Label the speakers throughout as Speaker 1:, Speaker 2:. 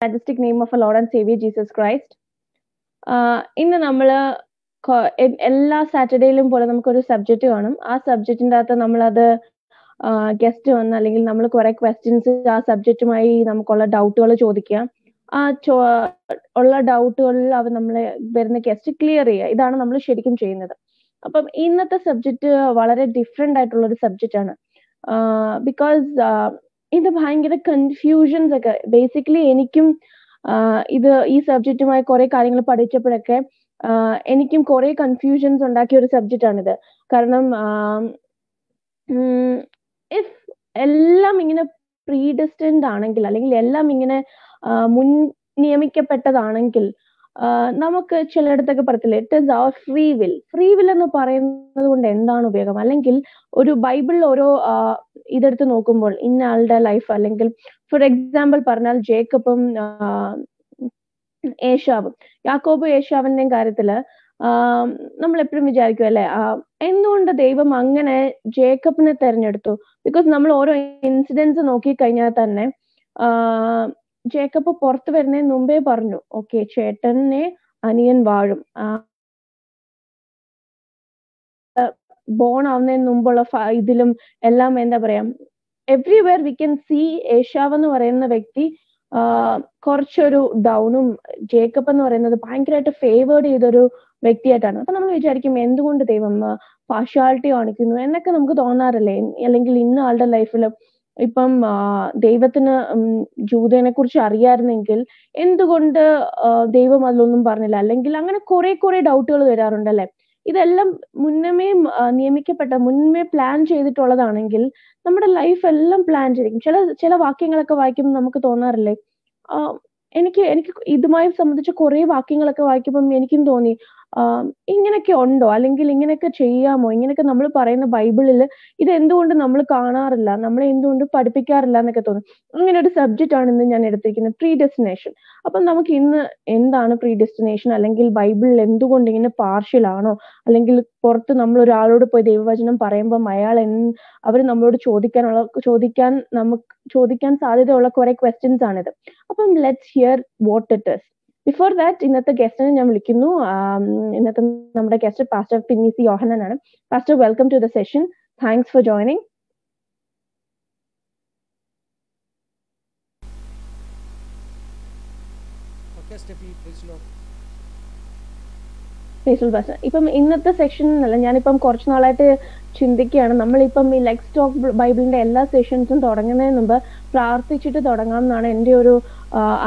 Speaker 1: Majestic name of our Lord and Savior Jesus Christ. ഇന്ന് നമ്മൾ എല്ലാ സാറ്റർഡേയിലും പോലെ നമുക്കൊരു സബ്ജക്റ്റ് കാണും. ആ സബ്ജക്റ്റിൻ്റെ അകത്ത് നമ്മളത് ഗസ്റ്റ് വന്ന് അല്ലെങ്കിൽ നമ്മൾ കുറെ ക്വസ്റ്റ്യൻസ് ആ സബ്ജക്റ്റുമായി നമുക്കുള്ള ഡൗട്ടുകൾ ചോദിക്കുക. ആ ഉള്ള ഡൗട്ടുകളിൽ അവർ നമ്മളെ വരുന്ന ഗസ്റ്റ് ക്ലിയർ ചെയ്യുക. ഇതാണ് നമ്മൾ ശരിക്കും ചെയ്യുന്നത്. അപ്പം ഇന്നത്തെ സബ്ജക്റ്റ് വളരെ ഡിഫറെൻ്റ് ആയിട്ടുള്ളൊരു സബ്ജക്റ്റാണ്. ബിക്കോസ് ഇത് ഭയങ്കര കൺഫ്യൂഷൻസ് ഒക്കെ ബേസിക്കലി എനിക്കും ഈ സബ്ജക്റ്റുമായി കുറെ കാര്യങ്ങൾ പഠിച്ചപ്പോഴൊക്കെ എനിക്കും കുറെ കൺഫ്യൂഷൻസ് ഉണ്ടാക്കിയ ഒരു സബ്ജക്റ്റാണിത്. കാരണം ഇഫ് എല്ലാം ഇങ്ങനെ പ്രീഡെസ്റ്റിൻഡ് ആണെങ്കിൽ അല്ലെങ്കിൽ എല്ലാം ഇങ്ങനെ മുൻ നിയമിക്കപ്പെട്ടതാണെങ്കിൽ നമുക്ക് ചിലയിടത്തൊക്കെ പറയത്തില്ല it is our free will എന്ന് പറയുന്നത് കൊണ്ട് എന്താണ് ഉപയോഗം? അല്ലെങ്കിൽ ഒരു ബൈബിളിൽ ഓരോ ഇതെടുത്ത് നോക്കുമ്പോൾ ഇന്ന ആളുടെ ലൈഫ്, അല്ലെങ്കിൽ ഫോർ എക്സാമ്പിൾ പറഞ്ഞാൽ ജേക്കബും ഏശാവും, യാക്കോബും ഏശാവിന്റെയും കാര്യത്തില് നമ്മൾ എപ്പോഴും വിചാരിക്കും അല്ലെ, എന്തുകൊണ്ട് ദൈവം അങ്ങനെ ജേക്കബിനെ തെരഞ്ഞെടുത്തു? ബിക്കോസ് നമ്മൾ ഓരോ ഇൻസിഡൻസ് നോക്കി കഴിഞ്ഞാൽ തന്നെ ജേക്കബ് പുറത്തു വരുന്നതിന് മുമ്പേ പറഞ്ഞു, ഓക്കെ ചേട്ടനെ അനിയൻ വാഴും. ബോൺ ആവുന്നതിന് മുമ്പുള്ള ഇതിലും എല്ലാം എന്താ പറയാ, എവ്രിവെയർ വി ക്യാൻ സീ ഏശാവ് എന്ന് പറയുന്ന വ്യക്തി കുറച്ചൊരു ഡൗണും ജേക്കബ് എന്ന് പറയുന്നത് ഭയങ്കരമായിട്ട് ഫേവേർഡ് ചെയ്തൊരു വ്യക്തിയായിട്ടാണ്. അപ്പൊ നമ്മൾ വിചാരിക്കും എന്തുകൊണ്ട് ദൈവം പാർഷ്യാലിറ്റി കാണിക്കുന്നു എന്നൊക്കെ നമുക്ക് തോന്നാറില്ലേ? അല്ലെങ്കിൽ ഇന്ന ആളുടെ ലൈഫിൽ ഇപ്പം ദൈവത്തിന് ജൂതനെ കുറിച്ച് അറിയാമായിരുന്നെങ്കിൽ എന്തുകൊണ്ട് ദൈവം അതിലൊന്നും പറഞ്ഞില്ല? അല്ലെങ്കിൽ അങ്ങനെ കുറെ ഡൗട്ടുകൾ വരാറുണ്ടല്ലേ. ഇതെല്ലാം മുന്നമേ നിയമിക്കപ്പെട്ട മുന്നമേ പ്ലാൻ ചെയ്തിട്ടുള്ളതാണെങ്കിൽ നമ്മുടെ ലൈഫ് എല്ലാം പ്ലാൻ ചെയ്തിരിക്കും. ചില വാക്യങ്ങളൊക്കെ വായിക്കുമ്പോൾ നമുക്ക് തോന്നാറില്ലേ, എനിക്ക് ഇതുമായി സംബന്ധിച്ച് കുറെ വാക്യങ്ങളൊക്കെ വായിക്കുമ്പം എനിക്കും തോന്നി ഇങ്ങനെയൊക്കെ ഉണ്ടോ, അല്ലെങ്കിൽ ഇങ്ങനെയൊക്കെ ചെയ്യാമോ, ഇങ്ങനെയൊക്കെ നമ്മൾ പറയുന്ന ബൈബിളിൽ ഇത് എന്തുകൊണ്ട് നമ്മൾ കാണാറില്ല, നമ്മളെ എന്തുകൊണ്ട് പഠിപ്പിക്കാറില്ല എന്നൊക്കെ തോന്നും. അങ്ങനെ ഒരു സബ്ജക്റ്റ് ആണ് ഇന്ന് ഞാൻ എടുത്തിരിക്കുന്നത്, പ്രീഡെസ്റ്റിനേഷൻ. അപ്പം നമുക്ക് ഇന്ന് എന്താണ് പ്രീഡെസ്റ്റിനേഷൻ, അല്ലെങ്കിൽ ബൈബിളിൽ എന്തുകൊണ്ട് ഇങ്ങനെ പാർഷ്യൽ ആണോ, അല്ലെങ്കിൽ പുറത്ത് നമ്മൾ ഒരാളോട് പോയി ദൈവവചനം പറയുമ്പം അവർ നമ്മളോട് ചോദിക്കാൻ സാധ്യതയുള്ള കുറെ ക്വസ്റ്റ്യൻസ് ആണിത്. അപ്പം let's here what it is. Before that ഇന്നത്തെ ഗസ്റ്റിനെ ഞാൻ വിളിക്കുന്നു. ഇന്നത്തെ നമ്മുടെ ഗസ്റ്റ് പാസ്റ്റർ പിന്നീസി യോഹന്നാൻ ആണ്. Pastor, welcome to the session. Thanks for joining. ഇപ്പം ഇന്നത്തെ സെഷനിലല്ല, ഞാനിപ്പം കുറച്ച് നാളായിട്ട് ചിന്തിക്കുകയാണ്, നമ്മളിപ്പം ഈ ലെറ്റ്സ് ടോക്ക് ബൈബിളിന്റെ എല്ലാ സെഷൻസും തുടങ്ങുന്നതിന് മുമ്പ് പ്രാർത്ഥിച്ചിട്ട് തുടങ്ങാം എന്നാണ് എൻ്റെ ഒരു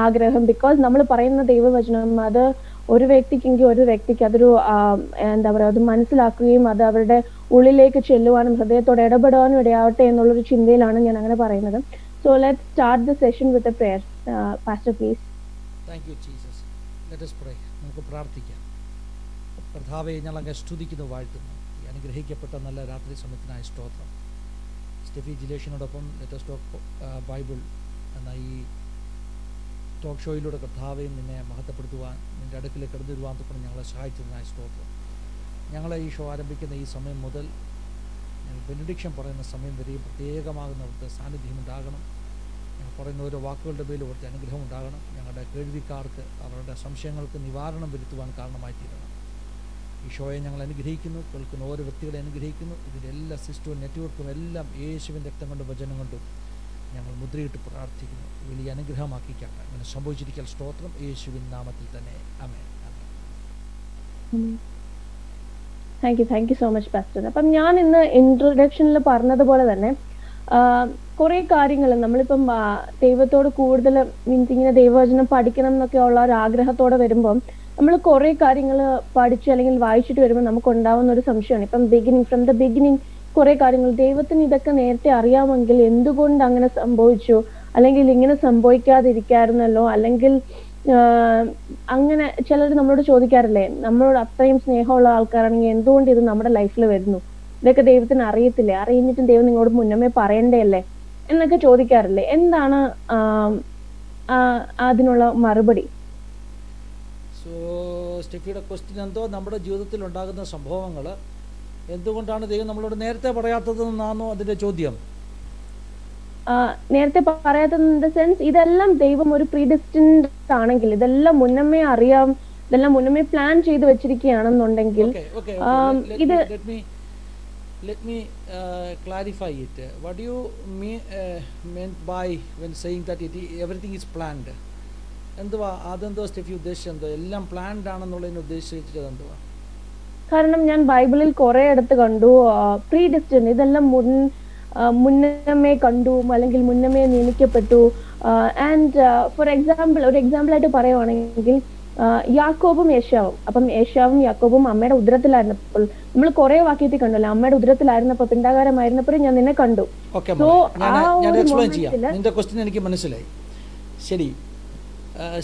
Speaker 1: ആഗ്രഹം. ബിക്കോസ് നമ്മൾ പറയുന്ന ദൈവവചനം അത് ഒരു വ്യക്തിക്കെങ്കിൽ ഒരു വ്യക്തിക്ക് അതൊരു എന്താ പറയുക, അത് മനസ്സിലാക്കുകയും അത് അവരുടെ ഉള്ളിലേക്ക് ചെല്ലുവാനും ഹൃദയത്തോടെ ഇടപെടാനും ഇടയാവട്ടെ എന്നുള്ളൊരു ചിന്തയിലാണ് ഞാൻ അങ്ങനെ പറയുന്നത്. So let's start the session with a prayer. Pastor please.
Speaker 2: Thank you Jesus. Let us pray. നമുക്ക് പ്രാർത്ഥിക്കാം. കർത്താവേ, ഞങ്ങളങ്ങ് സ്തുതിക്കുന്നു, വാഴ്ത്തുന്നു. ഈ അനുഗ്രഹിക്കപ്പെട്ട നല്ല രാത്രി സമയത്തിനായി സ്തോത്രം. സ്റ്റെഫി ജിലേഷിനോടൊപ്പം ലെറ്റ് us ടോക്ക് ബൈബിൾ എന്ന ഈ ടോക്ക് ഷോയിലൂടെ കർത്താവെ നിന്നെ മഹത്വപ്പെടുത്തുവാൻ, നിൻ്റെ അടുക്കിലേക്ക് കടന്നു വരുവാൻ തൊട്ട് ഞങ്ങളെ സഹായിച്ചതിനായി സ്തോത്രം. ഞങ്ങളെ ഈ ഷോ ആരംഭിക്കുന്ന ഈ സമയം മുതൽ ഞങ്ങൾ ബെനഡിക്ഷൻ പറയുന്ന സമയം വരെയും പ്രത്യേകമാകുന്ന അവിടുത്തെ സാന്നിധ്യം ഉണ്ടാകണം. ഞങ്ങൾ പറയുന്ന ഓരോ വാക്കുകളുടെ മേലും അവിടുത്തെ അനുഗ്രഹം ഉണ്ടാകണം. ഞങ്ങളുടെ കേൾവിക്കാർക്ക് അവരുടെ സംശയങ്ങൾക്ക് നിവാരണം വരുത്തുവാൻ കാരണമായി തീരണം. ഈ ഷോയെ ഞങ്ങൾ അനുഗ്രഹിക്കുന്നു, കേൾക്കുന്ന ഓരോ വ്യക്തികളെ അനുഗ്രഹിക്കുന്നു. ഇതിൻ്റെ എല്ലാ സിസ്റ്റവും നെറ്റ്വർക്കും എല്ലാം യേശുവിൻ്റെ രക്തം കൊണ്ടും വചനം കൊണ്ടും ഞങ്ങൾ മുദ്രയിട്ട് പ്രാർത്ഥിക്കുന്നു. വലിയ അനുഗ്രഹമാക്കിക്കാട്ടെ. അങ്ങനെ സംഭവിച്ചിരിക്കൽ സ്തോത്രം, യേശുവിൻ നാമത്തിൽ തന്നെ. ആമേൻ.
Speaker 1: Thank you so much pastor. അപ്പം ഞാൻ ഇന്ന് ഇൻട്രൊഡക്ഷനിൽ പറഞ്ഞതുപോലെ തന്നെ കുറെ കാര്യങ്ങൾ നമ്മളിപ്പം ദൈവത്തോട് കൂടുതൽ മീൻസ് ഇങ്ങനെ ദൈവവചനം പഠിക്കണം എന്നൊക്കെ ഉള്ള ഒരു ആഗ്രഹത്തോടെ വരുമ്പം നമ്മൾ കുറെ കാര്യങ്ങൾ പഠിച്ച് അല്ലെങ്കിൽ വായിച്ചിട്ട് വരുമ്പോൾ നമുക്ക് ഉണ്ടാവുന്ന ഒരു സംശയമാണ്. ഇപ്പം ഫ്രം ദ ബിഗിനിങ് കുറെ കാര്യങ്ങൾ ദൈവത്തിന് ഇതൊക്കെ നേരത്തെ അറിയാമെങ്കിൽ എന്തുകൊണ്ട് അങ്ങനെ സംഭവിച്ചു, അല്ലെങ്കിൽ ഇങ്ങനെ സംഭവിക്കാതിരിക്കായിരുന്നല്ലോ, അല്ലെങ്കിൽ അങ്ങനെ ചിലർ നമ്മളോട് ചോദിക്കാറില്ലേ, നമ്മളോട് അത്രയും സ്നേഹമുള്ള ആൾക്കാരാണെങ്കിൽ എന്തുകൊണ്ട് ഇത് നമ്മുടെ ലൈഫിൽ വരുന്നു, ഇതൊക്കെ ദൈവത്തിന് അറിയത്തില്ലേ, അറിഞ്ഞിട്ടും ദൈവം നിങ്ങളോട് മുന്നമേ പറയണ്ടേ അല്ലേ എന്നൊക്കെ ചോദിക്കാറില്ലേ? എന്താണ് അതിനുള്ള മറുപടി?
Speaker 2: സോ സ്റ്റെഫിയുടെ ക്വസ്റ്റ്യൻ എന്തോ നമ്മുടെ ജീവിതത്തിൽ ഉണ്ടാകുന്ന സംഭവങ്ങൾ എന്തുകൊണ്ടാണ് ദൈവം നമ്മളോട് നേരത്തെ പറയാത്തതെന്നാണോ അതിൻ്റെ ചോദ്യം?
Speaker 1: നേരത്തെ പറയാത്തത് ഇൻ ദ സെൻസ് ഇതെല്ലാം ദൈവം ഒരു പ്രീഡെസ്റ്റിൻഡ് ആണെങ്കിൽ, ഇതെല്ലാം മുന്നമേ അറിയാം, ഇതെല്ലാം മുന്നമേ പ്ലാൻ ചെയ്ത് വെച്ചിരിക്കുകയാണെന്നുണ്ടെങ്കിൽ ഇത്
Speaker 2: let me clarify it. What do you meant by when saying that everything is planned? എന്തുവാ അതെന്തോ സ്റ്റെഫി ഉദ്ദേശിച്ചത്? എന്തോ എല്ലാം പ്ലാൻഡ് ആണെന്നുള്ളതിന് ഉദ്ദേശിച്ചത് എന്തുവാ?
Speaker 1: കാരണം ഞാൻ ബൈബിളിൽ കുറെ അടുത്ത് കണ്ടു പ്രീഡെസ്റ്റിൻഡ്, ഇതെല്ലാം മുന്നമേ കണ്ടു അല്ലെങ്കിൽ മുന്നമേ നിയമിക്കപ്പെട്ടു. ആൻഡ് ഫോർ എക്സാമ്പിൾ, ഒരു എക്സാമ്പിൾ ആയിട്ട് പറയുവാണെങ്കിൽ യാക്കോബും യേശാവും. അപ്പം യേശാവും യാക്കോബും അമ്മയുടെ ഉദരത്തിലായിരുന്നപ്പോൾ, നമ്മൾ കുറെ വാക്യത്തിൽ കണ്ടല്ലോ, അമ്മയുടെ ഉദരത്തിലായിരുന്നപ്പോൾ, പിണ്ടാകാരമായിരുന്നപ്പോഴും ഞാൻ നിന്നെ കണ്ടു.
Speaker 2: നിന്റെ ക്വസ്റ്റ്യൻ എനിക്ക് മനസ്സിലായി. ശരി,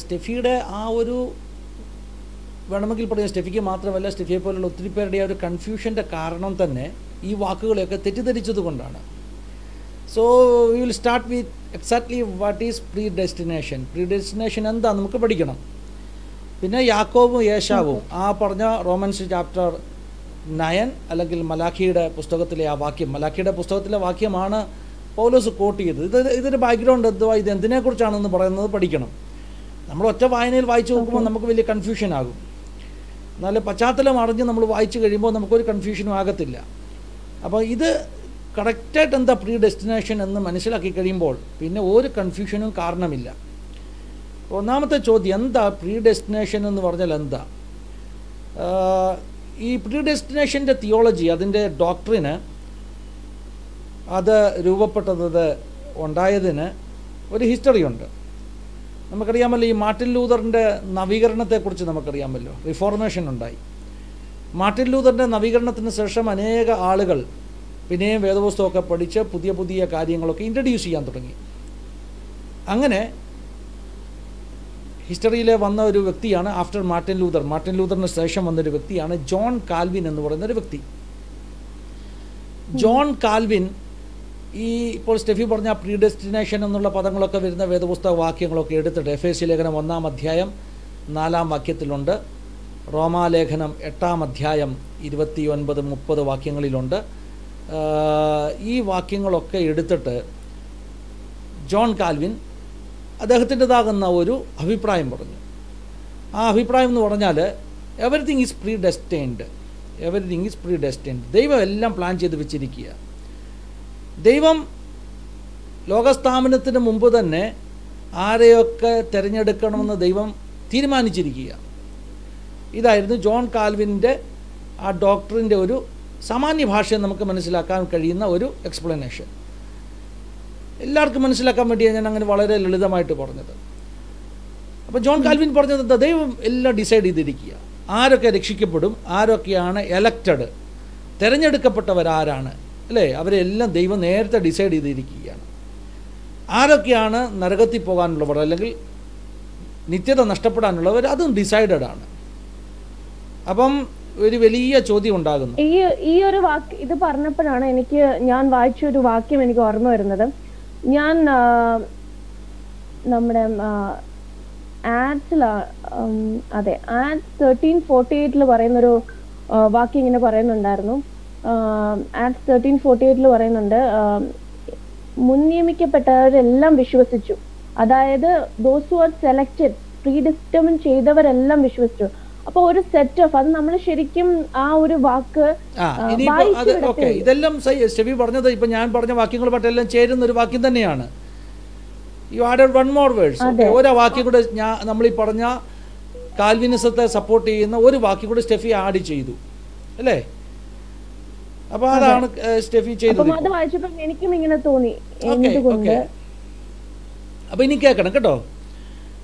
Speaker 2: സ്റ്റെഫിയുടെ ആ ഒരു, വേണമെങ്കിൽ പറയാം സ്റ്റെഫിക്ക് മാത്രമല്ല സ്റ്റെഫിയെ പോലുള്ള ഒത്തിരി പേരുടെ ആ ഒരു കൺഫ്യൂഷൻ്റെ കാരണം തന്നെ ഈ വാക്കുകളെയൊക്കെ തെറ്റിദ്ധരിച്ചത് കൊണ്ടാണ്. So we will start with exactly what is pre destination. Pre destination എന്താ നമുക്ക് പഠിക്കണം. പിന്നെ യാക്കോബും യേശാവും ആ പറഞ്ഞ റോമൻസ് ചാപ്റ്റർ 9 അല്ലെങ്കിൽ മലാഖിയുടെ പുസ്തകത്തിലെ ആ വാക്യം, മലാഖിയുടെ പുസ്തകത്തിലെ വാക്യമാണ് പൗലോസ് കോട്ട് ചെയ്തത്. ഇതിൻ്റെ ബാക്ക്ഗ്രൗണ്ട് എന്തുവാ, ഇത് എന്തിനെക്കുറിച്ചാണെന്ന് പറയുന്നത് പഠിക്കണം. നമ്മൾ ഒറ്റ വായനയിൽ വായിച്ചു നോക്കുമ്പോൾ നമുക്ക് വലിയ കൺഫ്യൂഷൻ ആകും. എന്നാൽ പശ്ചാത്തലം അറിഞ്ഞ് നമ്മൾ വായിച്ചു കഴിയുമ്പോൾ നമുക്കൊരു കൺഫ്യൂഷനും ആകത്തില്ല. അപ്പോൾ ഇത് കറക്റ്റായിട്ട് എന്താ പ്രീ ഡെസ്റ്റിനേഷൻ എന്ന് മനസ്സിലാക്കി കഴിയുമ്പോൾ പിന്നെ ഒരു കൺഫ്യൂഷനും കാരണമില്ല. ഒന്നാമത്തെ ചോദ്യം, എന്താ പ്രീ ഡെസ്റ്റിനേഷൻ എന്ന് പറഞ്ഞാൽ എന്താ? ഈ പ്രീ ഡെസ്റ്റിനേഷൻ്റെ തിയോളജി, അതിൻ്റെ ഡോക്ട്രിന്, അത് രൂപപ്പെട്ടത് ഉണ്ടായതിന് ഒരു ഹിസ്റ്ററി ഉണ്ട്. നമുക്കറിയാമല്ലോ, ഈ മാർട്ടിൻ ലൂതറിൻ്റെ നവീകരണത്തെക്കുറിച്ച് നമുക്കറിയാമല്ലോ. റിഫോർമേഷൻ ഉണ്ടായി. മാർട്ടിൻ ലൂതറിൻ്റെ നവീകരണത്തിന് ശേഷം അനേക ആളുകൾ പിന്നെയും വേദപുസ്തകമൊക്കെ പഠിച്ച് പുതിയ പുതിയ കാര്യങ്ങളൊക്കെ ഇൻട്രൊഡ്യൂസ് ചെയ്യാൻ തുടങ്ങി. അങ്ങനെ ഹിസ്റ്ററിയിലെ വന്ന ഒരു വ്യക്തിയാണ് ആഫ്റ്റർ മാർട്ടിൻ ലൂതർ. മാർട്ടിൻ ലൂതറിന് ശേഷം വന്നൊരു വ്യക്തിയാണ് ജോൺ കാൽവിൻ എന്ന് പറയുന്നൊരു വ്യക്തി. ജോൺ കാൽവിൻ ഈ ഇപ്പോൾ സ്റ്റെഫി പറഞ്ഞ പ്രീ ഡെസ്റ്റിനേഷൻ എന്നുള്ള പദങ്ങളൊക്കെ വരുന്ന വേദപുസ്തക വാക്യങ്ങളൊക്കെ എടുത്തിട്ട് എഫേസ്യ ലേഖനം 1-ാം അധ്യായം 4-ാം വാക്യത്തിലുണ്ട്, റോമാലേഖനം 8-ാം അധ്യായം 29-30 വാക്യങ്ങളിലുണ്ട്. ഈ വാക്യങ്ങളൊക്കെ എടുത്തിട്ട് ജോൺ കാൽവിൻ അദ്ദേഹത്തിൻ്റെതാകുന്ന ഒരു അഭിപ്രായം പറഞ്ഞു. ആ അഭിപ്രായം എന്ന് പറഞ്ഞാൽ everything is pre destined, everything is pre destined. ദൈവം എല്ലാം പ്ലാൻ ചെയ്ത് വെച്ചിരിക്കുക. ദൈവം ലോകസ്ഥാപനത്തിന് മുമ്പ് തന്നെ ആരെയൊക്കെ തിരഞ്ഞെടുക്കണമെന്ന് ദൈവം തീരുമാനിച്ചിരിക്കുക. ഇതായിരുന്നു ജോൺ കാൽവിൻ്റെ ആ ഡോക്ടറിൻ്റെ ഒരു സാമാന്യ ഭാഷയിൽ നമുക്ക് മനസ്സിലാക്കാൻ കഴിയുന്ന ഒരു എക്സ്പ്ലനേഷൻ. എല്ലാവർക്കും മനസ്സിലാക്കാൻ വേണ്ടിയാണ് ഞാൻ അങ്ങനെ വളരെ ലളിതമായിട്ട് പറഞ്ഞത്. അപ്പോൾ ജോൺ കാൽവിൻ പറഞ്ഞത് എന്താ? ദൈവം എല്ലാം ഡിസൈഡ് ചെയ്തിരിക്കുക. ആരൊക്കെ രക്ഷിക്കപ്പെടും, ആരൊക്കെയാണ് എലക്റ്റഡ്, തിരഞ്ഞെടുക്കപ്പെട്ടവരാരാണ്, അല്ലേ? അവരെല്ലാം ദൈവം നേരത്തെ ഡിസൈഡ് ചെയ്തിരിക്കുകയാണ്. ആരൊക്കെയാണ് നരകത്തിൽ പോകാനുള്ളവർ അല്ലെങ്കിൽ നിത്യത നഷ്ടപ്പെടാനുള്ളവർ, അതും ഡിസൈഡഡ് ആണ്. അപ്പം ഒരു വലിയ ചോദ്യം ഉണ്ടാകുന്നു.
Speaker 1: ഈ ഒരു വാക്ക് ഇത് പറഞ്ഞപ്പോഴാണ് ഞാൻ വായിച്ച ഒരു വാക്യം എനിക്ക് ഓർമ്മ വരുന്നത്. ഞാൻ നമ്മുടെ ആഡ്സിലാ, അതെ, ആഡ്സ് 13:48 പറയുന്നൊരു വാക്യം ഇങ്ങനെ പറയുന്നുണ്ടായിരുന്നു. ആഡ്സ് 13:48 പറയുന്നുണ്ട്, മുൻനിയമിക്കപ്പെട്ടവരെല്ലാം വിശ്വസിച്ചു. അതായത് ദോസ് ഹു ആർ സെലക്റ്റഡ്, പ്രീഡിറ്റർമിൻ ചെയ്തവരെല്ലാം വിശ്വസിച്ചു. അപ്പൊ ഒരു സെറ്റ് ഓഫ്, അത് നമ്മൾ ശരിക്കും ആ ഒരു വാക്ക്
Speaker 2: ഇതെല്ലാം സ്റ്റെഫി പറഞ്ഞത്, ഇപ്പൊ ഞാൻ പറഞ്ഞ വാക്യങ്ങളുമായിട്ടെല്ലാം ചേരുന്ന ഒരു വാക്യം തന്നെയാണ്. You added one more words. ഓരോ വാക്യം കൂടെ നമ്മൾ ഈ പറഞ്ഞ കാൽവിനിസത്തെ സപ്പോർട്ട് ചെയ്യുന്ന ഒരു വാക്യം കൂടെ സ്റ്റെഫി ആഡ് ചെയ്തു, അല്ലേ? അപ്പൊ അതാണ് സ്റ്റെഫി ചെയ്തത്.
Speaker 1: അത് വായിച്ചപ്പോൾ എനിക്കും ഇങ്ങനെ തോന്നി.
Speaker 2: അപ്പൊ ഇനി കേൾക്കണം കേട്ടോ.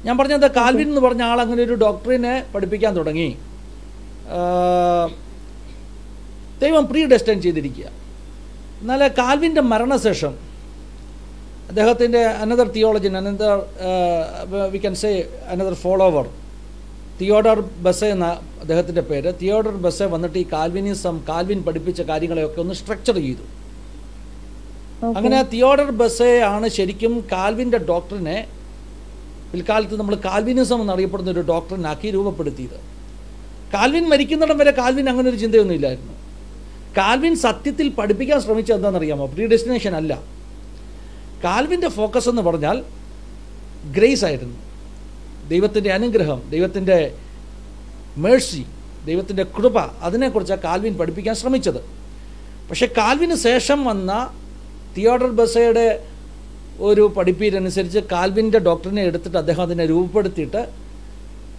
Speaker 2: ഞാൻ പറഞ്ഞത് കാൽവിൻ എന്ന് പറഞ്ഞ ആൾ അങ്ങനെ ഒരു ഡോക്ടറിനെ പഠിപ്പിക്കാൻ തുടങ്ങി. ദൈവം പ്രീ ഡെസ്റ്റൈൻ ചെയ്തിരിക്കുക. എന്നാൽ കാൽവിൻ്റെ മരണശേഷം അദ്ദേഹത്തിൻ്റെ another theologian, another we can say another follower, Theodore Beza എന്ന അദ്ദേഹത്തിൻ്റെ പേര്. തിയോഡർ ബസെ വന്നിട്ട് ഈ കാൽവിൻ പഠിപ്പിച്ച കാര്യങ്ങളെയൊക്കെ ഒന്ന് സ്ട്രക്ചർ ചെയ്തു. അങ്ങനെ തിയോഡർ ബസെ ആണ് ശരിക്കും കാൽവിൻ്റെ ഡോക്ടറിനെ പിൽക്കാലത്ത് നമ്മൾ കാൽവിനിസം എന്നറിയപ്പെടുന്ന ഒരു ഡോക്ടറിനാക്കി രൂപപ്പെടുത്തിയത്. കാൽവിൻ മരിക്കുന്നിടം വരെ കാൽവിൻ അങ്ങനെ ഒരു ചിന്തയൊന്നും ഇല്ലായിരുന്നു. കാൽവിൻ സത്യത്തിൽ പഠിപ്പിക്കാൻ ശ്രമിച്ചത് എന്താണെന്നറിയാമോ? പ്രീ ഡെസ്റ്റിനേഷൻ അല്ല. കാൽവിൻ്റെ ഫോക്കസ് എന്ന് പറഞ്ഞാൽ ഗ്രേസ് ആയിരുന്നു, ദൈവത്തിൻ്റെ അനുഗ്രഹം, ദൈവത്തിൻ്റെ മേഴ്സി, ദൈവത്തിൻ്റെ കൃപ. അതിനെക്കുറിച്ചാണ് കാൽവിൻ പഠിപ്പിക്കാൻ ശ്രമിച്ചത്. പക്ഷേ കാൽവിന് ശേഷം വന്ന തിയോഡർ ബസയുടെ ഒരു പഠിപ്പീരനുസരിച്ച് കാൽവിൻ്റെ ഡോക്ടറിനെ എടുത്തിട്ട് അദ്ദേഹം അതിനെ രൂപപ്പെടുത്തിയിട്ട്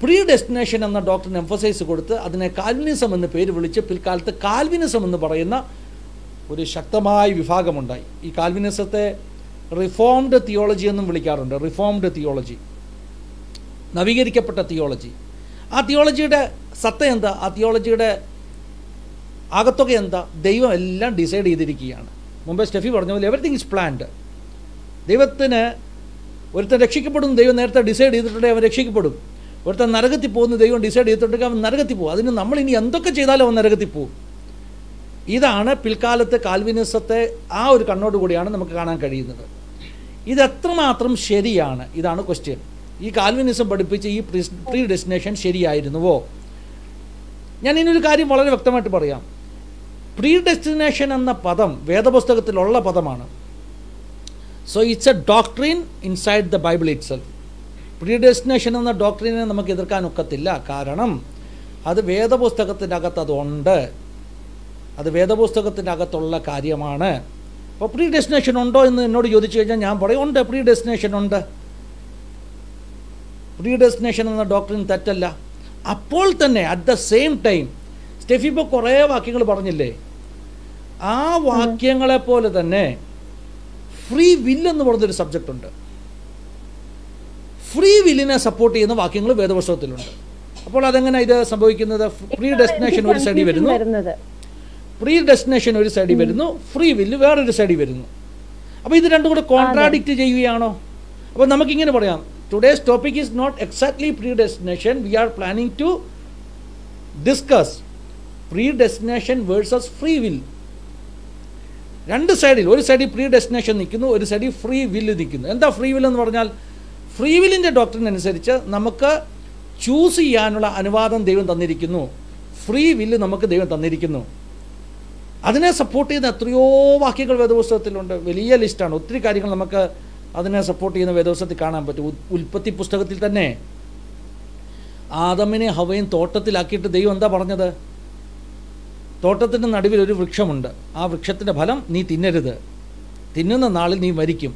Speaker 2: പ്രീ ഡെസ്റ്റിനേഷൻ എന്ന ഡോക്ടറിന് എംഫസൈസ് കൊടുത്ത് അതിനെ കാൽവിനിസം എന്ന് പേര് വിളിച്ച് പിൽക്കാലത്ത് കാൽവിനിസം എന്ന് പറയുന്ന ഒരു ശക്തമായ വിഭാഗമുണ്ടായി. ഈ കാൽവിനിസത്തെ റിഫോംഡ് തിയോളജി എന്നും വിളിക്കാറുണ്ട്. റിഫോംഡ് തിയോളജി, നവീകരിക്കപ്പെട്ട തിയോളജി. ആ തിയോളജിയുടെ സത്ത എന്താ? ആ തിയോളജിയുടെ ആകത്തുക എന്താ? ദൈവം എല്ലാം ഡിസൈഡ് ചെയ്തിരിക്കുകയാണ്. മുമ്പേ സ്റ്റെഫി പറഞ്ഞ പോലെ എവറിത്തിങ് ഇസ് പ്ലാൻഡ്. ദൈവത്തിന് ഒരുത്തൻ രക്ഷിക്കപ്പെടും, ദൈവം നേരത്തെ ഡിസൈഡ് ചെയ്തിട്ടുണ്ടെങ്കിൽ അവൻ രക്ഷിക്കപ്പെടും. ഒരുത്തൻ നരകത്തിൽ പോകുന്ന ദൈവം ഡിസൈഡ് ചെയ്തിട്ടുണ്ടെങ്കിൽ അവൻ നരകത്തിൽ പോകും. അതിന് നമ്മൾ ഇനി എന്തൊക്കെ ചെയ്താലും അവൻ നരകത്തിൽ പോകും. ഇതാണ് പിൽക്കാലത്ത് കാൽവിനിസത്തെ ആ ഒരു കണ്ണോടുകൂടിയാണ് നമുക്ക് കാണാൻ കഴിയുന്നത്. ഇതെത്രമാത്രം ശരിയാണ്? ഇതാണ് ക്വസ്റ്റ്യൻ. ഈ കാൽവിനിസം പഠിപ്പിച്ച് ഈ പ്രീ ഡെസ്റ്റിനേഷൻ ശരിയായിരുന്നുവോ? ഞാൻ ഇനിയൊരു കാര്യം വളരെ വ്യക്തമായിട്ട് പറയാം. പ്രീ ഡെസ്റ്റിനേഷൻ എന്ന പദം വേദപുസ്തകത്തിലുള്ള പദമാണ്. So it's A doctrine inside the Bible itself. Pre destination എന്ന ഡോക്ട്രിനെ നമുക്ക് എതിർക്കാൻ ഒക്കത്തില്ല. കാരണം അത് വേദപുസ്തകത്തിൻ്റെ അകത്ത് അതുണ്ട്. അത് വേദപുസ്തകത്തിൻ്റെ അകത്തുള്ള കാര്യമാണ്. അപ്പോൾ പ്രീ ഡെസ്റ്റിനേഷൻ ഉണ്ടോ എന്ന് എന്നോട് ചോദിച്ചു കഴിഞ്ഞാൽ ഞാൻ പറയും ഉണ്ട്, പ്രീ ഡെസ്റ്റിനേഷൻ ഉണ്ട്. പ്രീ ഡെസ്റ്റിനേഷൻ എന്ന ഡോക്ടറിൻ തെറ്റല്ല. അപ്പോൾ തന്നെ at the same time Steffi ഇപ്പോൾ കുറേ വാക്യങ്ങൾ പറഞ്ഞില്ലേ, ആ വാക്യങ്ങളെപ്പോലെ തന്നെ ഫ്രീ വില്ല് എന്ന് പറഞ്ഞൊരു സബ്ജക്റ്റ് ഉണ്ട്. ഫ്രീ വില്ലിനെ സപ്പോർട്ട് ചെയ്യുന്ന വാക്യങ്ങൾ വേദപുസ്തകത്തിലുണ്ട്. അപ്പോൾ അതെങ്ങനെ ഇത് സംഭവിക്കുന്നത്? പ്രീ ഡെസ്റ്റിനേഷൻ ഒരു സൈഡിൽ വരുന്നു, പ്രീ ഡെസ്റ്റിനേഷൻ ഒരു സൈഡിൽ വരുന്നു, ഫ്രീ വില്ല് വേറൊരു സൈഡിൽ വരുന്നു. അപ്പോൾ ഇത് രണ്ടും കൂടെ കോൺട്രാഡിക്റ്റ് ചെയ്യുകയാണോ? അപ്പോൾ നമുക്കിങ്ങനെ പറയാം, today's topic is not exactly predestination. We are planning to discuss predestination versus free will. രണ്ട് സൈഡിൽ, ഒരു സൈഡിൽ പ്രീ ഡെസ്റ്റിനേഷൻ നിൽക്കുന്നു, ഒരു സൈഡിൽ ഫ്രീ വില്ല് നിൽക്കുന്നു. എന്താ ഫ്രീ വില്ല് എന്ന് പറഞ്ഞാൽ? ഫ്രീ വില്ലിൻ്റെ ഡോക്ടറിന് അനുസരിച്ച് നമുക്ക് ചൂസ് ചെയ്യാനുള്ള അനുവാദം ദൈവം തന്നിരിക്കുന്നു. ഫ്രീ വില്ല് നമുക്ക് ദൈവം തന്നിരിക്കുന്നു. അതിനെ സപ്പോർട്ട് ചെയ്യുന്ന എത്രയോ വാക്യങ്ങൾ വേദപുസ്തകത്തിലുണ്ട്. വലിയ ലിസ്റ്റാണ്. ഒത്തിരി കാര്യങ്ങൾ നമുക്ക് അതിനെ സപ്പോർട്ട് ചെയ്യുന്ന വേദപുസ്തകത്തിൽ കാണാൻ പറ്റും. ഉൽപ്പത്തി പുസ്തകത്തിൽ തന്നെ ആദമിനെ ഹവയും തോട്ടത്തിലാക്കിയിട്ട് ദൈവം എന്താ പറഞ്ഞത്? തോട്ടത്തിൻ്റെ നടുവിൽ ഒരു വൃക്ഷമുണ്ട്, ആ വൃക്ഷത്തിൻ്റെ ഫലം നീ തിന്നരുത്, തിന്നുന്ന നാളിൽ നീ മരിക്കും.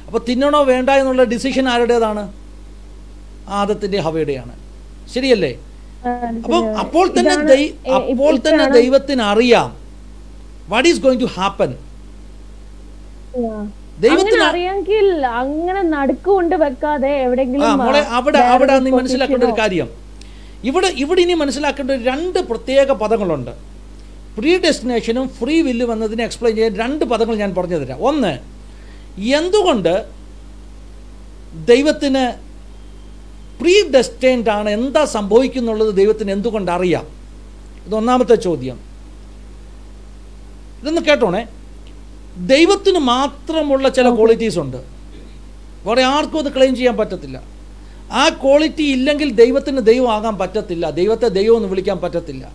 Speaker 2: അപ്പോൾ തിന്നണോ വേണ്ട എന്നുള്ള ഡിസിഷൻ ആരുടേതാണ്? ആദത്തിൻ്റെ ഹവയുടെയാണ്. ശരിയല്ലേ? അപ്പം അപ്പോൾ തന്നെ ദൈവത്തിന് അറിയാം what is going to happen. ദൈവത്തിന്
Speaker 1: അറിയാമെങ്കിൽ അങ്ങനെ നടുക്കുകൊണ്ട് വെക്കാതെ എവിടെയെങ്കിലും
Speaker 2: അവിടെ നീ മനസ്സിലാക്കേണ്ട ഒരു കാര്യം, ഇവിടെ ഇനി മനസ്സിലാക്കേണ്ട രണ്ട് പ്രത്യേക പദങ്ങളുണ്ട്. പ്രീ ഡെസ്റ്റിനേഷനും ഫ്രീ വില്ല് വന്നതിനെ എക്സ്പ്ലെയിൻ ചെയ്യാൻ രണ്ട് പദങ്ങൾ ഞാൻ പറഞ്ഞു തരാം. ഒന്ന്, എന്തുകൊണ്ട് ദൈവത്തിന് പ്രീ ഡെസ്റ്റിൻഡ് ആണ്, എന്താ സംഭവിക്കുന്നുള്ളത് ദൈവത്തിന് എന്തുകൊണ്ട് അറിയാം? ഇതൊന്നാമത്തെ ചോദ്യം. ഇതൊന്ന് കേട്ടോണേ. ദൈവത്തിന് മാത്രമുള്ള ചില ക്വാളിറ്റീസ് ഉണ്ട്, വേറെ ആർക്കും അത് ക്ലെയിം ചെയ്യാൻ പറ്റത്തില്ല. ആ ക്വാളിറ്റി ഇല്ലെങ്കിൽ ദൈവത്തിന് ദൈവം ആകാൻ പറ്റത്തില്ല, ദൈവത്തെ ദൈവം എന്ന് വിളിക്കാൻ പറ്റത്തില്ല.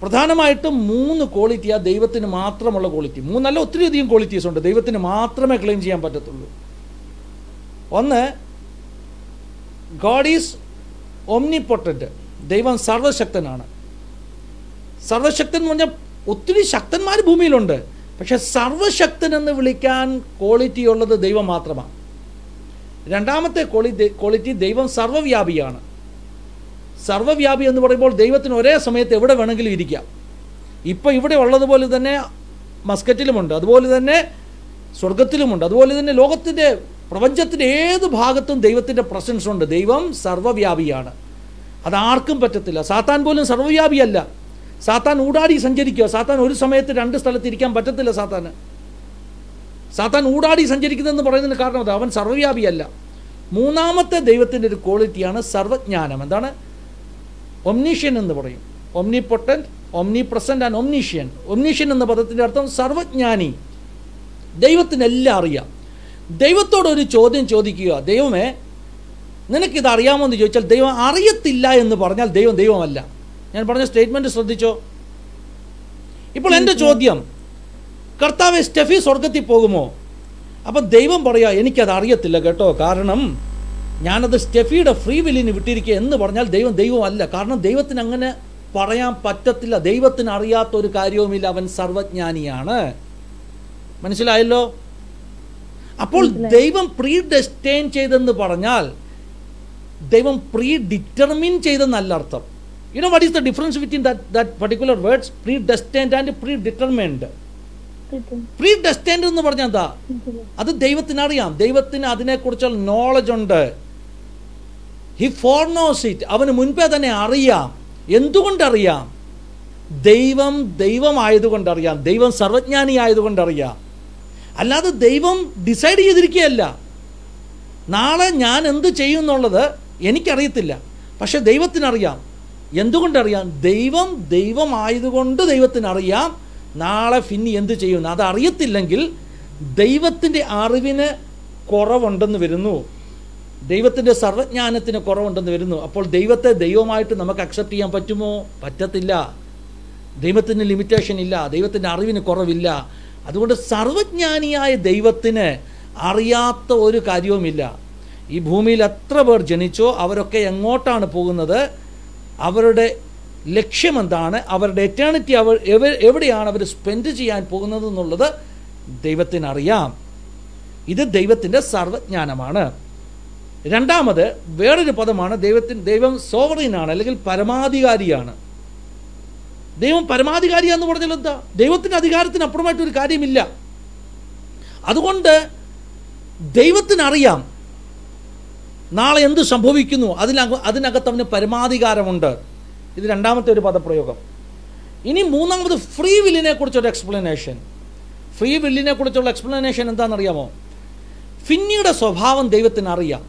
Speaker 2: പ്രധാനമായിട്ടും 3 ക്വാളിറ്റിയാണ് ദൈവത്തിന് മാത്രമുള്ള ക്വാളിറ്റി. 3 അല്ല, ഒത്തിരി അധികം ക്വാളിറ്റീസ് ഉണ്ട് ദൈവത്തിന് മാത്രമേ ക്ലെയിം ചെയ്യാൻ പറ്റത്തുള്ളൂ. ഒന്ന്, ഗോഡ് ഈസ് ഒംനിപൊട്ടന്റ്. ദൈവം സർവശക്തനാണ്. സർവശക്തൻ എന്ന് പറഞ്ഞാൽ ഒത്തിരി ശക്തന്മാർ ഭൂമിയിലുണ്ട്, പക്ഷെ സർവശക്തൻ എന്ന് വിളിക്കാൻ ക്വാളിറ്റി ഉള്ളത് ദൈവം മാത്രമാണ്. രണ്ടാമത്തെ ക്വാളിറ്റി ദൈവം സർവ്വവ്യാപിയാണ്. സർവ്വവ്യാപി എന്ന് പറയുമ്പോൾ ദൈവത്തിന് ഒരേ സമയത്ത് എവിടെ വേണമെങ്കിലും ഇരിക്കാം. ഇപ്പോൾ ഇവിടെ ഉള്ളതുപോലെ തന്നെ മസ്കറ്റിലുമുണ്ട്, അതുപോലെ തന്നെ സ്വർഗത്തിലുമുണ്ട്, അതുപോലെ തന്നെ ലോകത്തിൻ്റെ പ്രപഞ്ചത്തിൻ്റെ ഏത് ഭാഗത്തും ദൈവത്തിൻ്റെ പ്രസൻസ് ഉണ്ട്. ദൈവം സർവ്വവ്യാപിയാണ്. അതാർക്കും പറ്റത്തില്ല. സാത്താൻ പോലും സർവ്വവ്യാപിയല്ല. സാത്താൻ ഊടാടി സഞ്ചരിക്കുക. സാത്താൻ ഒരു സമയത്ത് 2 സ്ഥലത്ത് ഇരിക്കാൻ പറ്റത്തില്ല. സാത്താൻ ഊടാടി സഞ്ചരിക്കുന്നതെന്ന് പറയുന്നതിന് കാരണം അത് അവൻ സർവ്വവ്യാപിയല്ല. മൂന്നാമത്തെ ദൈവത്തിൻ്റെ ഒരു ക്വാളിറ്റിയാണ് സർവജ്ഞാനം. എന്താണ്? ഒംനീഷ്യൻ എന്ന് പറയും. ഒംനിപൊട്ടൻറ്റ്, ഒംനിപ്രസൻറ്റ് ആൻഡ് ഒംനീഷ്യൻ. ഒംനീഷ്യൻ എന്ന പദത്തിൻ്റെ അർത്ഥം സർവജ്ഞാനി. ദൈവത്തിനെല്ലാം അറിയാം. ദൈവത്തോടൊരു ചോദ്യം ചോദിക്കുക, ദൈവമേ നിനക്കിത് അറിയാമോ എന്ന് ചോദിച്ചാൽ ദൈവം അറിയത്തില്ല എന്ന് പറഞ്ഞാൽ ദൈവമല്ല. ഞാൻ പറഞ്ഞ സ്റ്റേറ്റ്മെൻറ്റ് ശ്രദ്ധിച്ചോ? ഇപ്പോൾ എൻ്റെ ചോദ്യം, കർത്താവെ സ്റ്റെഫി സ്വർഗത്തിൽ പോകുമോ? അപ്പം ദൈവം പറയാ, എനിക്കത് അറിയത്തില്ല കേട്ടോ, കാരണം ഞാനത് സ്റ്റെഫിയുടെ ഫ്രീ വില്ലിന് വിട്ടിരിക്കുക എന്ന് പറഞ്ഞാൽ ദൈവമല്ല. കാരണം ദൈവത്തിന് അങ്ങനെ പറയാൻ പറ്റത്തില്ല. ദൈവത്തിന് അറിയാത്തൊരു കാര്യവുമില്ല, അവൻ സർവജ്ഞാനിയാണ്. മനസ്സിലായല്ലോ? അപ്പോൾ ദൈവം പ്രീ ഡെസ്റ്റൈൻ ചെയ്തെന്ന് പറഞ്ഞാൽ ദൈവം പ്രീ ഡിറ്റർമിൻ ചെയ്തെന്നല്ല അർത്ഥം. You know what is the difference between that particular words, predestined and predetermined? Predestined എന്ന് പറഞ്ഞാൽ എന്താ? അത് ദൈവത്തിന് അറിയാം, ദൈവത്തിന് അതിനെക്കുറിച്ചുള്ള നോളജ് ഉണ്ട്. He foreknows it. അവന് മുൻപേ തന്നെ അറിയാം. എന്തുകൊണ്ടറിയാം? ദൈവമായതുകൊണ്ടറിയാം, ദൈവം സർവജ്ഞാനി ആയതുകൊണ്ടറിയാം. അല്ലാതെ ദൈവം ഡിസൈഡ് ചെയ്തിരിക്കുകയല്ല. നാളെ ഞാൻ എന്ത് ചെയ്യും എന്നുള്ളത് എനിക്കറിയത്തില്ല, പക്ഷെ ദൈവത്തിനറിയാം. എന്തുകൊണ്ടറിയാം? ദൈവമായതുകൊണ്ട് ദൈവത്തിനറിയാം നാളെ ഫിന്നി എന്ത് ചെയ്യുന്നു. അതറിയത്തില്ലെങ്കിൽ ദൈവത്തിൻ്റെ അറിവിന് കുറവുണ്ടെന്ന് വരുന്നു, ദൈവത്തിൻ്റെ സർവജ്ഞാനത്തിന് കുറവുണ്ടെന്ന് വരുന്നു. അപ്പോൾ ദൈവത്തെ ദൈവമായിട്ട് നമുക്ക് അക്സെപ്റ്റ് ചെയ്യാൻ പറ്റുമോ? പറ്റത്തില്ല. ദൈവത്തിന് ലിമിറ്റേഷൻ ഇല്ല, ദൈവത്തിൻ്റെ അറിവിന് കുറവില്ല. അതുകൊണ്ട് സർവജ്ഞാനിയായ ദൈവത്തിന് അറിയാത്ത ഒരു കാര്യവുമില്ല. ഈ ഭൂമിയിൽ എത്ര പേർ ജനിച്ചോ അവരൊക്കെ എങ്ങോട്ടാണ് പോകുന്നത്, അവരുടെ ലക്ഷ്യം എന്താണ്, അവരുടെ എറ്റേണിറ്റി എവിടെയാണ് അവർ സ്പെൻഡ് ചെയ്യാൻ പോകുന്നത് എന്നുള്ളത് ദൈവത്തിനറിയാം. ഇത് ദൈവത്തിൻ്റെ സർവജ്ഞാനമാണ്. രണ്ടാമത് വേറൊരു പദമാണ് ദൈവം സോവറീനാണ്, അല്ലെങ്കിൽ പരമാധികാരിയാണ്. ദൈവം പരമാധികാരിയാന്ന് പറഞ്ഞാൽ എന്താ? ദൈവത്തിൻ്റെ അധികാരത്തിന് അപ്പുറമായിട്ടൊരു കാര്യമില്ല. അതുകൊണ്ട് ദൈവത്തിനറിയാം നാളെ എന്ത് സംഭവിക്കുന്നു, അതിനകത്ത് അവന് പരമാധികാരമുണ്ട്. ഇത് രണ്ടാമത്തെ ഒരു പദപ്രയോഗം. ഇനി മൂന്നാമത് ഫ്രീ വില്ലിനെ കുറിച്ചൊരു എക്സ്പ്ലനേഷൻ. ഫ്രീ വില്ലിനെ കുറിച്ചുള്ള എക്സ്പ്ലനേഷൻ എന്താണെന്നറിയാമോ? ഫിന്നിയുടെ സ്വഭാവം ദൈവത്തിന് അറിയാം.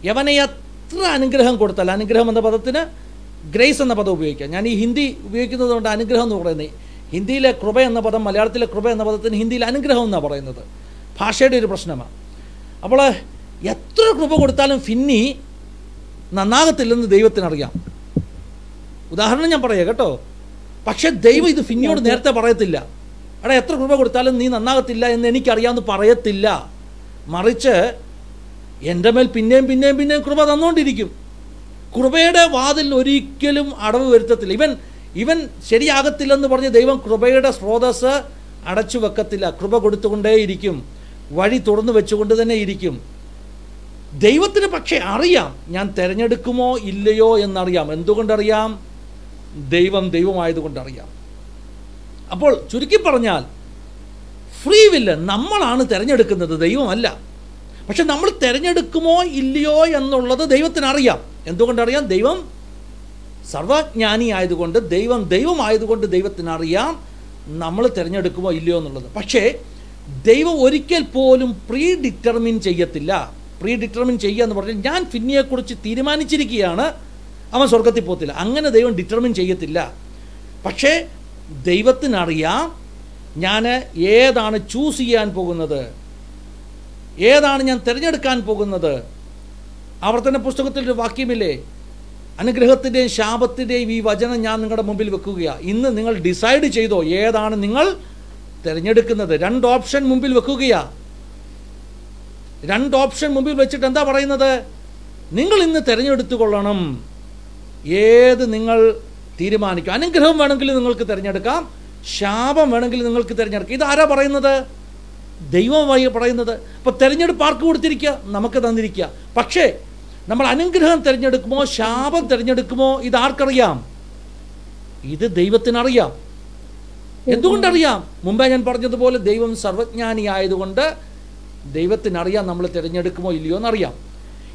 Speaker 2: യവനെ എത്ര അനുഗ്രഹം കൊടുത്താൽ, അനുഗ്രഹം എന്ന പദത്തിന് ഗ്രേസ് എന്ന പദം ഉപയോഗിക്കാം. ഞാൻ ഈ ഹിന്ദി ഉപയോഗിക്കുന്നത് കൊണ്ട് അനുഗ്രഹം എന്ന് പറയുന്നത്, ഹിന്ദിയിലെ കൃപ എന്ന പദം മലയാളത്തിലെ കൃപ എന്ന പദത്തിന് ഹിന്ദിയിൽ അനുഗ്രഹം എന്നാണ് പറയുന്നത്. ഭാഷയുടെ ഒരു പ്രശ്നമാണ്. അപ്പോൾ എത്ര കൃപ കൊടുത്താലും ഫിന്നി നന്നാകത്തില്ലെന്ന് ദൈവത്തിനറിയാം. ഉദാഹരണം ഞാൻ പറയാം കേട്ടോ. പക്ഷെ ദൈവം ഇത് ഫിന്നിയോട് നേരത്തെ പറയത്തില്ല. എടാ എത്ര കൃപ കൊടുത്താലും നീ നന്നാകത്തില്ല എന്ന് എനിക്കറിയാമെന്ന് പറയത്തില്ല. മറിച്ച് എൻ്റെ മേൽ പിന്നെയും കൃപ തന്നുകൊണ്ടിരിക്കും. കൃപയുടെ വാതിൽ ഒരിക്കലും അടവ് വരുത്തത്തില്ല. ഇവൻ ശരിയാകത്തില്ലെന്ന് പറഞ്ഞ് ദൈവം കൃപയുടെ സ്രോതസ് അടച്ചു വെക്കത്തില്ല. കൃപ കൊടുത്തുകൊണ്ടേയിരിക്കും, വഴി തുറന്നു വെച്ചുകൊണ്ട് തന്നെ ഇരിക്കും. ദൈവത്തിന് പക്ഷേ അറിയാം ഞാൻ തിരഞ്ഞെടുക്കുമോ ഇല്ലയോ എന്നറിയാം. എന്തുകൊണ്ടറിയാം? ദൈവമായതുകൊണ്ടറിയാം. അപ്പോൾ ചുരുക്കി പറഞ്ഞാൽ ഫ്രീ വില്ല് നമ്മളാണ് തിരഞ്ഞെടുക്കുന്നത്, ദൈവമല്ല. പക്ഷെ നമ്മൾ തിരഞ്ഞെടുക്കുമോ ഇല്ലയോ എന്നുള്ളത് ദൈവത്തിനറിയാം. എന്തുകൊണ്ടറിയാം? ദൈവം സർവജ്ഞാനി ആയതുകൊണ്ട്, ദൈവമായതുകൊണ്ട് ദൈവത്തിനറിയാം നമ്മൾ തിരഞ്ഞെടുക്കുമോ ഇല്ലയോ എന്നുള്ളത്. പക്ഷേ ദൈവം ഒരിക്കൽ പോലും പ്രീ ഡിറ്റർമിൻ ചെയ്യത്തില്ല. പ്രീ ഡിറ്റർമിൻ ചെയ്യുക എന്ന് പറഞ്ഞാൽ ഞാൻ ഫിന്നിയെക്കുറിച്ച് തീരുമാനിച്ചിരിക്കുകയാണ്, അവൻ സ്വർഗത്തിൽ പോകത്തില്ല, അങ്ങനെ ദൈവം ഡിറ്റർമിൻ ചെയ്യത്തില്ല. പക്ഷേ ദൈവത്തിനറിയാം ഞാൻ ഏതാണ് ചൂസ് ചെയ്യാൻ പോകുന്നത്, ഏതാണ് ഞാൻ തിരഞ്ഞെടുക്കാൻ പോകുന്നത്. ആവർത്തന പുസ്തകത്തിലൊരു വാക്യമില്ലേ, അനുഗ്രഹത്തിൻ്റെയും ശാപത്തിൻ്റെയും ഈ വചനം ഞാൻ നിങ്ങളുടെ മുമ്പിൽ വെക്കുകയാണ്. ഇന്ന് നിങ്ങൾ ഡിസൈഡ് ചെയ്തോ ഏതാണ് നിങ്ങൾ തിരഞ്ഞെടുക്കുന്നത്. 2 ഓപ്ഷൻ മുമ്പിൽ വെക്കുകയാണ്. 2 ഓപ്ഷൻ മുമ്പിൽ വെച്ചിട്ട് എന്താ പറയുന്നത്? നിങ്ങൾ ഇന്ന് തിരഞ്ഞെടുത്തു കൊള്ളണം ഏത് നിങ്ങൾ തീരുമാനിക്കും. അനുഗ്രഹം വേണമെങ്കിൽ നിങ്ങൾക്ക് തിരഞ്ഞെടുക്കാം, ശാപം വേണമെങ്കിൽ നിങ്ങൾക്ക് തിരഞ്ഞെടുക്കാം. ഇതാരാ പറയുന്നത്? ദൈവമായി പറയുന്നത്. അപ്പോൾ തിരഞ്ഞെടുപ്പ് ആർക്ക് കൊടുത്തിരിക്കുക? നമുക്ക് തന്നിരിക്കുക. പക്ഷേ നമ്മൾ അനുഗ്രഹം തിരഞ്ഞെടുക്കുമോ ശാപം തിരഞ്ഞെടുക്കുമോ ഇതാർക്കറിയാം? ഇത് ദൈവത്തിനറിയാം. എന്തുകൊണ്ടറിയാം? മുമ്പേ ഞാൻ പറഞ്ഞതുപോലെ ദൈവം സർവജ്ഞാനി ആയതുകൊണ്ട് ദൈവത്തിനറിയാം നമ്മൾ തിരഞ്ഞെടുക്കുമോ ഇല്ലയോ എന്നറിയാം.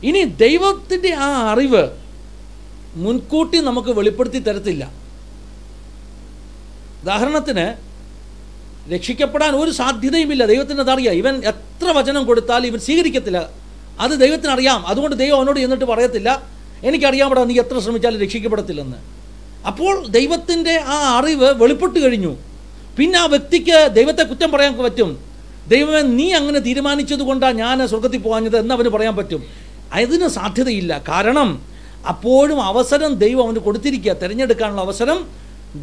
Speaker 2: ഇനി ദൈവത്തിൻ്റെ ആ അറിവ് മുൻകൂട്ടി നമുക്ക് വെളിപ്പെടുത്തി തരത്തില്ല. ഉദാഹരണത്തിന് രക്ഷിക്കപ്പെടാൻ ഒരു സാധ്യതയുമില്ല, ദൈവത്തിന് അതറിയാം. ഇവൻ എത്ര വചനം കൊടുത്താലും ഇവൻ സ്വീകരിക്കത്തില്ല, അത് ദൈവത്തിനറിയാം. അതുകൊണ്ട് ദൈവം അവനോട് എന്നിട്ട് പറയത്തില്ല എനിക്കറിയാമടാ നീ എത്ര ശ്രമിച്ചാലും രക്ഷിക്കപ്പെടത്തില്ലെന്ന്. അപ്പോൾ ദൈവത്തിൻ്റെ ആ അറിവ് വെളിപ്പെട്ട് കഴിഞ്ഞു. പിന്നെ ആ വ്യക്തിക്ക് ദൈവത്തെ കുറ്റം പറയാൻ പറ്റും. ദൈവമേ നീ അങ്ങനെ തീരുമാനിച്ചത് കൊണ്ടാണ് ഞാൻ സ്വർഗത്തിൽ പോകാഞ്ഞത് എന്ന് അവന് പറയാൻ പറ്റും. അതിന് സാധ്യതയില്ല. കാരണം അപ്പോഴും അവസരം ദൈവം അവന് കൊടുത്തിരിക്കുക, തിരഞ്ഞെടുക്കാനുള്ള അവസരം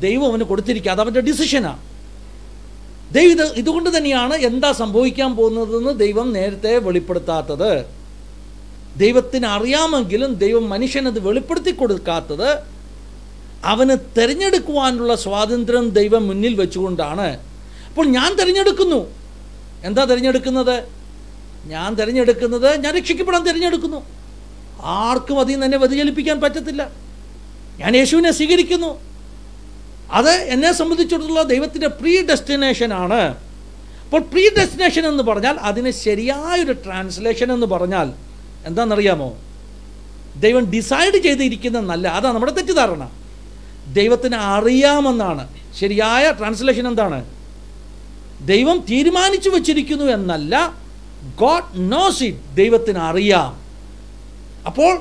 Speaker 2: ദൈവം അവന് കൊടുത്തിരിക്കുക. അത് അവൻ്റെ ഡിസിഷനാണ്. ഇതുകൊണ്ട് തന്നെയാണ് എന്താ സംഭവിക്കാൻ പോകുന്നതെന്ന് ദൈവം നേരത്തെ വെളിപ്പെടുത്താത്തത്. ദൈവത്തിന് അറിയാമെങ്കിലും ദൈവം മനുഷ്യനത് വെളിപ്പെടുത്തി കൊടുക്കാത്തത് അവന് തിരഞ്ഞെടുക്കുവാനുള്ള സ്വാതന്ത്ര്യം ദൈവം മുന്നിൽ വെച്ചുകൊണ്ടാണ്. അപ്പോൾ ഞാൻ തിരഞ്ഞെടുക്കുന്നു. എന്താ തിരഞ്ഞെടുക്കുന്നത്? ഞാൻ രക്ഷിക്കപ്പെടാൻ തിരഞ്ഞെടുക്കുന്നു. ആർക്കും അതിൽ നിന്ന് എന്നെ വ്യതിചലിപ്പിക്കാൻ പറ്റത്തില്ല. ഞാൻ യേശുവിനെ സ്വീകരിക്കുന്നു. അത് എന്നെ സംബന്ധിച്ചിടത്തോളം ദൈവത്തിൻ്റെ പ്രീ ഡെസ്റ്റിനേഷനാണ്. അപ്പോൾ പ്രീ ഡെസ്റ്റിനേഷൻ എന്ന് പറഞ്ഞാൽ അതിന് ശരിയായൊരു ട്രാൻസ്ലേഷൻ എന്ന് പറഞ്ഞാൽ എന്താണെന്നറിയാമോ? ദൈവം ഡിസൈഡ് ചെയ്തിരിക്കുന്നതെന്നല്ല. അതാണ് നമ്മുടെ തെറ്റിദ്ധാരണ. ദൈവത്തിന് അറിയാമെന്നാണ്. ശരിയായ ട്രാൻസ്ലേഷൻ എന്താണ്? ദൈവം തീരുമാനിച്ചു വച്ചിരിക്കുന്നു എന്നല്ല, ഗോഡ് നോസ് ഇറ്റ്. ദൈവത്തിന് അറിയാം. അപ്പോൾ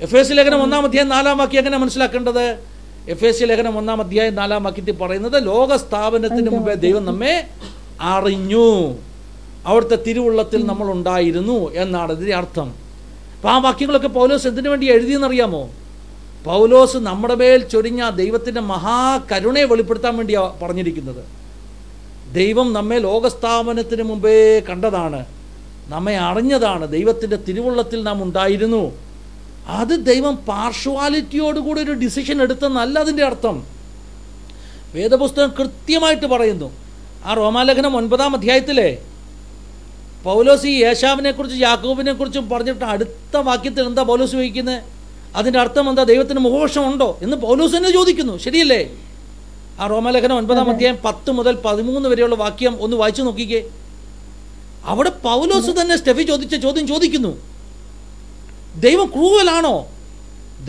Speaker 2: എഫേസ്യ ലേഖനം 1-ാം അധ്യായം 4-ാം വാക്യം എങ്ങനെ മനസ്സിലാക്കേണ്ടത്? എഫേസ്യ ലേഖനം 1-ാം അധ്യായം 4-ാം വാക്യത്തിൽ പറയുന്നത് ലോക സ്ഥാപനത്തിന് മുമ്പേ ദൈവം നമ്മെ അറിഞ്ഞു, അവിടുത്തെ തിരുവുള്ളത്തിൽ നമ്മൾ ഉണ്ടായിരുന്നു എന്നാണ് ഇതിൻ്റെ അർത്ഥം. അപ്പോൾ ആ വാക്യങ്ങളൊക്കെ പൗലോസ് എന്തിനു വേണ്ടി എഴുതിയെന്നറിയാമോ? പൗലോസ് നമ്മുടെ മേൽ ചൊരിഞ്ഞ ദൈവത്തിൻ്റെ മഹാകരുണയെ വെളിപ്പെടുത്താൻ വേണ്ടിയാണ് പറഞ്ഞിരിക്കുന്നത്. ദൈവം നമ്മെ ലോകസ്ഥാപനത്തിന് മുമ്പേ കണ്ടതാണ്, നമ്മെ അറിഞ്ഞതാണ്, ദൈവത്തിൻ്റെ തിരുവുള്ളത്തിൽ നാം ഉണ്ടായിരുന്നു. അത് ദൈവം പാർഷ്വാലിറ്റിയോടുകൂടി ഒരു ഡിസിഷൻ എടുത്തെന്നല്ല അതിൻ്റെ അർത്ഥം. വേദപുസ്തകം കൃത്യമായിട്ട് പറയുന്നു. ആ റോമാലേഖനം 9-ാം അധ്യായത്തിലെ പൗലോസ് ഈ ഏശാവിനെ കുറിച്ച് യാക്കോബിനെ കുറിച്ചും പറഞ്ഞിട്ട് അടുത്ത വാക്യത്തിൽ എന്താ പൗലോസ് ചോദിക്കുന്നത്? അതിൻ്റെ അർത്ഥം എന്താ? ദൈവത്തിന് മുഖപക്ഷം ഉണ്ടോ എന്ന് പൗലോസ് തന്നെ ചോദിക്കുന്നു. ശരിയല്ലേ? ആ റോമാലേഖനം 9-ാം അധ്യായം 10 മുതൽ 13 വരെയുള്ള വാക്യം ഒന്ന് വായിച്ചു നോക്കിക്കേ. അവിടെ പൗലോസ് തന്നെ സ്റ്റെഫി ചോദിച്ച ചോദ്യം ചോദിക്കുന്നു. ദൈവം ക്രൂവലാണോ?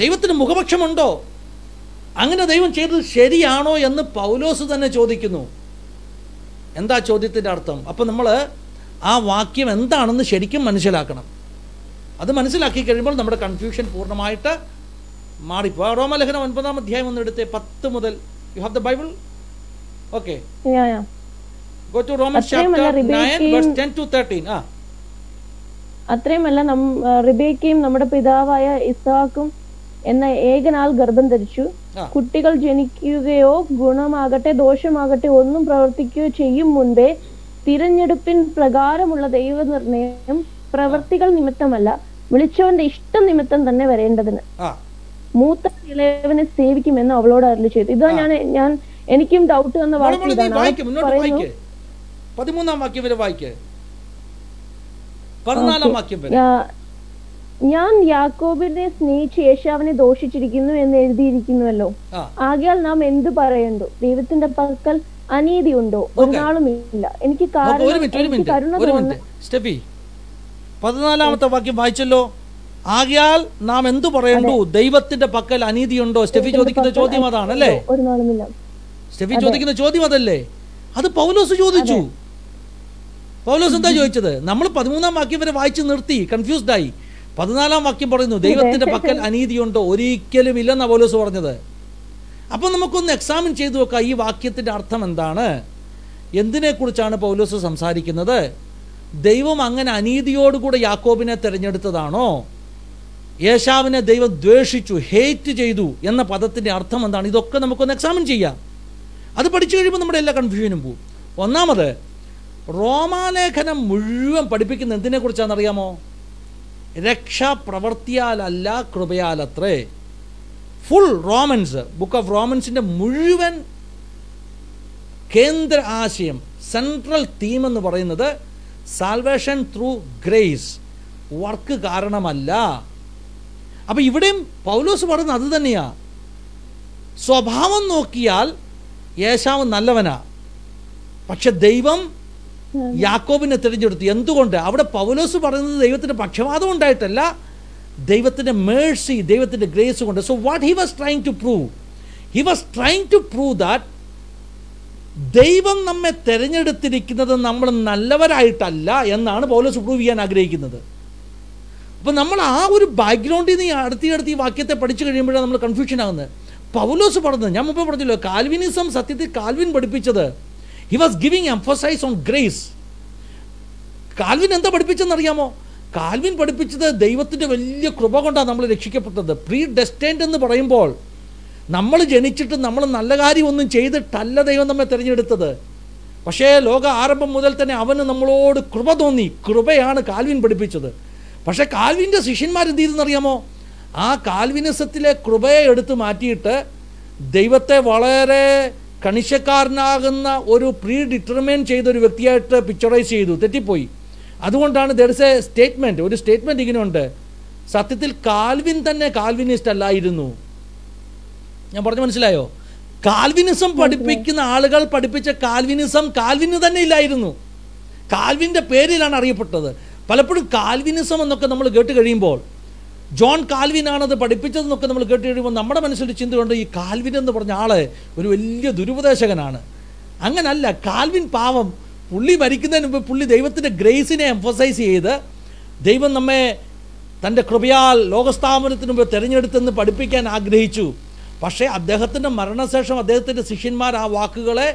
Speaker 2: ദൈവത്തിന് മുഖപക്ഷമുണ്ടോ? അങ്ങനെ ദൈവം ചെയ്തത് ശരിയാണോ എന്ന് പൗലോസ് തന്നെ ചോദിക്കുന്നു. എന്താ ചോദ്യത്തിൻ്റെ അർത്ഥം? അപ്പം നമ്മൾ ആ വാക്യം എന്താണെന്ന് ശരിക്കും മനസ്സിലാക്കണം. അത് മനസ്സിലാക്കി കഴിയുമ്പോൾ നമ്മുടെ കൺഫ്യൂഷൻ പൂർണ്ണമായിട്ട് മാറിപ്പോ. റോമാലേഖനം 9-ാം അധ്യായം ഒന്ന് എടുത്തേ, 10 മുതൽ. You have the Bible? Okay, go to Romans chapter 9 verse 10 to 13.
Speaker 1: അത്രയുമല്ല, റിബേക്കയും നമ്മുടെ പിതാവായ ഇസ്ഹാക്കും എന്ന ഏകനാൽ ഗർഭം ധരിച്ചു. കുട്ടികൾ ജനിക്കുകയോ ഗുണമാകട്ടെ ദോഷമാകട്ടെ ഒന്നും പ്രവർത്തിക്കുകയോ ചെയ്യും മുൻപേ തിരഞ്ഞെടുപ്പിൻ പ്രകാരമുള്ള ദൈവനിർണയം പ്രവർത്തികൾ നിമിത്തമല്ല, വിളിച്ചവന്റെ ഇഷ്ടം നിമിത്തം തന്നെ വരേണ്ടതിന് മൂത്ത ഇളയവനെ സേവിക്കുമെന്ന് അവളോട് അരുളി ചെയ്തു. ഇതാ ഞാൻ എനിക്കും ഡൗട്ട് വന്ന വാക്യം ഇതാണ്.
Speaker 2: 13-ാം വാക്യം വരെ വായിക്കേ. 14-ാം വാക്യം വരെ.
Speaker 1: ഞാൻ യാക്കോബിനെ സ്നേഹിച്ച് ഏശാവിനെ ദോഷിച്ചിരിക്കുന്നു എന്ന് എഴുതിയിരിക്കുന്നുവല്ലോ. ആകയാൽ നാം എന്ത് പറയണ്ടു? ദൈവത്തിന്റെ പക്കൽ അനീതി ഉണ്ടോ? ഒരു നാളും ഇല്ല. എനിക്ക് കരുണ.
Speaker 2: സ്റ്റെഫി, 14-ാമത്തെ വാക്യം വായിച്ചല്ലോ. ആകയാൽ നാം എന്തു പറയണ്ടു? ദൈവത്തിന്റെ പക്കൽ അനീതിയുണ്ടോ? സ്റ്റെഫി ചോദിക്കുന്ന ചോദ്യം അതാണല്ലേ?
Speaker 1: ഒരു നാളുമില്ല.
Speaker 2: സ്റ്റെഫി ചോദിക്കുന്ന ചോദ്യം അതല്ലേ? അത് പൗലോസ് ചോദിച്ചു. പൗലോസ് എന്താ ചോദിച്ചത്? നമ്മൾ 13-ാം വാക്യം വരെ വായിച്ചു നിർത്തി, കൺഫ്യൂസ്ഡ് ആയി. 14-ാം വാക്യം പറയുന്നു ദൈവത്തിന്റെ പക്കൽ അനീതിയുണ്ടോ? ഒരിക്കലും ഇല്ലെന്നാണ് പൗലോസ് പറഞ്ഞത്. അപ്പം നമുക്കൊന്ന് എക്സാമിൻ ചെയ്തു നോക്കാം ഈ വാക്യത്തിന്റെ അർത്ഥം എന്താണ്, എന്തിനെക്കുറിച്ചാണ് പൗലോസ് സംസാരിക്കുന്നത്. ദൈവം അങ്ങനെ അനീതിയോടുകൂടെ യാക്കോബിനെ തിരഞ്ഞെടുത്തതാണോ? ഏശാവിനെ ദൈവം ദ്വേഷിച്ചു, ഹേറ്റ് ചെയ്തു എന്ന പദത്തിന്റെ അർത്ഥം എന്താണ്? ഇതൊക്കെ നമുക്കൊന്ന് എക്സാമിൻ ചെയ്യാം. അത് പഠിച്ചു കഴിയുമ്പോൾ നമ്മുടെ എല്ലാ കൺഫ്യൂഷനും പോവും. ഒന്നാമത്, റോമാലേഖനം മുഴുവൻ പഠിപ്പിക്കുന്ന എന്തിനെ കുറിച്ചാണെന്നറിയാമോ? രക്ഷാപ്രവർത്തിയാലല്ല കൃപയാലത്രേ. ഫുൾ റോമൻസ്, ബുക്ക് ഓഫ് റോമൻസിൻ്റെ മുഴുവൻ കേന്ദ്ര ആശയം, സെൻട്രൽ തീം എന്ന് പറയുന്നത് സാൽവേഷൻ ത്രൂ ഗ്രേസ്, വർക്ക് കാരണമല്ല. അപ്പം ഇവിടെയും പൗലോസ് പറയുന്നത് അത് തന്നെയാ. സ്വഭാവം നോക്കിയാൽ ഏശാവ് നല്ലവനാ, പക്ഷെ ദൈവം യാക്കോബിനെ തിരഞ്ഞെടുത്തു. എന്തുകൊണ്ട്? അവിടെ പൗലോസ് പറയുന്നത് ദൈവത്തിൻ്റെ പക്ഷപാതം ഉണ്ടായിട്ടല്ല, ദൈവത്തിൻ്റെ മേഴ്സി, ദൈവത്തിൻ്റെ ഗ്രേസ് കൊണ്ട്. So what he was trying to prove? He was trying to prove that ദൈവം നമ്മെ തിരഞ്ഞെടുത്തിരിക്കുന്നത് നമ്മൾ നല്ലവരായിട്ടല്ല എന്നാണ് പൗലോസ് പ്രൂവ് ചെയ്യാൻ ആഗ്രഹിക്കുന്നത്. അപ്പോൾ നമ്മൾ ആ ഒരു ബാക്ക്ഗ്രൗണ്ടിൽ നിന്ന് അടുത്തി ഈ വാക്യത്തെ പഠിച്ചു കഴിയുമ്പോഴാണ് നമ്മൾ കൺഫ്യൂഷൻ ആകുന്നത്. പൗലോസ് പറഞ്ഞത്, ഞാൻ മുമ്പേ പറഞ്ഞല്ലോ, കാൽവിനിസം സത്യത്തിൽ കാൽവിൻ പഠിപ്പിച്ചത്, he was giving emphasise on grace. Calvin എന്താ പഠിപ്പിച്ചെന്നറിയാമോ? കാൽവിൻ പഠിപ്പിച്ചത് ദൈവത്തിൻ്റെ വലിയ കൃപ കൊണ്ടാണ് നമ്മൾ രക്ഷിക്കപ്പെട്ടത്. പ്രീ ഡെസ്റ്റൈൻഡ് എന്ന് പറയുമ്പോൾ നമ്മൾ ജനിച്ചിട്ട് നമ്മൾ നല്ല കാര്യം ഒന്നും ചെയ്തിട്ടല്ല ദൈവം നമ്മെ തിരഞ്ഞെടുത്തത്. പക്ഷേ ലോക ആരംഭം മുതൽ തന്നെ അവന് നമ്മളോട് കൃപ തോന്നി. കൃപയാണ് കാൽവിൻ പഠിപ്പിച്ചത്. പക്ഷേ കാൽവിൻ്റെ ശിഷ്യന്മാർ എന്ത് ചെയ്തെന്നറിയാമോ? ആ കാൽവിനിസത്തിലെ കൃപയെ എടുത്ത് മാറ്റിയിട്ട് ദൈവത്തെ വളരെ കണിശക്കാരനാകുന്ന ഒരു പ്രീ ഡിറ്റർമൈൻ ചെയ്തൊരു വ്യക്തിയായിട്ട് പിക്ചറൈസ് ചെയ്തു. തെറ്റിപ്പോയി. അതുകൊണ്ടാണ് ദർ ഇസ് എ സ്റ്റേറ്റ്മെൻറ്റ്, ഒരു സ്റ്റേറ്റ്മെൻറ്റ് ഇങ്ങനെയുണ്ട്: സത്യത്തിൽ കാൽവിൻ തന്നെ കാൽവിനിസ്റ്റ് അല്ലായിരുന്നു. ഞാൻ പറഞ്ഞു മനസ്സിലായോ? കാൽവിനിസം പഠിപ്പിക്കുന്ന ആളുകൾ പഠിപ്പിച്ച കാൽവിനിസം കാൽവിന് തന്നെ ഇല്ലായിരുന്നു. കാൽവിൻ്റെ പേരിലാണ് അറിയപ്പെട്ടത്. പലപ്പോഴും കാൽവിനിസം എന്നൊക്കെ നമ്മൾ കേട്ട് കഴിയുമ്പോൾ, ജോൺ കാൽവിനാണത് പഠിപ്പിച്ചതെന്നൊക്കെ നമ്മൾ കേട്ട് കഴിയുമ്പോൾ നമ്മുടെ മനസ്സിൽ ചിന്തയുണ്ട്, ഈ കാൽവിൻ എന്ന് പറഞ്ഞ ആള് ഒരു വലിയ ദുരുപദേശകനാണ്. അങ്ങനല്ല. കാൽവിൻ പാവം, പുള്ളി മരിക്കുന്നതിന് മുമ്പ് പുള്ളി ദൈവത്തിൻ്റെ ഗ്രേസിനെ എംഫസൈസ് ചെയ്ത് ദൈവം നമ്മെ തൻ്റെ കൃപയാൽ ലോകസ്ഥാപനത്തിന് മുമ്പ് തിരഞ്ഞെടുത്തെന്ന് പഠിപ്പിക്കാൻ ആഗ്രഹിച്ചു. പക്ഷേ അദ്ദേഹത്തിൻ്റെ മരണശേഷം അദ്ദേഹത്തിൻ്റെ ശിഷ്യന്മാർ ആ വാക്കുകളെ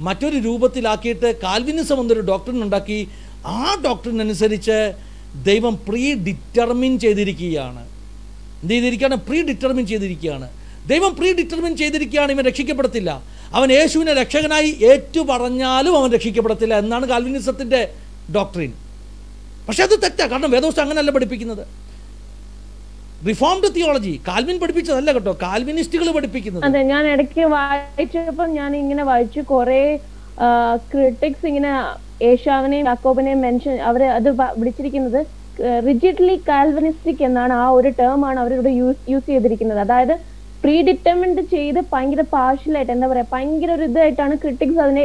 Speaker 2: മറ്റൊരു രൂപത്തിലാക്കിയിട്ട് കാൽവിനിസം എന്നൊരു ഡോക്ട്രിൻ ഉണ്ടാക്കി. ആ ഡോക്ട്രിനനുസരിച്ച് ദൈവം പ്രീ ഡിറ്റർമിൻ ചെയ്തിരിക്കുകയാണ്. എന്ത് ചെയ്തിരിക്കുകയാണ്? പ്രീ ഡിറ്റർമിൻ ചെയ്തിരിക്കുകയാണ്. ദൈവം പ്രീ ഡിറ്റർമിൻ ചെയ്തിരിക്കുകയാണ്, ഇവൻ രക്ഷിക്കപ്പെടത്തില്ല. അവൻ യേശുവിനെ രക്ഷകനായി ഏറ്റു പറഞ്ഞാലും അവൻ രക്ഷിക്കപ്പെടത്തില്ല എന്നാണ് കാൽവിനിസത്തിൻ്റെ ഡോക്ട്രിൻ. പക്ഷെ അത് തെറ്റാണ്. കാരണം വേദപുസ്തകം അങ്ങനെയല്ല പഠിപ്പിക്കുന്നത്. റിഫോംഡ് തിയോളജി കാൽവിൻ പഠിപ്പിച്ചതല്ല കേട്ടോ, കാൽവിനിസ്റ്റുകൾ പഠിപ്പിക്കുന്നത്.
Speaker 1: അതെ, ഞാൻ ഇടയ്ക്ക് വായിച്ചപ്പോൾ ഞാൻ ഇങ്ങനെ വായിച്ചു, കുറെ ക്രിട്ടിക്സ് ഇങ്ങനെ ഏശാവിനെയും യാക്കോബിനെയും അവര് അത് വിളിച്ചിരിക്കുന്നത് റിജിഡ്ലി കാൽവിനിസ്റ്റിക് എന്നാണ്. ആ ഒരു ടേം ആണ് അവരിവിടെ യൂസ് ചെയ്തിരിക്കുന്നത്. അതായത് പ്രീ ഡിറ്റർമിൻഡ് ചെയ്ത് ഭയങ്കര പാർഷ്യലായിട്ട്, എന്താ പറയാ, ഭയങ്കര ഒരു ഇതായിട്ടാണ് ക്രിട്ടിക്സ് അതിനെ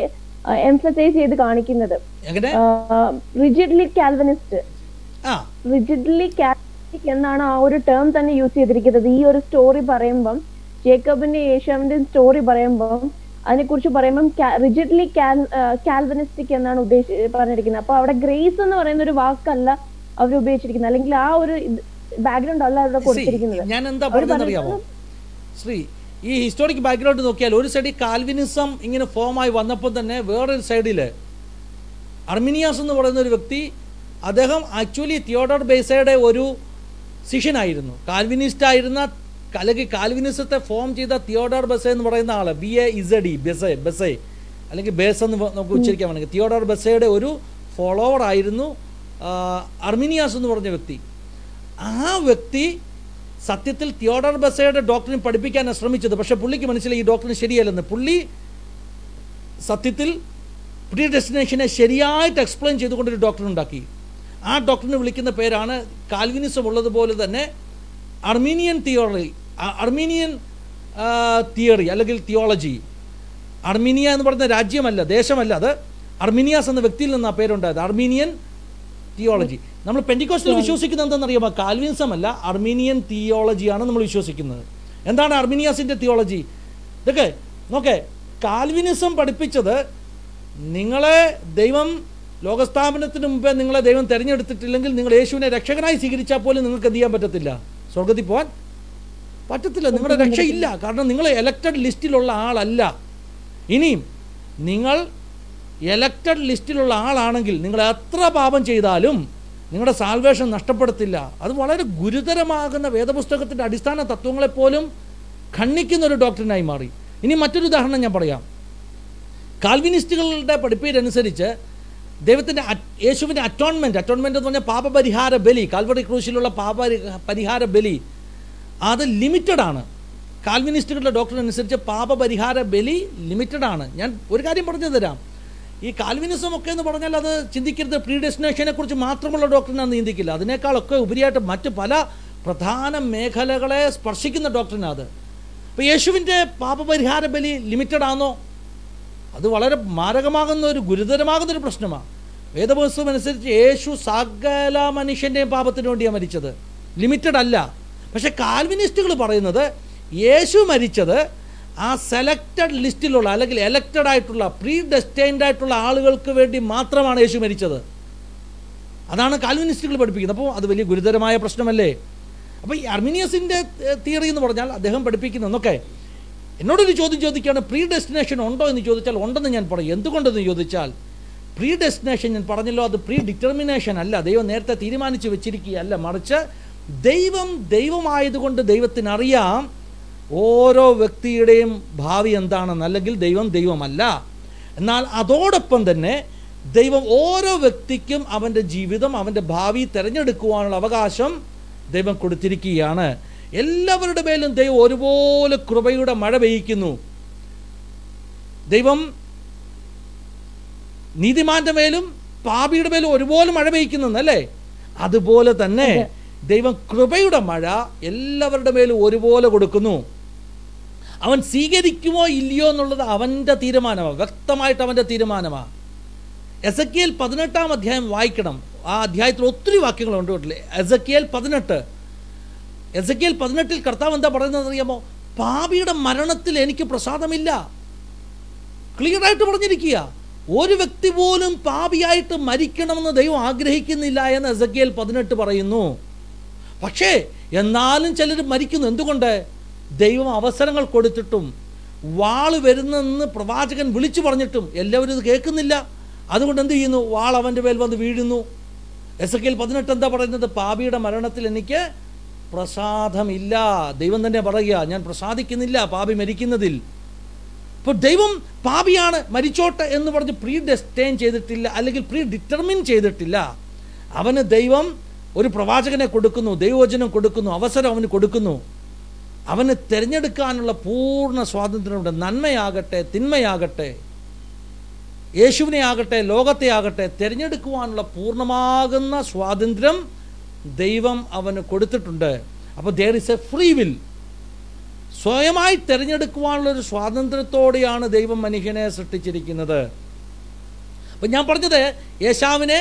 Speaker 1: എംഫസൈസ് ചെയ്ത് കാണിക്കുന്നത്. റിജിഡ്ലി കാൽവിനിസ്റ്റ്, റിജിഡ്ലി കാൽവിനിസ്റ്റിക് എന്നാണ് ആ ഒരു ടേം തന്നെ യൂസ് ചെയ്തിരിക്കുന്നത്. ഈ ഒരു സ്റ്റോറി പറയുമ്പം, ജേക്കബിന്റെ യേശാവിന്റെ സ്റ്റോറി പറയുമ്പം, അതിനെക്കുറിച്ച് പറയുമ്പം റിജിഡ്ലി കാൽവിനിസ്റ്റിക് എന്നാണ് പറഞ്ഞിരിക്കുന്നത്. അപ്പൊ അവിടെ ഗ്രേസ് എന്ന് പറയുന്ന ഒരു വാക്കല്ല അവർ ഉപയോഗിച്ചിരിക്കുന്നത്, അല്ലെങ്കിൽ ആ ഒരു ബാക്ക്ഗ്രൗണ്ട് അല്ല അവിടെ കൊടുത്തിരിക്കുന്നത്.
Speaker 2: ഞാൻ എന്താ പറഞ്ഞറിയാമോ ശ്രീ, ഈ ഹിസ്റ്റോറിക് ബാക്ക്ഗ്രൗണ്ട് നോക്കിയാൽ ഒരു സൈഡിൽ കാൽവിനിസം ഇങ്ങനെ ഫോമായി വന്നപ്പോൾ തന്നെ വേറൊരു സൈഡിൽ അർമീനിയാസ് എന്ന് പറയുന്ന ഒരു വ്യക്തി, അദ്ദേഹം ആക്ച്വലി തിയോഡോർ ബേസയുടെ ഒരു ശിഷ്യനായിരുന്നു. കാൽവിനിസ്റ്റ് ആയിരുന്ന, അല്ലെങ്കിൽ കാൽവിനിസത്തെ ഫോം ചെയ്ത തിയോഡോർ ബെസെ എന്ന് പറയുന്ന ആള്, BAZE ബെസെ അല്ലെങ്കിൽ ബേസ് എന്ന് നമുക്ക് ഉച്ചരിക്കാൻ വേണമെങ്കിൽ, തിയോഡോർ ബെസയുടെ ഒരു ഫോളോവർ ആയിരുന്നു അർമീനിയാസ് എന്ന് പറഞ്ഞ വ്യക്തി. ആ വ്യക്തി സത്യത്തിൽ തിയോഡോർ ബെസയുടെ ഡോക്ടറിനെ പഠിപ്പിക്കാനാണ് ശ്രമിച്ചത്. പക്ഷേ പുള്ളിക്ക് മനസ്സിലായി ഈ ഡോക്ടറിന് ശരിയല്ലെന്ന്. പുള്ളി സത്യത്തിൽ പ്രീ ഡെസ്റ്റിനേഷനെ ശരിയായിട്ട് എക്സ്പ്ലെയിൻ ചെയ്തുകൊണ്ടൊരു ഡോക്ടർ ഉണ്ടാക്കി. ആ ഡോക്ടറിനെ വിളിക്കുന്ന പേരാണ് കാൽവിനിസം ഉള്ളതുപോലെ തന്നെ അർമീനിയൻ തിയറി അല്ലെങ്കിൽ തിയോളജി. അർമീനിയ എന്ന് പറയുന്ന രാജ്യമല്ല, ദേശമല്ല, അത് അർമീനിയാസ് എന്ന വ്യക്തിയിൽ നിന്ന് ആ പേരുണ്ടായത്. Armenian theology. നമ്മൾ പെന്റിക്കോസ്റ്റിൽ വിശ്വസിക്കുന്നത് എന്താണെന്നറിയാമോ? കാൽവിനിസം അല്ല, അർമീനിയൻ തിയോളജിയാണ് നമ്മൾ വിശ്വസിക്കുന്നത്. എന്താണ് അർമീനിയാസിൻ്റെ തിയോളജി? ഇതൊക്കെ നോക്കേ, കാൽവിനിസം പഠിപ്പിച്ചത് നിങ്ങളെ ദൈവം ലോകസ്ഥാപനത്തിന് മുമ്പേ നിങ്ങളെ ദൈവം തിരഞ്ഞെടുത്തിട്ടില്ലെങ്കിൽ നിങ്ങൾ യേശുവിനെ രക്ഷകനായി സ്വീകരിച്ചാൽ പോലും നിങ്ങൾക്ക് എന്ത് ചെയ്യാൻ പറ്റത്തില്ല? സ്വർഗത്തിൽ പോകാൻ പറ്റത്തില്ല. നിങ്ങളുടെ രക്ഷയില്ല. കാരണം നിങ്ങൾ എലക്റ്റഡ് ലിസ്റ്റിലുള്ള ആളല്ല. ഇനിയും നിങ്ങൾ എലക്റ്റഡ് ലിസ്റ്റിലുള്ള ആളാണെങ്കിൽ നിങ്ങൾ എത്ര പാപം ചെയ്താലും നിങ്ങളുടെ സാൽവേഷൻ നഷ്ടപ്പെടത്തില്ല. അത് വളരെ ഗുരുതരമാകുന്ന വേദപുസ്തകത്തിൻ്റെ അടിസ്ഥാന തത്വങ്ങളെപ്പോലും ഖണ്ഡിക്കുന്ന ഒരു ഡോക്ടറിനായി മാറി. ഇനി മറ്റൊരു ഉദാഹരണം ഞാൻ പറയാം. കാൽവിനിസ്റ്റുകളുടെ പഠിപ്പീരനുസരിച്ച് ദൈവത്തിൻ്റെ യേശുവിൻ്റെ അറ്റോൺമെൻറ്റ് എന്ന് പറഞ്ഞാൽ പാപപരിഹാര ബലി, കാൽവറി ക്രൂശിലുള്ള പാപപരിഹാര ബലി, അത് ലിമിറ്റഡ് ആണ്. കാൽവിനിസ്റ്റുകളുടെ ഡോക്ടറിനനുസരിച്ച് പാപപരിഹാര ബലി ലിമിറ്റഡ് ആണ്. ഞാൻ ഒരു കാര്യം പറഞ്ഞു തരാം. ഈ കാൽവിനിസം ഒക്കെ എന്ന് പറഞ്ഞാൽ അത് ചിന്തിക്കരുത് പ്രീ ഡെസ്റ്റിനേഷനെ കുറിച്ച് മാത്രമുള്ള ഡോക്ടറിനാണ് ചിന്തിക്കില്ല. അതിനേക്കാളൊക്കെ ഉപരിയായിട്ട് മറ്റ് പല പ്രധാന മേഖലകളെ സ്പർശിക്കുന്ന ഡോക്ടറിനാണ് അത്. ഇപ്പോൾ യേശുവിൻ്റെ പാപപരിഹാര ബലി ലിമിറ്റഡ് ആണോ? അത് വളരെ മാരകമാകുന്ന ഒരു ഗുരുതരമാകുന്നൊരു പ്രശ്നമാണ്. വേദപുസ്തകം അനുസരിച്ച് യേശു സകല മനുഷ്യൻ്റെയും പാപത്തിന് വേണ്ടിയാണ് മരിച്ചത്. ലിമിറ്റഡ് അല്ല. പക്ഷേ കാൽവിനിസ്റ്റുകൾ പറയുന്നത് യേശു മരിച്ചത് ആ സെലക്റ്റഡ് ലിസ്റ്റിലുള്ള അല്ലെങ്കിൽ എലക്റ്റഡ് ആയിട്ടുള്ള പ്രീ ഡെസ്റ്റൈൻഡ് ആയിട്ടുള്ള ആളുകൾക്ക് വേണ്ടി മാത്രമാണ് യേശു മരിച്ചത്. അതാണ് കാൽവിനിസ്റ്റുകൾ പഠിപ്പിക്കുന്നത്. അപ്പോൾ അത് വലിയ ഗുരുതരമായ പ്രശ്നമല്ലേ? അപ്പോൾ ഈ അർമീനിയസിൻ്റെ തിയറി എന്ന് പറഞ്ഞാൽ അദ്ദേഹം പഠിപ്പിക്കുന്നതൊക്കെ, എന്നോടൊരു ചോദ്യം ചോദിക്കുകയാണ്, പ്രീ ഡെസ്റ്റിനേഷൻ ഉണ്ടോ എന്ന് ചോദിച്ചാൽ ഉണ്ടെന്ന് ഞാൻ പറയും. എന്തുകൊണ്ടെന്ന് ചോദിച്ചാൽ, പ്രീ ഡെസ്റ്റിനേഷൻ ഞാൻ പറഞ്ഞല്ലോ, അത് പ്രീ ഡിറ്റർമിനേഷൻ അല്ല, ദൈവം നേരത്തെ തീരുമാനിച്ച് വെച്ചിരിക്കുകയല്ല, മറിച്ച് ദൈവമായതുകൊണ്ട് ദൈവത്തിനറിയാം ഓരോ വ്യക്തിയുടെയും ഭാവി എന്താണെന്ന്. അല്ലെങ്കിൽ ദൈവമല്ല. എന്നാൽ അതോടൊപ്പം തന്നെ ദൈവം ഓരോ വ്യക്തിക്കും അവൻ്റെ ജീവിതം, അവൻ്റെ ഭാവി തിരഞ്ഞെടുക്കുവാനുള്ള അവകാശം ദൈവം കൊടുത്തിരിക്കുകയാണ്. എല്ലാവരുടെ മേലും ദൈവം ഒരുപോലെ കൃപയുടെ മഴ പെയ്യിക്കുന്നു. ദൈവം നീതിമാന്റെ മേലും പാപിയുടെ മേലും ഒരുപോലെ മഴ പെയ്യിക്കുന്നല്ലേ? അതുപോലെ തന്നെ ദൈവം കൃപയുടെ മഴ എല്ലാവരുടെ മേലും ഒരുപോലെ കൊടുക്കുന്നു. അവൻ സ്വീകരിക്കുമോ ഇല്ലയോ എന്നുള്ളത് അവൻ്റെ തീരുമാനമാണ്, വ്യക്തമായിട്ട് അവൻ്റെ തീരുമാനമാണ്. എസെക്കിയേൽ 18-ാം അധ്യായം വായിക്കണം. ആ അധ്യായത്തിൽ ഒത്തിരി വാക്യങ്ങളുണ്ട് കേട്ടില്ലേ? എസെക്കിയേൽ 18-ൽ കർത്താവ് എന്താ പറയുന്നത് അറിയാമോ? പാപിയുടെ മരണത്തിൽ എനിക്ക് പ്രസാദമില്ല. ക്ലിയറായിട്ട് പറഞ്ഞിരിക്കുക. ഒരു വ്യക്തി പോലും പാപിയായിട്ട് മരിക്കണമെന്ന് ദൈവം ആഗ്രഹിക്കുന്നില്ല എന്ന് എസെക്കിയേൽ 18 പറയുന്നു. പക്ഷേ എന്നാലും ചിലർ മരിക്കുന്നു. എന്തുകൊണ്ട്? ദൈവം അവസരങ്ങൾ കൊടുത്തിട്ടും വാൾ വരുന്നെന്ന് പ്രവാചകൻ വിളിച്ചു പറഞ്ഞിട്ടും എല്ലാവരും ഇത് കേൾക്കുന്നില്ല. അതുകൊണ്ട് എന്ത് ചെയ്യുന്നു? വാൾ അവൻ്റെ മേൽ വന്ന് വീഴുന്നു. എസെക്കിയേൽ 18 എന്താ പറയുന്നത്? പാപിയുടെ മരണത്തിൽ എനിക്ക് പ്രസാദമില്ല. ദൈവം തന്നെ പറയുക, ഞാൻ പ്രസാദിക്കുന്നില്ല പാപി മരിക്കുന്നതിൽ. ഇപ്പോൾ ദൈവം പാപിയാണ്, മരിച്ചോട്ടെ എന്ന് പറഞ്ഞ് പ്രീ ഡെസ്റ്റൈൻ ചെയ്തിട്ടില്ല, അല്ലെങ്കിൽ പ്രീ ഡിറ്റർമിൻ ചെയ്തിട്ടില്ല. അവന് ദൈവം ഒരു പ്രവാചകനെ കൊടുക്കുന്നു, ദൈവവചനം കൊടുക്കുന്നു, അവസരം അവന് കൊടുക്കുന്നു. അവന് തിരഞ്ഞെടുക്കാനുള്ള പൂർണ്ണ സ്വാതന്ത്ര്യമുണ്ട്. നന്മയാകട്ടെ തിന്മയാകട്ടെ, യേശുവിനെ ആകട്ടെ ലോകത്തെ ആകട്ടെ, തിരഞ്ഞെടുക്കുവാനുള്ള പൂർണ്ണമാകുന്ന സ്വാതന്ത്ര്യം ദൈവം അവന് കൊടുത്തിട്ടുണ്ട്. അപ്പോൾ there is a free will. സ്വയമായി തിരഞ്ഞെടുക്കുവാനുള്ളൊരു സ്വാതന്ത്ര്യത്തോടെയാണ് ദൈവം മനുഷ്യനെ സൃഷ്ടിച്ചിരിക്കുന്നത്. അപ്പം ഞാൻ പറഞ്ഞത്, ഏശാവിനെ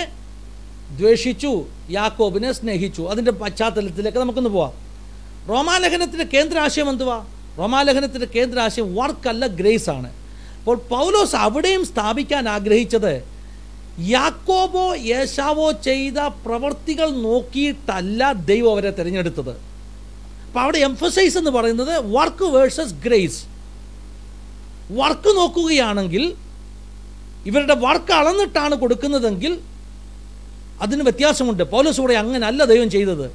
Speaker 2: ദ്വേഷിച്ചു, യാക്കോബിനെ സ്നേഹിച്ചു. അതിൻ്റെ പശ്ചാത്തലത്തിലേക്ക് നമുക്കൊന്ന് പോവാം. റോമാലേഖനത്തിൻ്റെ കേന്ദ്രാശയം എന്തുവാ? റോമാലേഖനത്തിൻ്റെ കേന്ദ്രാശയം വർക്കല്ല, ഗ്രേസ് ആണ്. അപ്പോൾ പൗലോസ് അവിടെയും സ്ഥാപിക്കാൻ ആഗ്രഹിച്ചത്, യാക്കോബോ ഏശാവോ ചെയ്ത പ്രവർത്തികൾ നോക്കിയിട്ടല്ല ദൈവം അവരെ തിരഞ്ഞെടുത്തത്. അപ്പോൾ അവിടെ എംഫസൈസ് എന്ന് പറയുന്നത് വർക്ക് വേഴ്സസ് ഗ്രേസ്. വർക്ക് നോക്കുകയാണെങ്കിൽ, ഇവരുടെ വർക്ക് അളന്നിട്ടാണ് കൊടുക്കുന്നതെങ്കിൽ അതിന് വ്യത്യാസമുണ്ട്. പൗലോസ് കൂടെ അങ്ങനല്ല ദൈവം ചെയ്തത്.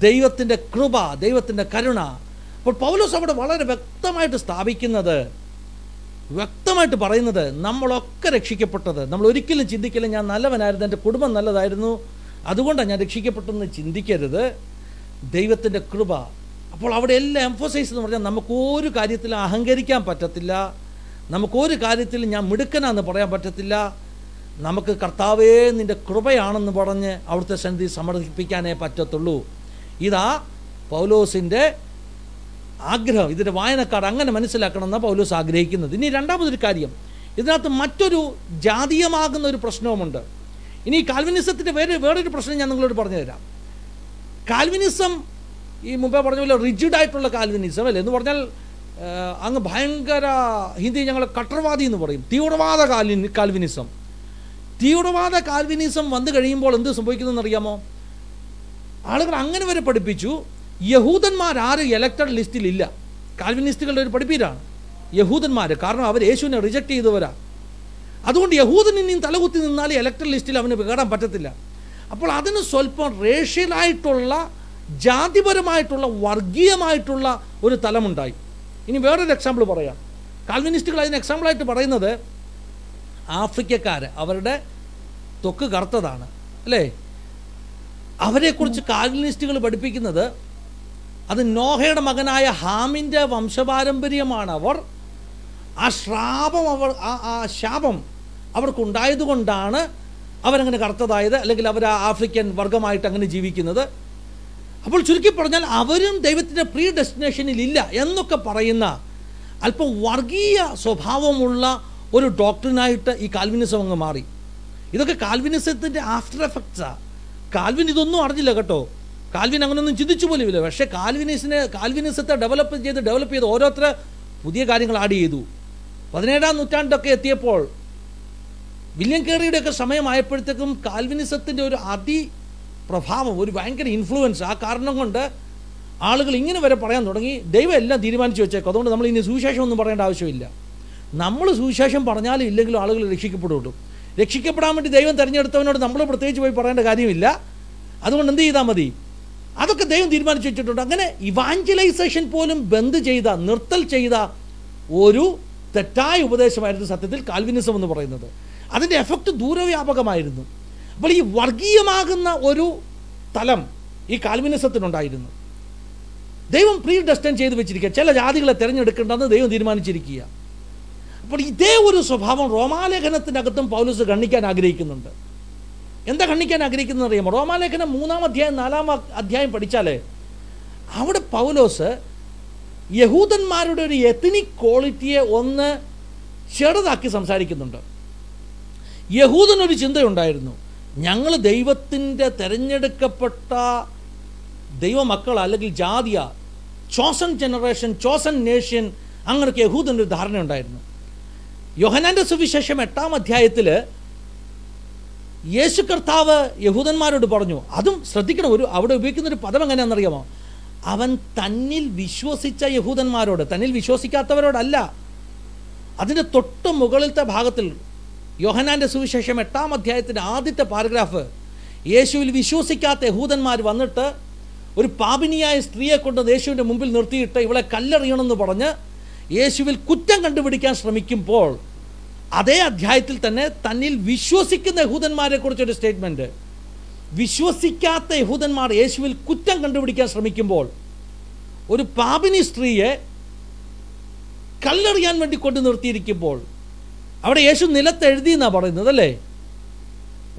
Speaker 2: ദൈവത്തിൻ്റെ കൃപ, ദൈവത്തിൻ്റെ കരുണ. അപ്പോൾ പൗലോസ് അവിടെ വളരെ വ്യക്തമായിട്ട് സ്ഥാപിക്കുന്നത്, വ്യക്തമായിട്ട് പറയുന്നത്, നമ്മളൊക്കെ രക്ഷിക്കപ്പെട്ടത്. നമ്മൾ ഒരിക്കലും ചിന്തിക്കില്ല ഞാൻ നല്ലവനായിരുന്നു, എൻ്റെ കുടുംബം നല്ലതായിരുന്നു, അതുകൊണ്ടാണ് ഞാൻ രക്ഷിക്കപ്പെട്ടെന്ന് ചിന്തിക്കരുത്. ദൈവത്തിൻ്റെ കൃപ. അപ്പോൾ അവിടെ എല്ലാം എംഫസൈസ് എന്ന് പറഞ്ഞാൽ നമുക്കൊരു കാര്യത്തിൽ അഹങ്കരിക്കാൻ പറ്റത്തില്ല, നമുക്കൊരു കാര്യത്തിൽ ഞാൻ മിടുക്കനാന്ന് പറയാൻ പറ്റത്തില്ല. നമുക്ക് കർത്താവേ നിൻ്റെ കൃപയാണെന്ന് പറഞ്ഞ് അവിടുത്തെ സന്നിധി സമർപ്പിക്കാനേ പറ്റത്തുള്ളൂ. ഇതാ പൗലോസിൻ്റെ ആഗ്രഹം. ഇതിൻ്റെ വായനക്കാർ അങ്ങനെ മനസ്സിലാക്കണമെന്നാണ് പൗലോസ് ആഗ്രഹിക്കുന്നത്. ഇനി രണ്ടാമതൊരു കാര്യം, ഇതിനകത്ത് മറ്റൊരു ജാതീയമാകുന്ന ഒരു പ്രശ്നവുമുണ്ട്. ഇനി കാൽവിനിസത്തിൻ്റെ വേറൊരു പ്രശ്നം ഞാൻ നിങ്ങളോട് പറഞ്ഞു തരാം. കാൽവിനിസം ഈ മുമ്പേ പറഞ്ഞ പോലെ റിജിഡായിട്ടുള്ള കാൽവിനിസം അല്ലേ, എന്ന് പറഞ്ഞാൽ അങ്ങ് ഭയങ്കര, ഹിന്ദി ഞങ്ങൾ കട്ടർവാദി എന്ന് പറയും, തീവ്രവാദ കാൽവിനിസം. തീവ്രവാദ കാൽവിനിസം വന്നു കഴിയുമ്പോൾ എന്ത് സംഭവിക്കുന്നതെന്ന് അറിയാമോ? ആളുകൾ അങ്ങനെ വരെ പഠിപ്പിച്ചു, യഹൂദന്മാരാരും എലക്റ്റഡ് ലിസ്റ്റിലില്ല. കാൽവിനിസ്റ്റുകളുടെ ഒരു പഠിപ്പീരാണ് യഹൂദന്മാർ. കാരണം അവർ യേശുവിനെ റിജക്റ്റ് ചെയ്തവരാ. അതുകൊണ്ട് യഹൂദൻ ഇനിയും തലകുത്തി നിന്നാൽ എലക്റ്റഡ് ലിസ്റ്റിൽ അവന് കയറാൻ പറ്റത്തില്ല. അപ്പോൾ അതിന് സ്വല്പം റേഷ്യലായിട്ടുള്ള, ജാതിപരമായിട്ടുള്ള, വർഗീയമായിട്ടുള്ള ഒരു തലമുണ്ടായി. ഇനി വേറൊരു എക്സാമ്പിൾ പറയാം. കാൽവിനിസ്റ്റുകൾ അതിന് എക്സാമ്പിളായിട്ട് പറയുന്നത് ആഫ്രിക്കക്കാർ, അവരുടെ ത്വക്ക് കറുത്തതാണ് അല്ലേ. അവരെക്കുറിച്ച് കാൽവിനിസ്റ്റുകൾ പഠിപ്പിക്കുന്നത് അത് നോഹയുടെ മകനായ ഹാമിൻ്റെ വംശപാരമ്പര്യമാണ്. അവർ ആ ശാപം അവർക്കുണ്ടായതുകൊണ്ടാണ് അവരങ്ങനെ കറുത്തതായത്, അല്ലെങ്കിൽ അവർ ആ ആഫ്രിക്കൻ വർഗമായിട്ട് അങ്ങനെ ജീവിക്കുന്നത്. അപ്പോൾ ചുരുക്കി പറഞ്ഞാൽ അവരും ദൈവത്തിൻ്റെ പ്രീ ഡെസ്റ്റിനേഷനിലില്ല എന്നൊക്കെ പറയുന്ന അല്പം വർഗീയ സ്വഭാവമുള്ള ഒരു ഡോക്ടറിനായിട്ട് ഈ കാൽവിനിസം അങ്ങ് മാറി. ഇതൊക്കെ കാൽവിനിസത്തിൻ്റെ ആഫ്റ്റർ എഫക്ട്സാണ്. കാൽവിൻ ഇതൊന്നും അറിഞ്ഞില്ല കേട്ടോ. കാൽവിൻ അങ്ങനെയൊന്നും ചിന്തിച്ചു പോലും ഇല്ല. പക്ഷേ കാൽവിനിസത്തെ ഡെവലപ്പ് ചെയ്ത് ഓരോരുത്തർ പുതിയ കാര്യങ്ങൾ ആഡ് ചെയ്തു. 17-ാം നൂറ്റാണ്ടൊക്കെ എത്തിയപ്പോൾ, വില്യം കേറിയുടെയൊക്കെ സമയമായപ്പോഴത്തേക്കും കാൽവിനിസത്തിൻ്റെ ഒരു അതിപ്രഭാവം, ഒരു ഭയങ്കര ഇൻഫ്ലുവൻസ്, ആ കാരണം കൊണ്ട് ആളുകൾ ഇങ്ങനെ വരെ പറയാൻ തുടങ്ങി, ദൈവം എല്ലാം തീരുമാനിച്ചു വെച്ചേക്കും, അതുകൊണ്ട് നമ്മൾ ഇനി സുവിശേഷം ഒന്നും പറയേണ്ട ആവശ്യമില്ല. നമ്മൾ സുവിശേഷം പറഞ്ഞാലും ഇല്ലെങ്കിലും ആളുകൾ രക്ഷിക്കപ്പെടുള്ളൂ. രക്ഷിക്കപ്പെടാൻ വേണ്ടി ദൈവം തിരഞ്ഞെടുത്തവനോട് നമ്മൾ പ്രത്യേകിച്ച് പോയി പറയേണ്ട കാര്യമില്ല. അതുകൊണ്ട് എന്ത് ചെയ്താൽ മതി? അതൊക്കെ ദൈവം തീരുമാനിച്ചു വെച്ചിട്ടുണ്ട്. അങ്ങനെ ഇവാഞ്ചലൈസേഷൻ പോലും നിർത്തൽ ചെയ്ത ഒരു തെറ്റായ ഉപദേശമായിരുന്നു സത്യത്തിൽ കാൽവിനിസം എന്ന് പറയുന്നത്. അതിൻ്റെ എഫക്റ്റ് ദൂരവ്യാപകമായിരുന്നു. അപ്പോൾ ഈ വർഗീയമാകുന്ന ഒരു തലം ഈ കാൽവിനിസത്തിനുണ്ടായിരുന്നു. ദൈവം പ്രീ ഡെസ്റ്റിൻ ചെയ്ത് വെച്ചിരിക്കുക, ചില ജാതികളെ തിരഞ്ഞെടുക്കേണ്ടെന്ന് ദൈവം തീരുമാനിച്ചിരിക്കുക. അപ്പോൾ ഇതേ ഒരു സ്വഭാവം റോമാലേഖനത്തിനകത്തും പൗലോസ് ഖണ്ഡിക്കാൻ ആഗ്രഹിക്കുന്നുണ്ട്. എന്താ ഖണ്ഡിക്കാൻ ആഗ്രഹിക്കുന്നത് അറിയാമോ? റോമാലേഖനം 3-ാം അധ്യായം 4-ാം അധ്യായം പഠിച്ചാൽ അവിടെ പൗലോസ് യഹൂദന്മാരുടെ ഒരു എത്നിക് ക്വാളിറ്റിയെ ഒന്ന് ചെറുതാക്കി സംസാരിക്കുന്നുണ്ട്. യഹൂദനൊരു ചിന്തയുണ്ടായിരുന്നു, ഞങ്ങൾ ദൈവത്തിൻ്റെ തിരഞ്ഞെടുക്കപ്പെട്ട ദൈവമക്കൾ അല്ലെങ്കിൽ ജാതിയ, ചോസൺ ജനറേഷൻ, ചോസൺ നേഷൻ, അങ്ങനെയൊക്കെ യഹൂദൻ്റെ ഒരു ധാരണ ഉണ്ടായിരുന്നു. യോഹന്നാൻ്റെ സുവിശേഷം 8-ാം അധ്യായത്തിൽ യേശു കർത്താവ് യഹൂദന്മാരോട് പറഞ്ഞു, അതും ശ്രദ്ധിക്കണം, അവിടെ ഉപയോഗിക്കുന്നൊരു പദം എങ്ങനെയാണെന്നറിയാമോ? അവൻ തന്നിൽ വിശ്വസിച്ച യഹൂദന്മാരോട്, തന്നിൽ വിശ്വസിക്കാത്തവരോടല്ല. അതിൻ്റെ തൊട്ട് മുകളിലത്തെ ഭാഗത്തിൽ യോഹന്നാൻ്റെ സുവിശേഷം 8-ാം അധ്യായത്തിൻ്റെ ആദ്യത്തെ പാരഗ്രാഫ്, യേശുവിൽ വിശ്വസിക്കാത്ത യഹൂദന്മാർ വന്നിട്ട് ഒരു പാപിനിയായ സ്ത്രീയെ കൊണ്ട് യേശുവിൻ്റെ മുമ്പിൽ നിർത്തിയിട്ട് ഇവളെ കല്ലെറിയണമെന്ന് പറഞ്ഞ് യേശുവിൽ കുറ്റം കണ്ടുപിടിക്കാൻ ശ്രമിക്കുമ്പോൾ അതേ അധ്യായത്തിൽ തന്നെ തന്നിൽ വിശ്വസിക്കുന്ന യഹൂദന്മാരെ കുറിച്ചൊരു സ്റ്റേറ്റ്മെൻറ്റ്. വിശ്വസിക്കാത്ത യഹൂദന്മാർ യേശുവിൽ കുറ്റം കണ്ടുപിടിക്കാൻ ശ്രമിക്കുമ്പോൾ ഒരു പാപിനി സ്ത്രീയെ കല്ലെറിയാൻ വേണ്ടി കൊണ്ട് നിർത്തിയിരിക്കുമ്പോൾ അവിടെ യേശു നിലത്തെഴുതി എന്നാണ് പറയുന്നത്, അല്ലേ?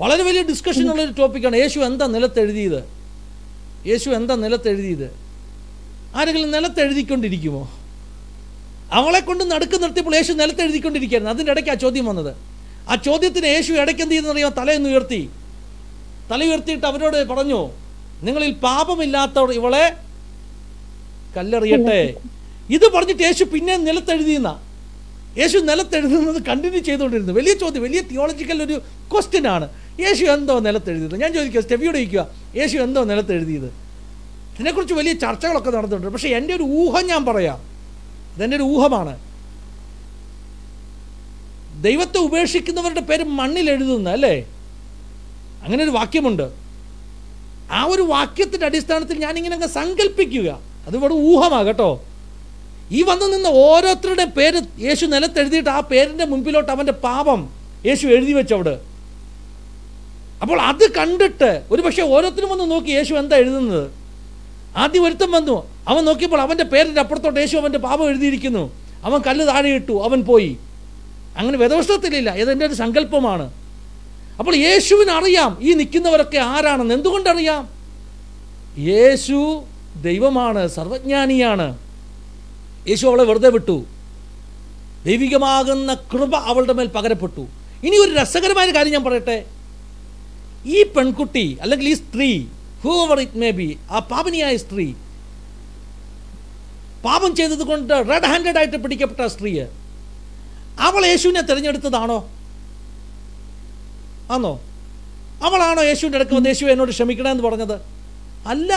Speaker 2: വളരെ വലിയ ഡിസ്കഷനുള്ളൊരു ടോപ്പിക്കാണ്. യേശു എന്താ നിലത്തെഴുതിയത്? യേശു എന്താ നിലത്തെഴുതിയത്? ആരെങ്കിലും നിലത്തെഴുതിക്കൊണ്ടിരിക്കുമോ? അവളെ കൊണ്ട് നടുക്ക് നിർത്തിയപ്പോൾ യേശു നിലത്തെഴുതിക്കൊണ്ടിരിക്കുകയായിരുന്നു. അതിൻ്റെ ഇടയ്ക്ക് ആ ചോദ്യം വന്നത്. ആ ചോദ്യത്തിന് യേശു ഇടയ്ക്ക് എന്ത് ചെയ്യുന്നറിയാമോ? തല ഉയർത്തിയിട്ട് അവരോട് പറഞ്ഞു, നിങ്ങളിൽ പാപമില്ലാത്തവർ ഇവളെ കല്ലെറിയട്ടെ. ഇത് പറഞ്ഞിട്ട് യേശു പിന്നെ നിലത്തെഴുതിയെന്ന. യേശു നിലത്തെഴുതുന്നത് കണ്ടിന്യൂ ചെയ്തുകൊണ്ടിരുന്നു. വലിയ ചോദ്യം, വലിയ തിയോളജിക്കൽ ഒരു ക്വസ്റ്റ്യൻ ആണ്. യേശു എന്തോ നിലത്തെഴുതിയത്? ഞാൻ ചോദിക്കുക, സ്റ്റെഫിയോട് ചോദിക്കുക, യേശു എന്തോ നിലത്തെഴുതിയത്? ഇതിനെക്കുറിച്ച് വലിയ ചർച്ചകളൊക്കെ നടന്നിട്ടുണ്ട്. പക്ഷേ എൻ്റെ ഒരു ഊഹം ഞാൻ പറയാം, ഇതെൻ്റെ ഒരു ഊഹമാണ്. ദൈവത്തെ ഉപേക്ഷിക്കുന്നവരുടെ പേര് മണ്ണിൽ എഴുതുന്ന, അല്ലേ? അങ്ങനെ ഒരു വാക്യമുണ്ട്. ആ ഒരു വാക്യത്തിൻ്റെ അടിസ്ഥാനത്തിൽ ഞാനിങ്ങനെ അങ്ങ് സങ്കല്പിക്കുക. അത് ഇവിടെ ഊഹമാണ് കേട്ടോ. ഈ വന്നു നിന്ന് ഓരോരുത്തരുടെ പേര് യേശു നിലത്തെഴുതിയിട്ട് ആ പേരിൻ്റെ മുൻപിലോട്ട് അവൻ്റെ പാപം യേശു എഴുതി വെച്ചവിടെ. അപ്പോൾ അത് കണ്ടിട്ട് ഒരു പക്ഷേ ഓരോരുത്തരും വന്ന് നോക്കി യേശു എന്താ എഴുതുന്നത്. ആദ്യം ഒരുത്തൻ വന്നു, അവൻ നോക്കിയപ്പോൾ അവൻ്റെ പേരിൻ്റെ അപ്പുറത്തോട്ട് യേശു അവൻ്റെ പാപം എഴുതിയിരിക്കുന്നു. അവൻ കല്ല് താഴെ ഇട്ടു, അവൻ പോയി. അങ്ങനെ വേദപുസ്തകത്തിലില്ല, ഇതെൻ്റെ ഒരു സങ്കല്പമാണ്. അപ്പോൾ യേശുവിനറിയാം ഈ നിൽക്കുന്നവരൊക്കെ ആരാണെന്ന്. എന്തുകൊണ്ടറിയാം? യേശു ദൈവമാണ്, സർവജ്ഞാനിയാണ്. യേശു അവളെ വെറുതെ വിട്ടു. ദൈവികമാകുന്ന കൃപ അവളുടെ മേൽ പകരപ്പെട്ടു. ഇനി ഒരു രസകരമായ കാര്യം ഞാൻ പറയട്ടെ. ഈ പെൺകുട്ടി അല്ലെങ്കിൽ ഈ സ്ത്രീ, whoever it may be, ആ പാപനിയായ സ്ത്രീ, പാപം ചെയ്തത് കൊണ്ട് റെഡ് ഹാൻഡഡ് ആയിട്ട് പിടിക്കപ്പെട്ട സ്ത്രീ, അവൾ യേശുവിനെ തിരഞ്ഞെടുത്തതാണോ? ആണോ? അവളാണോ യേശുവിൻ്റെ അടുക്ക് വന്ന് യേശു എന്നോട് ക്ഷമിക്കണമെന്ന് പറഞ്ഞത്? അല്ല.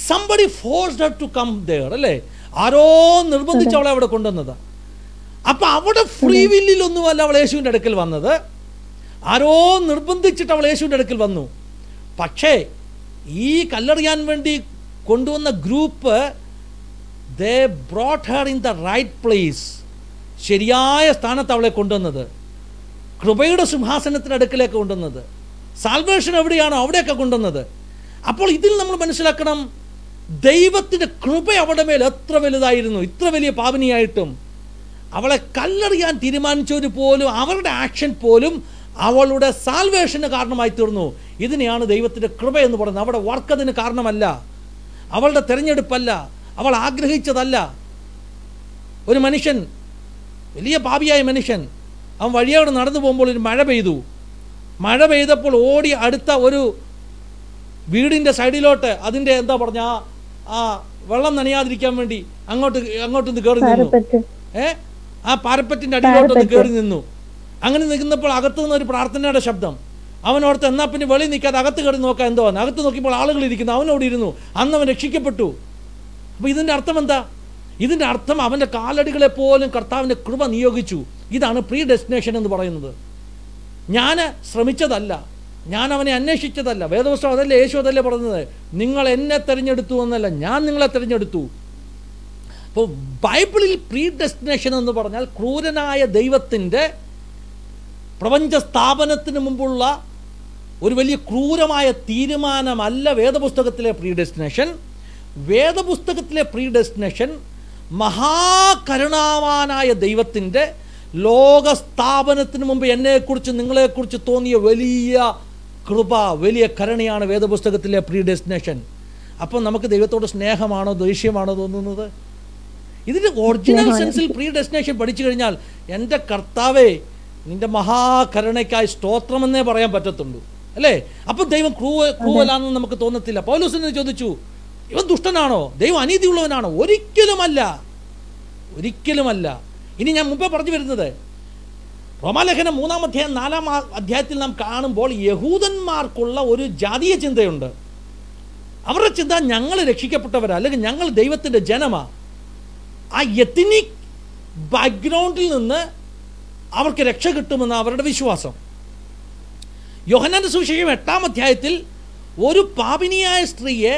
Speaker 2: somebody forced her to come there, അല്ലേ? ആരോ നിർബന്ധിച്ച് അവളെ അവിടെ കൊണ്ടുവന്നത്. അപ്പൊ അവിടെ ഫ്രീ വില്ലിലൊന്നുമല്ല അവൾ യേശുവിൻ്റെ അടുക്കൽ വന്നത്. ആരോ നിർബന്ധിച്ചിട്ട് അവൾ യേശുവിൻ്റെ അടുക്കൽ വന്നു. പക്ഷേ ഈ കല്ലെറിയാൻ വേണ്ടി കൊണ്ടുവന്ന group, they brought her in the right place, ശരിയായ സ്ഥാനത്ത് അവളെ കൊണ്ടുവന്നത്, കൃപയുടെ സിംഹാസനത്തിന് അടുക്കലേക്ക് കൊണ്ടുവന്നത്, സാൽവേഷൻ എവിടെയാണോ അവിടെയൊക്കെ കൊണ്ടുവന്നത്. അപ്പോൾ ഇതിൽ നമ്മൾ മനസ്സിലാക്കണം, ദൈവത്തിൻ്റെ കൃപ അവളുടെ മേൽ എത്ര വലുതായിരുന്നു. ഇത്ര വലിയ പാപിനിയായിട്ടും അവളെ കല്ലെറിയാൻ തീരുമാനിച്ചവർ പോലും, അവരുടെ ആക്ഷൻ പോലും അവളുടെ സാൽവേഷന് കാരണമായി തീർന്നു. ഇതിനെയാണ് ദൈവത്തിൻ്റെ കൃപ എന്ന് പറയുന്നത്. അവിടെ വർക്ക് അതിന് കാരണമല്ല, അവളുടെ തിരഞ്ഞെടുപ്പല്ല, അവൾ ആഗ്രഹിച്ചതല്ല. ഒരു മനുഷ്യൻ, വലിയ പാപിയായ മനുഷ്യൻ, അവൻ വഴിയോട് നടന്നു പോകുമ്പോൾ ഒരു മഴ പെയ്തു. മഴ പെയ്തപ്പോൾ ഓടി അടുത്ത ഒരു വീടിൻ്റെ സൈഡിലോട്ട്, അതിൻ്റെ എന്താ പറഞ്ഞ ആ വെള്ളം നനയാതിരിക്കാൻ വേണ്ടി അങ്ങോട്ടൊന്ന് കയറി നിന്നു. ആ പാരപ്പറ്റിൻ്റെ അടിയിലോട്ടൊന്ന് കയറി നിന്നു. അങ്ങനെ നിൽക്കുന്നപ്പോൾ അകത്തു നിന്ന് ഒരു പ്രാർത്ഥനയുടെ ശബ്ദം. അവനോർത്ത് എന്നാ പിന്നെ വെളി നിൽക്കാതെ അകത്ത് കയറി നോക്കാം എന്തോ. അകത്ത് നോക്കിയപ്പോൾ ആളുകൾ ഇരിക്കുന്നു, അവനോട് ഇരുന്നു. അന്ന് അവൻ രക്ഷിക്കപ്പെട്ടു. അപ്പോൾ ഇതിൻ്റെ അർത്ഥം എന്താ? ഇതിൻ്റെ അർത്ഥം അവൻ്റെ കാലടികളെ പോലും കർത്താവിൻ്റെ കൃപ നിയോഗിച്ചു. ഇതാണ് പ്രീ ഡെസ്റ്റിനേഷൻ എന്ന് പറയുന്നത്. ഞാൻ ശ്രമിച്ചതല്ല, ഞാൻ അവനെ അന്വേഷിച്ചതല്ല. വേദപുസ്തകം അതല്ലേ, യേശു അതല്ലേ പറഞ്ഞത്, നിങ്ങൾ എന്നെ തിരഞ്ഞെടുത്തു എന്നല്ല, ഞാൻ നിങ്ങളെ തിരഞ്ഞെടുത്തു. അപ്പോൾ ബൈബിളിൽ പ്രീ ഡെസ്റ്റിനേഷൻ എന്ന് പറഞ്ഞാൽ ക്രൂരനായ ദൈവത്തിൻ്റെ പ്രപഞ്ച സ്ഥാപനത്തിന് മുമ്പുള്ള ഒരു വലിയ ക്രൂരമായ തീരുമാനമല്ല വേദപുസ്തകത്തിലെ പ്രീ ഡെസ്റ്റിനേഷൻ. വേദപുസ്തകത്തിലെ പ്രീ ഡെസ്റ്റിനേഷൻ മഹാകരുണാവാനായ ദൈവത്തിൻ്റെ ലോകസ്ഥാപനത്തിന് മുമ്പ് എന്നെക്കുറിച്ച് നിങ്ങളെക്കുറിച്ച് തോന്നിയ വലിയ കൃപ, വലിയ കരുണയാണ് വേദപുസ്തകത്തിലെ പ്രീ ഡെസ്റ്റിനേഷൻ. അപ്പം നമുക്ക് ദൈവത്തോട് സ്നേഹമാണോ ദേഷ്യമാണോ തോന്നുന്നത്? ഇതിൻ്റെ ഒറിജിനൽ സെൻസിൽ പ്രീ ഡെസ്റ്റിനേഷൻ പഠിച്ചു കഴിഞ്ഞാൽ എൻ്റെ കർത്താവേ നിൻ്റെ മഹാകരുണയ്ക്കായി സ്തോത്രമെന്നേ പറയാൻ പറ്റത്തുള്ളൂ, അല്ലേ? അപ്പം ദൈവം ക്രൂവലാണെന്ന് നമുക്ക് തോന്നത്തില്ല. പൗലോസിനെ ചോദിച്ചു, ഇവൻ ദുഷ്ടനാണോ, ദൈവം അനീതിയുള്ളവനാണോ? ഒരിക്കലുമല്ല, ഒരിക്കലുമല്ല. ഇനി ഞാൻ മുമ്പേ പറഞ്ഞു വരുന്നത്, റോമാലേഖനം 3-ാം അധ്യായം 4-ാം അധ്യായത്തിൽ നാം കാണുമ്പോൾ യഹൂദന്മാർക്കുള്ള ഒരു ജാതീയ ചിന്തയുണ്ട്. അവരുടെ ചിന്ത ഞങ്ങൾ രക്ഷിക്കപ്പെട്ടവരാ, അല്ലെങ്കിൽ ഞങ്ങൾ ദൈവത്തിൻ്റെ ജനമാ. ആ എത്നിക് ബാക്ക്ഗ്രൗണ്ടിൽ നിന്ന് അവർക്ക് രക്ഷ കിട്ടുമെന്ന് അവരുടെ വിശ്വാസം. യോഹന്നാന്റെ സുവിശേഷം 8-ാം അധ്യായത്തിൽ ഒരു പാപിനിയായ സ്ത്രീയെ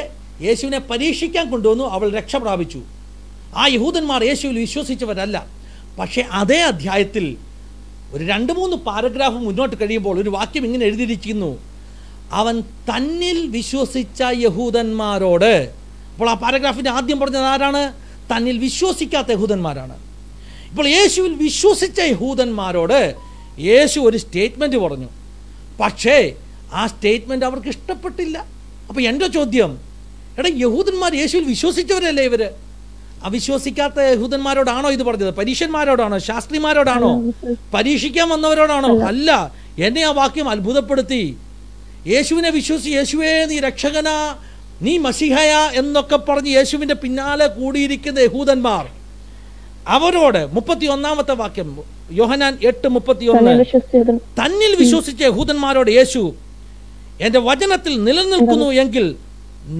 Speaker 2: യേശുവിനെ പരീക്ഷിക്കാൻ കൊണ്ടുവന്നു, അവൾ രക്ഷ പ്രാപിച്ചു. ആ യഹൂദന്മാർ യേശുവിൽ വിശ്വസിച്ചവരല്ല. പക്ഷേ അതേ അധ്യായത്തിൽ ഒരു 2-3 പാരഗ്രാഫ് മുന്നോട്ട് കഴിയുമ്പോൾ ഒരു വാക്യം ഇങ്ങനെ എഴുതിയിരിക്കുന്നു, അവൻ തന്നിൽ വിശ്വസിച്ച യഹൂദന്മാരോട്. അപ്പോൾ ആ പാരഗ്രാഫിൻ്റെ ആദ്യം പറഞ്ഞത് ആരാണ്? തന്നിൽ വിശ്വസിക്കാത്ത യഹൂദന്മാരാണ്. ഇപ്പോൾ യേശുവിൽ വിശ്വസിച്ച യഹൂദന്മാരോട് യേശു ഒരു സ്റ്റേറ്റ്മെൻറ്റ് പറഞ്ഞു. പക്ഷേ ആ സ്റ്റേറ്റ്മെൻറ്റ് അവർക്ക് ഇഷ്ടപ്പെട്ടില്ല. അപ്പോൾ എൻ്റെ ചോദ്യം, എടാ യഹൂദന്മാർ യേശുവിൽ വിശ്വസിച്ചവരല്ലേ ഇവർ? അവിശ്വസിക്കാത്ത യഹൂദന്മാരോടാണോ ഇത് പറഞ്ഞത്? പരീക്ഷന്മാരോടാണോ? ശാസ്ത്രിമാരോടാണോ? പരീക്ഷിക്കാൻ വന്നവരോടാണോ? അല്ല. എന്നെ ആ വാക്യം അത്ഭുതപ്പെടുത്തി. യേശുവിനെ വിശ്വസിച്ച്, യേശുവേ നീ രക്ഷകനാ, നീ മസിഹയ എന്നൊക്കെ പറഞ്ഞ് യേശുവിൻ്റെ പിന്നാലെ കൂടിയിരിക്കുന്ന യഹൂദന്മാർ, അവരോട് 31-ാമത്തെ വാക്യം യോഹന്നാൻ 8:31, തന്നിൽ വിശ്വസിച്ച യഹൂദന്മാരോട് യേശു, എൻ്റെ വചനത്തിൽ നിലനിൽക്കുന്നു എങ്കിൽ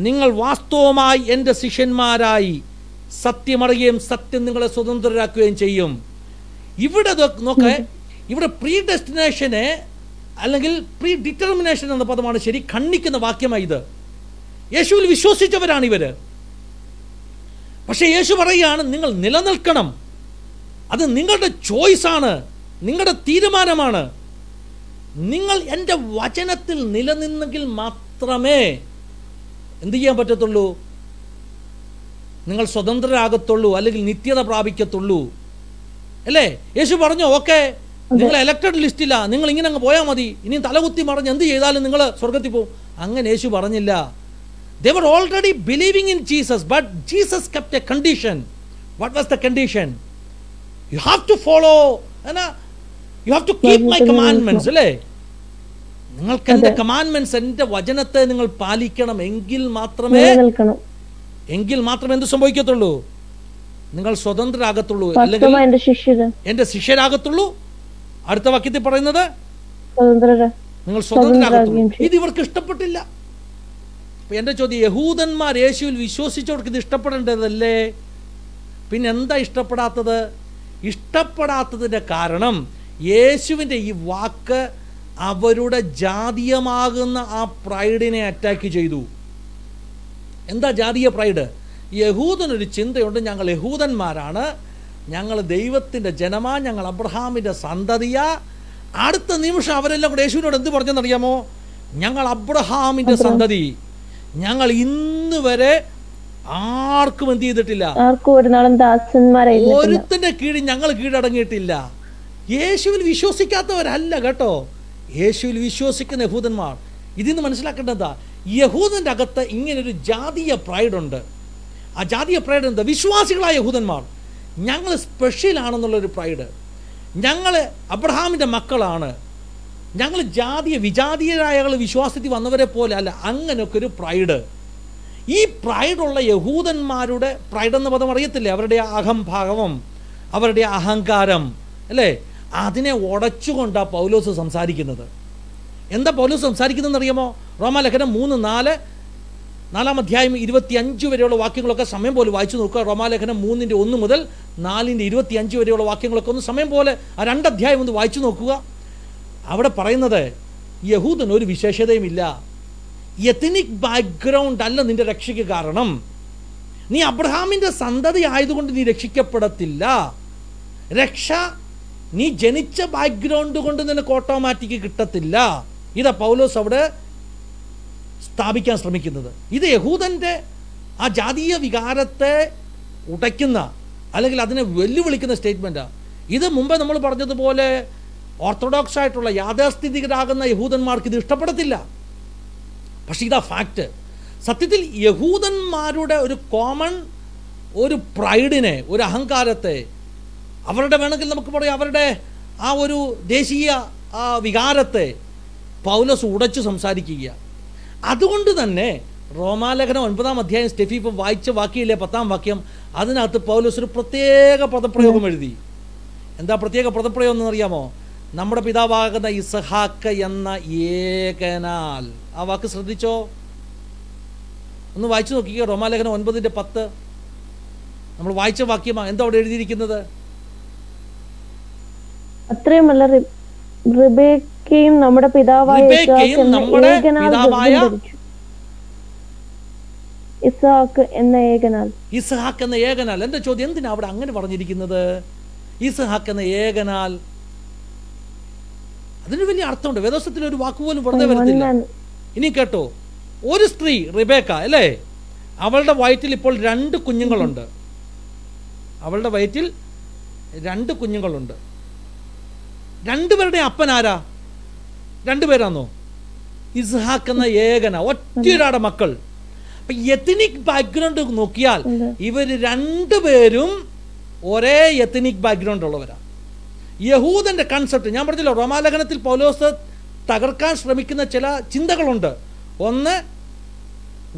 Speaker 2: നിങ്ങൾ വാസ്തവമായി എൻ്റെ ശിഷ്യന്മാരായി സത്യമറിയുകയും സത്യം നിങ്ങളെ സ്വതന്ത്രരാക്കുകയും ചെയ്യും. ഇവിടെ നോക്ക്, ഇവിടെ പ്രീ ഡെസ്റ്റിനേഷനെ അല്ലെങ്കിൽ പ്രീ ഡിറ്റർമിനേഷൻ എന്ന പദമാണ് ശരി, ഖണ്ഡിക്കുന്ന വാക്യമായി ഇത്. യേശുവിൽ വിശ്വസിച്ചവരാണ് ഇവർ. പക്ഷേ യേശു പറയുകയാണ്, നിങ്ങൾ നിലനിൽക്കണം, അത് നിങ്ങളുടെ ചോയ്സാണ്, നിങ്ങളുടെ തീരുമാനമാണ്. നിങ്ങൾ എൻ്റെ വചനത്തിൽ നിലനിന്നെങ്കിൽ മാത്രമേ എന്ത് ചെയ്യാൻ പറ്റത്തുള്ളൂ? നിങ്ങൾ സ്വതന്ത്രരാകത്തുള്ളൂ, അല്ലെങ്കിൽ നിത്യത പ്രാപിക്കത്തുള്ളൂ, അല്ലേ? യേശു പറഞ്ഞു, ഓക്കെ നിങ്ങൾ എലക്റ്റഡ് ലിസ്റ്റില്ല, നിങ്ങൾ ഇങ്ങനെ അങ്ങ് പോയാൽ മതി, ഇനിയും തലകുത്തി മറിഞ്ഞ് എന്ത് ചെയ്താലും നിങ്ങൾ സ്വർഗത്തിൽ പോകും. അങ്ങനെ യേശു പറഞ്ഞില്ല. They were already believing in Jesus, but Jesus kept a condition. What was the condition? You have to follow, you have to keep my commandments, അല്ലേ? നിങ്ങൾക്ക് എൻ്റെ കമാൻഡ്മെന്റ്സ്, എൻ്റെ വചനത്തെ നിങ്ങൾ പാലിക്കണം, എങ്കിൽ മാത്രമേ എന്ത് സംഭവിക്കത്തുള്ളൂ? നിങ്ങൾ സ്വതന്ത്രരാകത്തുള്ളൂ, അല്ലെങ്കിൽ എൻ്റെ ശിഷ്യരാകത്തുള്ളൂ. അടുത്ത വാക്യത്തിൽ പറയുന്നത് നിങ്ങൾ സ്വതന്ത്രരാകത്തുള്ളൂ. ഇത് ഇവർക്ക് ഇഷ്ടപ്പെട്ടില്ല. എൻ്റെ ചോദ്യം, യഹൂദന്മാർ യേശുവിൽ വിശ്വസിച്ചവർക്ക് ഇത് ഇഷ്ടപ്പെടേണ്ടതല്ലേ? പിന്നെ എന്താ ഇഷ്ടപ്പെടാത്തത്? ഇഷ്ടപ്പെടാത്തതിൻ്റെ കാരണം യേശുവിൻ്റെ ഈ വാക്ക് അവരുടെ ജാതീയമാകുന്ന ആ പ്രൈഡിനെ അറ്റാക്ക് ചെയ്തു. എന്താ ജാതീയ പ്രൈഡ്? യഹൂദനൊരു ചിന്തയുണ്ട്, ഞങ്ങൾ യഹൂദന്മാരാണ്, ഞങ്ങൾ ദൈവത്തിൻ്റെ ജനമാ, ഞങ്ങൾ അബ്രഹാമിൻ്റെ സന്തതിയാ. അടുത്ത നിമിഷം അവരെല്ലാം കൂടെ യേശുവിനോട് എന്ത് പറഞ്ഞെന്നറിയാമോ? ഞങ്ങൾ അബ്രഹാമിൻ്റെ സന്തതി, ഞങ്ങൾ ഇന്ന് വരെ ആർക്കും എന്ത് ചെയ്തിട്ടില്ല, ഒരുത്തിന്റെ കീഴിൽ ഞങ്ങൾ കീഴടങ്ങിയിട്ടില്ല. യേശുവിൽ വിശ്വസിക്കാത്തവരല്ല കേട്ടോ, യേശുവിൽ വിശ്വസിക്കുന്ന യഹൂദന്മാർ. ഇതിന്ന് മനസ്സിലാക്കേണ്ടതാ, യഹൂദൻ്റെ അകത്ത് ഇങ്ങനൊരു ജാതീയ പ്രൈഡുണ്ട്. ആ ജാതീയ പ്രൈഡ് എന്താ? വിശ്വാസികളായ യഹൂദന്മാർ ഞങ്ങൾ സ്പെഷ്യലാണെന്നുള്ളൊരു പ്രൈഡ്. ഞങ്ങൾ അബ്രഹാമിൻ്റെ മക്കളാണ്, ഞങ്ങൾ വിജാതീയരായ വിശ്വാസത്തിൽ വന്നവരെ പോലെ അല്ല, അങ്ങനെയൊക്കെ ഒരു പ്രൈഡ്. ഈ പ്രൈഡുള്ള യഹൂദന്മാരുടെ പ്രൈഡ് എന്ന പദം അറിയത്തില്ലേ? അവരുടെ അഹംഭാവം, അവരുടെ അഹങ്കാരം, അല്ലേ? അതിനെ ഉടച്ചുകൊണ്ടാണ് പൗലോസ് സംസാരിക്കുന്നത്. എന്താ പൗലോസ് സംസാരിക്കുന്നതെന്ന് അറിയാമോ? റോമാലേഖനം 3:4-ാം അധ്യായം 25 വരെയുള്ള വാക്യങ്ങളൊക്കെ സമയം പോലെ വായിച്ചു നോക്കുക. റോമാലേഖനം 3:1 മുതൽ 4:25 വരെയുള്ള വാക്യങ്ങളൊക്കെ ഒന്ന് സമയം പോലെ ആ 2 അധ്യായം ഒന്ന് വായിച്ചു നോക്കുക. അവിടെ പറയുന്നത്, യഹൂദൻ ഒരു വിശേഷതയുമില്ല, എത്നിക് ബാക്ക്ഗ്രൗണ്ട് അല്ല നിന്റെ രക്ഷയ്ക്ക് കാരണം. നീ അബ്രഹാമിൻ്റെ സന്തതി ആയതുകൊണ്ട് നീ രക്ഷിക്കപ്പെടത്തില്ല. രക്ഷ നീ ജനിച്ച ബാക്ക്ഗ്രൗണ്ട് കൊണ്ട് നിനക്ക് ഓട്ടോമാറ്റിക് കിട്ടത്തില്ല. ഇതാ പൗലോസ് അവിടെ സ്ഥാപിക്കാൻ ശ്രമിക്കുന്നത്. ഇത് യഹൂദൻ്റെ ആ ജാതീയ വികാരത്തെ ഉടയ്ക്കുന്ന അല്ലെങ്കിൽ അതിനെ വെല്ലുവിളിക്കുന്ന സ്റ്റേറ്റ്മെൻറ്റാണ്. ഇത് മുമ്പേ നമ്മൾ പറഞ്ഞതുപോലെ ഓർത്തഡോക്സ് ആയിട്ടുള്ള യാഥാസ്ഥിതികരാകുന്ന യഹൂദന്മാർക്ക് ഇത് ഇഷ്ടപ്പെടത്തില്ല. പക്ഷേ ഇതാ ഫാക്റ്റ്. സത്യത്തിൽ യഹൂദന്മാരുടെ ഒരു കോമൺ ഒരു പ്രൈഡിനെ, ഒരു അഹങ്കാരത്തെ, അവരുടെ വേണമെങ്കിൽ നമുക്ക് പറയാം അവരുടെ ആ ഒരു ദേശീയ വികാരത്തെ പൗലോസ് ഉടച്ചു സംസാരിക്കുക. അതുകൊണ്ട് തന്നെ റോമാലേഖനം 9-ാം അധ്യായം സ്റ്റെഫി ഇപ്പം വായിച്ച വാക്യമില്ലേ 10-ാം വാക്യം, അതിനകത്ത് പൗലോസ് ഒരു പ്രത്യേക പദപ്രയോഗം എഴുതി. എന്താ പ്രത്യേക പദപ്രയോഗം എന്നറിയാമോ? നമ്മുടെ പിതാവാകുന്ന ഇസഹാക്ക് എന്ന ഏകനാൽ. ആ വാക്ക് ശ്രദ്ധിച്ചോ? ഒന്ന് വായിച്ചു നോക്കിക്കോ. റോമാലേഖനം 9:10 നമ്മൾ വായിച്ച വാക്യമാണ്. എന്താ അവിടെ എഴുതിയിരിക്കുന്നത്?
Speaker 1: അത്രയുമല്ല, റിബേക്കയും നമ്മുടെ പിതാവായ ഇസ്ഹാക്ക് എന്ന ഏകനാൽ.
Speaker 2: ഇസ്ഹാക്ക് എന്ന ഏകനാൽ. എന്റെ ചോദ്യം, എന്തിനാ അവിടെ അങ്ങനെ പറഞ്ഞിരിക്കുന്നത്? ഇസ്ഹാക്ക് എന്ന ഏകനാൽ, അതിന് വലിയ അർത്ഥമുണ്ട്. വേദോസ്തത്തിൽ ഒരു വാക്കുപോലും വെറുതെ വരത്തില്ല. ഇനി കേട്ടോ, ഒരു സ്ത്രീ റിബേക്ക അല്ലേ, അവളുടെ വയറ്റിൽ ഇപ്പോൾ 2 കുഞ്ഞുങ്ങളുണ്ട്. അവളുടെ വയറ്റിൽ 2 കുഞ്ഞുങ്ങളുണ്ട്. 2 പേരുടെ അപ്പൻ ആരാ? 2 പേരാണോ? ഇസ്ഹാക്ക് എന്ന ഏകന, ഒറ്റയൊരാടെ മക്കൾ. അപ്പൊ എത്നിക് ബാക്ക്ഗ്രൗണ്ട് നോക്കിയാൽ ഇവർ 2 പേരും ഒരേ എത്നിക് ബാക്ക്ഗ്രൗണ്ട് ഉള്ളവരാണ്. യഹൂദന്റെ കൺസെപ്റ്റ് ഞാൻ പറഞ്ഞല്ലോ, റോമാലേഖനത്തിൽ പൗലോസ് തകർക്കാൻ ശ്രമിക്കുന്ന ചില ചിന്തകളുണ്ട്. ഒന്ന്,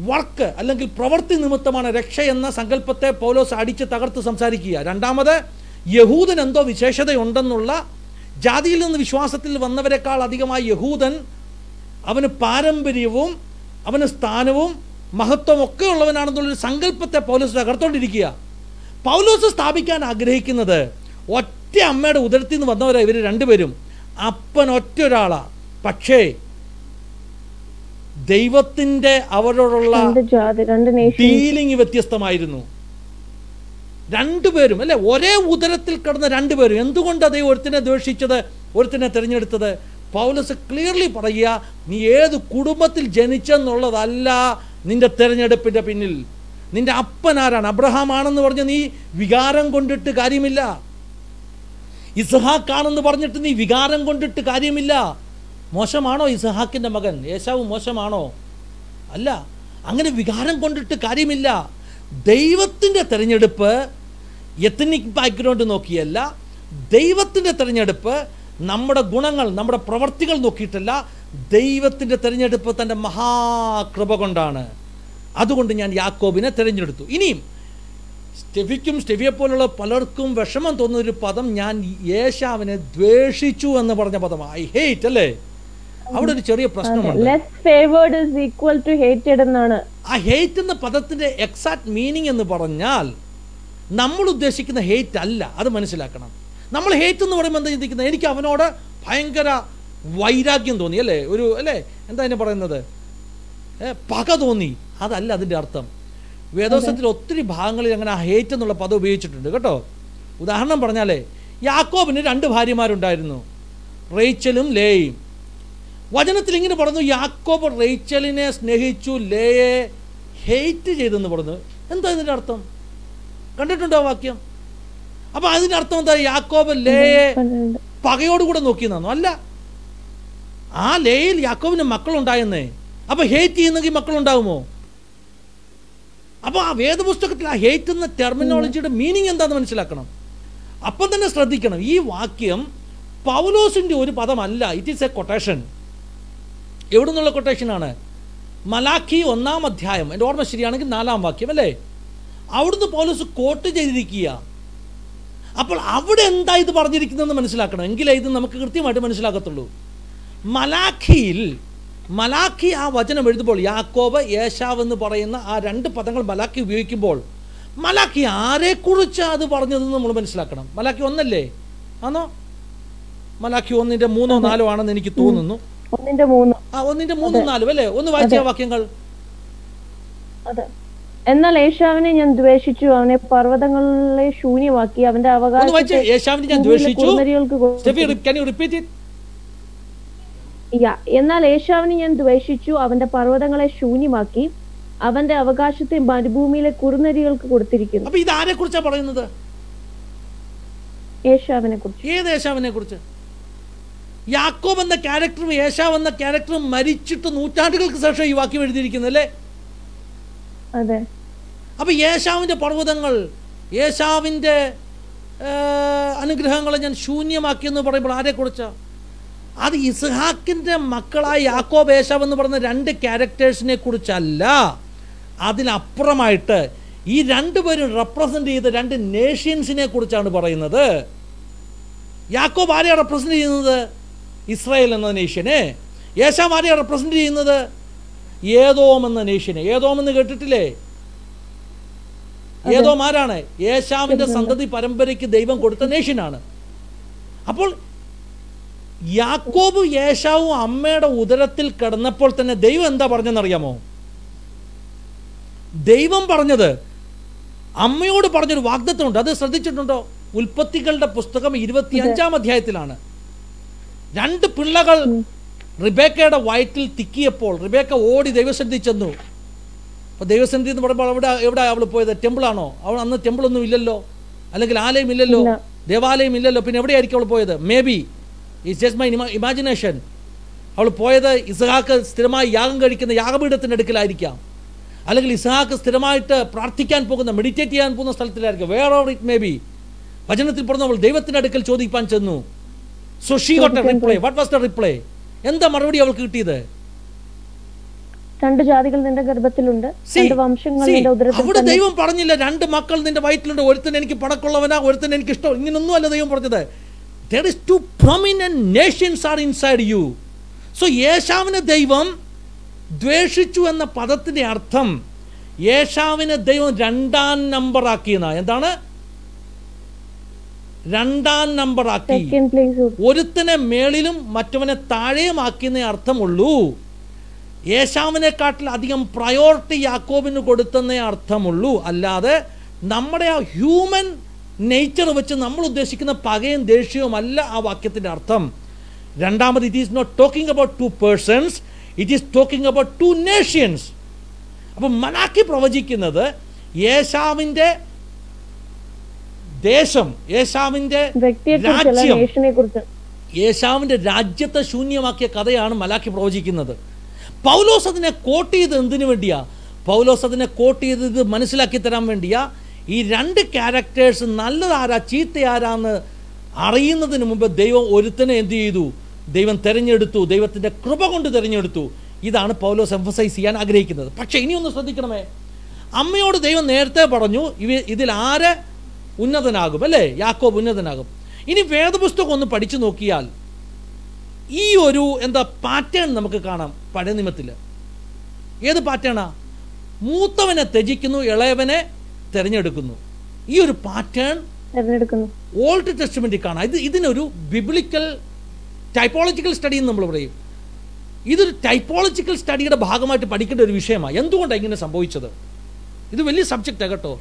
Speaker 2: വർക്ക് അല്ലെങ്കിൽ പ്രവൃത്തി നിമിത്തമാണ് രക്ഷ എന്ന സങ്കല്പത്തെ പൗലോസ് അടിച്ച് തകർത്ത് സംസാരിക്കുക. രണ്ടാമത്, യഹൂദൻ എന്തോ വിശേഷതയുണ്ടെന്നുള്ള, ജാതിയിൽ നിന്ന് വിശ്വാസത്തിൽ വന്നവരെക്കാൾ അധികമായി യഹൂദൻ അവന് പാരമ്പര്യവും അവന് സ്ഥാനവും മഹത്വം ഒക്കെ ഉള്ളവനാണെന്നുള്ളൊരു സങ്കല്പത്തെ പൗലോസ് തകർത്തോണ്ടിരിക്കുക. പൗലോസ് സ്ഥാപിക്കാൻ ആഗ്രഹിക്കുന്നത് ഒറ്റ അമ്മയുടെ ഉദരത്തിൽ നിന്ന് വന്നവരാ ഇവർ 2 പേരും. അപ്പൻ ഒറ്റ ഒരാളാ, പക്ഷേ ദൈവത്തിൻ്റെ അവരോടുള്ള ഡീലിംഗ് വ്യത്യസ്തമായിരുന്നു. 2 പേരും അല്ലെ, ഒരേ ഉദരത്തിൽ കിടന്ന 2 പേരും. എന്തുകൊണ്ട് അതേ ഒരുത്തിനെ ദ്വേഷിച്ചത്, ഒരുത്തിനെ തിരഞ്ഞെടുത്തത്? പൗലോസ് ക്ലിയർലി പറയുക, നീ ഏത് കുടുംബത്തിൽ ജനിച്ചെന്നുള്ളതല്ല നിന്റെ തിരഞ്ഞെടുപ്പിന്റെ പിന്നിൽ. നിന്റെ അപ്പൻ ആരാണ്? അബ്രഹാം ആണെന്ന് പറഞ്ഞ് നീ വികാരം കൊണ്ടിട്ട് കാര്യമില്ല. ഇസ്ഹാക്കാണെന്ന് പറഞ്ഞിട്ട് നീ വികാരം കൊണ്ടിട്ട് കാര്യമില്ല. മോശമാണോ ഇസ്ഹാക്കിൻ്റെ മകൻ ഏശാവ്? മോശമാണോ? അല്ല. അങ്ങനെ വികാരം കൊണ്ടിട്ട് കാര്യമില്ല. ദൈവത്തിൻ്റെ തിരഞ്ഞെടുപ്പ് എത്നിക് ബാക്ക്ഗ്രൗണ്ട് നോക്കിയല്ല. ദൈവത്തിൻ്റെ തിരഞ്ഞെടുപ്പ് നമ്മുടെ ഗുണങ്ങൾ, നമ്മുടെ പ്രവർത്തികൾ നോക്കിയിട്ടല്ല. ദൈവത്തിൻ്റെ തിരഞ്ഞെടുപ്പ് തൻ്റെ മഹാകൃപ കൊണ്ടാണ്. അതുകൊണ്ട് ഞാൻ യാക്കോബിനെ തിരഞ്ഞെടുത്തു. ഇനിയും സ്റ്റെഫിയെ പോലുള്ള പലർക്കും വിഷമം തോന്നുന്നൊരു പദം, ഞാൻ ഏശാവിനെ ദ്വേഷിച്ചു എന്ന് പറഞ്ഞ പദമാണ്. ഐ ഹേറ്റ് അല്ലേ? അവിടെ ഒരു ചെറിയ പ്രശ്നമുണ്ട്. ആ ഹേറ്റ് എന്ന പദത്തിന്റെ എക്സാക്ട് മീനിങ് എന്ന് പറഞ്ഞാൽ നമ്മൾ ഉദ്ദേശിക്കുന്ന ഹേറ്റ് അല്ല. അത് മനസ്സിലാക്കണം. നമ്മൾ ഹേറ്റ് എന്ന് പറയുമ്പോൾ എന്താ ചിന്തിക്കുന്നത്? എനിക്ക് അവനോട് ഭയങ്കര വൈരാഗ്യം തോന്നി അല്ലേ, ഒരു അല്ലേ, എന്താ അതിനെ പറയുന്നത്, പക തോന്നി. അതല്ല അതിൻ്റെ അർത്ഥം. വേദോസ്തത്തിൽ ഒത്തിരി ഭാഗങ്ങളിൽ അങ്ങനെ ആ ഹേറ്റ് എന്നുള്ള പദം ഉപയോഗിച്ചിട്ടുണ്ട് കേട്ടോ. ഉദാഹരണം പറഞ്ഞാലേ, യാക്കോബിന് 2 ഭാര്യമാരുണ്ടായിരുന്നു, റേച്ചലും ലേയും. വചനത്തിൽ ഇങ്ങനെ പറഞ്ഞു, യാക്കോബ് റേച്ചലിനെ സ്നേഹിച്ചു, ലേയെ ഹേറ്റ് ചെയ്തെന്ന് പറഞ്ഞു. എന്താ ഇതിൻ്റെ അർത്ഥം? കണ്ടിട്ടുണ്ടോ വാക്യം? അപ്പൊ അതിൻ്റെ അർത്ഥം എന്താ? യാക്കോബ് ലേയെ പകയോടുകൂടെ നോക്കിയെന്നാണോ? അല്ല. ആ ലേയിൽ യാക്കോബിന് മക്കളുണ്ടായെന്നേ. അപ്പൊ ഹേറ്റ് ചെയ്യുന്നെങ്കിൽ മക്കളുണ്ടാകുമോ? അപ്പോൾ ആ വേദപുസ്തകത്തിൽ ആ ഹേറ്റ് എന്ന ടെർമിനോളജിയുടെ മീനിങ് എന്താണെന്ന് മനസ്സിലാക്കണം. അപ്പം തന്നെ ശ്രദ്ധിക്കണം, ഈ വാക്യം പൗലോസിൻ്റെ ഒരു പദമല്ല. It is a quotation. എവിടെ നിന്നുള്ള കൊട്ടേഷനാണ്? മലാഖി 1-ാം അധ്യായം, എൻ്റെ ഓർമ്മ ശരിയാണെങ്കിൽ 4-ാം വാക്യം അല്ലേ, അവിടുന്ന് പൗലോസ് കോട്ട് ചെയ്തിരിക്കുക. അപ്പോൾ അവിടെ എന്താ ഇത് പറഞ്ഞിരിക്കുന്നതെന്ന് മനസ്സിലാക്കണം, എങ്കിലേ ഇത് നമുക്ക് കൃത്യമായിട്ട് മനസ്സിലാക്കത്തുള്ളൂ. മലാഖി ആ വചനം എഴുതുമ്പോൾ യാക്കോബ്, ഏശാവ് എന്ന് പറയുന്ന ആ 2 പദങ്ങൾ മലാഖി ഉപയോഗിക്കുമ്പോൾ മലാഖി ആരെക്കുറിച്ചാണ് അത് പറഞ്ഞതെന്ന് നമ്മൾ മനസ്സിലാക്കണം. മലാഖി 1 ആണോ? മലാഖി 1-ന്റെ 3-ഓ 4-ഓ ആണെന്ന് എനിക്ക് തോന്നുന്നു.
Speaker 1: 1-ന്റെ 3.
Speaker 2: ആ 1-ന്റെ 3-ഉം 4-ഉം അല്ലേ? ഒന്ന് വായിച്ച വാക്യങ്ങൾ.
Speaker 1: എന്നാൽ ഏശാവിനെ ഞാൻ ദ്വേഷിച്ചു, അവനെ പർവ്വതങ്ങളിലെ ശൂന്യമാക്കി, അവന്റെ അവകാശത്തെ
Speaker 2: യേശാവിനെ ഞാൻ ദ്വേഷിച്ചു. Can you repeat it?
Speaker 1: എന്നാൽ ഏശാവിനെ ഞാൻ ദ്വേഷിച്ചു, അവന്റെ പർവ്വതങ്ങളെ ശൂന്യമാക്കി, അവന്റെ അവകാശത്തെ മരുഭൂമിയിലെ കുറുനരികൾക്ക് കൊടുത്തിരിക്കുന്നു.
Speaker 2: അപ്പൊ ഇത് ആരെ കുറിച്ചാ പറയുന്നത്?
Speaker 1: ഏശാവിനെ കുറിച്ച്.
Speaker 2: ഏത് ഏശാവിനെ കുറിച്ച്? യാക്കോബ് എന്ന ക്യാരക്ടറും ഏശാവ് എന്ന ക്യാരക്ടറും മരിച്ചിട്ട് നൂറ്റാണ്ടുകൾക്ക് ശേഷം ഈ വാക്യം എഴുതിയിരിക്കുന്നല്ലേ?
Speaker 1: അതെ.
Speaker 2: അപ്പൊ ഏശാവിന്റെ പർവ്വതങ്ങൾ, ഏശാവിന്റെ അനുഗ്രഹങ്ങളെ ഞാൻ ശൂന്യമാക്കിയെന്ന് പറയുമ്പോൾ ആരെ കുറിച്ചാ? അത് ഇസ്ഹാക്കിന്റെ മക്കളായ യാക്കോബ് ഏശാവ് എന്ന് പറയുന്ന രണ്ട് ക്യാരക്ടേഴ്സിനെ കുറിച്ചല്ല. അതിനപ്പുറമായിട്ട് ഈ രണ്ടുപേരും റെപ്രസെന്റ് ചെയ്ത രണ്ട് നേഷൻസിനെ കുറിച്ചാണ് പറയുന്നത്. യാക്കോബ് ആരെയാണ് റെപ്രസെന്റ് ചെയ്യുന്നത്? ഇസ്രായേൽ എന്ന നേഷനെ. ഏശാവ് ആരെയാണ് റെപ്രസെന്റ് ചെയ്യുന്നത്? ഏദോം എന്ന നേഷനെ. ഏദോം എന്ന് കേട്ടിട്ടില്ലേ? ഏദോം ആരാണ്? ഏശാവിന്റെ സന്തതി പരമ്പരയ്ക്ക് ദൈവം കൊടുത്ത നേഷനാണ്. അപ്പോൾ യാക്കോബും ഏശാവും അമ്മയുടെ ഉദരത്തിൽ കിടന്നപ്പോൾ തന്നെ ദൈവം എന്താ പറഞ്ഞെന്നറിയാമോ? ദൈവം പറഞ്ഞത്, അമ്മയോട് പറഞ്ഞൊരു വാഗ്ദത്തമുണ്ട്. അത് ശ്രദ്ധിച്ചിട്ടുണ്ടോ? ഉൽപ്പത്തികളുടെ പുസ്തകം 25-ാം അധ്യായത്തിലാണ്. രണ്ട് പിള്ളകൾ റിബേക്കയുടെ വയറ്റിൽ തിക്കിയപ്പോൾ റിബേക്ക ഓടി ദൈവസന്നിധി ചെന്നു. അപ്പോൾ ദൈവസന്നിധി എന്ന് പറയുമ്പോൾ എവിടെ അവൾ പോയത്? ടെമ്പിളാണോ? അവൾ അന്ന് ടെമ്പിളൊന്നും ഇല്ലല്ലോ, അല്ലെങ്കിൽ ആലയം ഇല്ലല്ലോ, ദേവാലയം ഇല്ലല്ലോ. പിന്നെ എവിടെയായിരിക്കും അവൾ പോയത്? May be it's just my imagination. അവൾ പോയത് ഇസ്ഹാക്ക് സ്ഥിരമായി യാഗം കഴിക്കുന്ന യാഗപീഠത്തിൻ്റെ അടുക്കലായിരിക്കാം, അല്ലെങ്കിൽ ഇസ്ഹാക്ക് സ്ഥിരമായിട്ട് പ്രാർത്ഥിക്കാൻ പോകുന്ന, മെഡിറ്റേറ്റ് ചെയ്യാൻ പോകുന്ന സ്ഥലത്തിലായിരിക്കും. Where or it may be. വചനത്തിൽ പറഞ്ഞ അവൾ ദൈവത്തിൻ്റെ അടുക്കൽ ചോദിക്കാൻ ചെന്നു. So she got a reply. What was the reply? എന്താ മറുപടി അവൾക്ക് കിട്ടിയത്?
Speaker 1: രണ്ട് ജാതികൾ നിന്റെ ഗർഭത്തിലുണ്ട്, രണ്ട് വംശങ്ങൾ നിന്റെ ഉദരത്തിൽ.
Speaker 2: അവിടെ ദൈവം പറഞ്ഞില്ല രണ്ട് മക്കൾ നിന്റെ വയറ്റിലുണ്ട്, ഒരുത്തൻ എനിക്ക് പണക്കുള്ളവനാ, ഒരുത്തൻ എനിക്ക് ഇഷ്ടം. ഇങ്ങനൊന്നും അല്ല ദൈവം പറഞ്ഞത്. There is two prominent nations are inside you. So യേശാവിനെ ദൈവം ദ്വേഷിച്ചു എന്ന പദത്തിന്റെ അർത്ഥം യേശാവിനെ ദൈവം രണ്ടാം നമ്പർ ആക്കിയെന്ന. എന്താണ് രണ്ടാം നമ്പർ ആക്കി? ഒരുത്തനെ മേളിലും മറ്റവനെ താഴെയും ആക്കിയെന്നേ അർത്ഥമുള്ളൂ. യേശാവിനെക്കാട്ടിൽ അധികം പ്രയോറിറ്റി യാക്കോബിന് കൊടുത്തെന്നേ അർത്ഥമുള്ളൂ. അല്ലാതെ നമ്മുടെ ആ ഹ്യൂമൻ നേച്ചർ വെച്ച് നമ്മൾ ഉദ്ദേശിക്കുന്ന പകയും ദേഷ്യവും അല്ല ആ വാക്യത്തിൻ്റെ അർത്ഥം. രണ്ടാമത്, it is not talking about two persons, it is talking about two nations. അപ്പം മലാക്കി പ്രവചിക്കുന്നത് യേശാവിൻ്റെ ദേശം, യേശാവിൻ്റെ രാജ്യം, യേശാവിൻ്റെ രാജ്യത്തെ ശൂന്യമാക്കിയ കഥയാണ് മലാക്കി പ്രവചിക്കുന്നത്. പൗലോസ് അതിനെ കോട്ട് ചെയ്ത് എന്തിനു വേണ്ടിയാ? പൗലോസ് അതിനെ കോട്ട് ചെയ്ത് ഇത് മനസ്സിലാക്കി തരാൻ വേണ്ടിയാ. ഈ രണ്ട് ക്യാരക്ടേഴ്സ് നല്ലതാരാ ചീത്തയാരാന്ന് അറിയുന്നതിന് മുമ്പ് ദൈവം ഒരുത്തനെ എന്ത് ചെയ്തു? ദൈവം തിരഞ്ഞെടുത്തു, ദൈവത്തിൻ്റെ കൃപ കൊണ്ട് തിരഞ്ഞെടുത്തു. ഇതാണ് പൗലോസ് എംഫസൈസ് ചെയ്യാൻ ആഗ്രഹിക്കുന്നത്. പക്ഷേ ഇനിയൊന്ന് ശ്രദ്ധിക്കണമേ. അമ്മയോട് ദൈവം നേരത്തെ പറഞ്ഞു ഇതിൽ ആര് ഉന്നതനാകും, അല്ലേ? യാക്കോബ് ഉന്നതനാകും. ഇനി വേദപുസ്തകം ഒന്ന് പഠിച്ചു നോക്കിയാൽ ഈ ഒരു പാറ്റേൺ നമുക്ക് കാണാം പഴയ നിയമത്തിൽ. ഏത് പാറ്റേണാ? മൂത്തവനെ ത്യജിക്കുന്നു, ഇളയവനെ തിരഞ്ഞെടുക്കുന്നു. ഈ ഒരു പാറ്റേൺ ഓൾഡ് ടെസ്റ്റ്മെന്റിൽ കാണാം. ഇതിനൊരു ബിബ്ലിക്കൽ ടൈപ്പോളജിക്കൽ സ്റ്റഡി എന്ന് നമ്മൾ പറയും. ഇതൊരു ടൈപ്പോളജിക്കൽ സ്റ്റഡിയുടെ ഭാഗമായിട്ട് പഠിക്കേണ്ട ഒരു വിഷയമാണ്. എന്തുകൊണ്ടാണ് ഇങ്ങനെ സംഭവിച്ചത്? ഇത് വലിയ സബ്ജക്റ്റാണ് കേട്ടോ.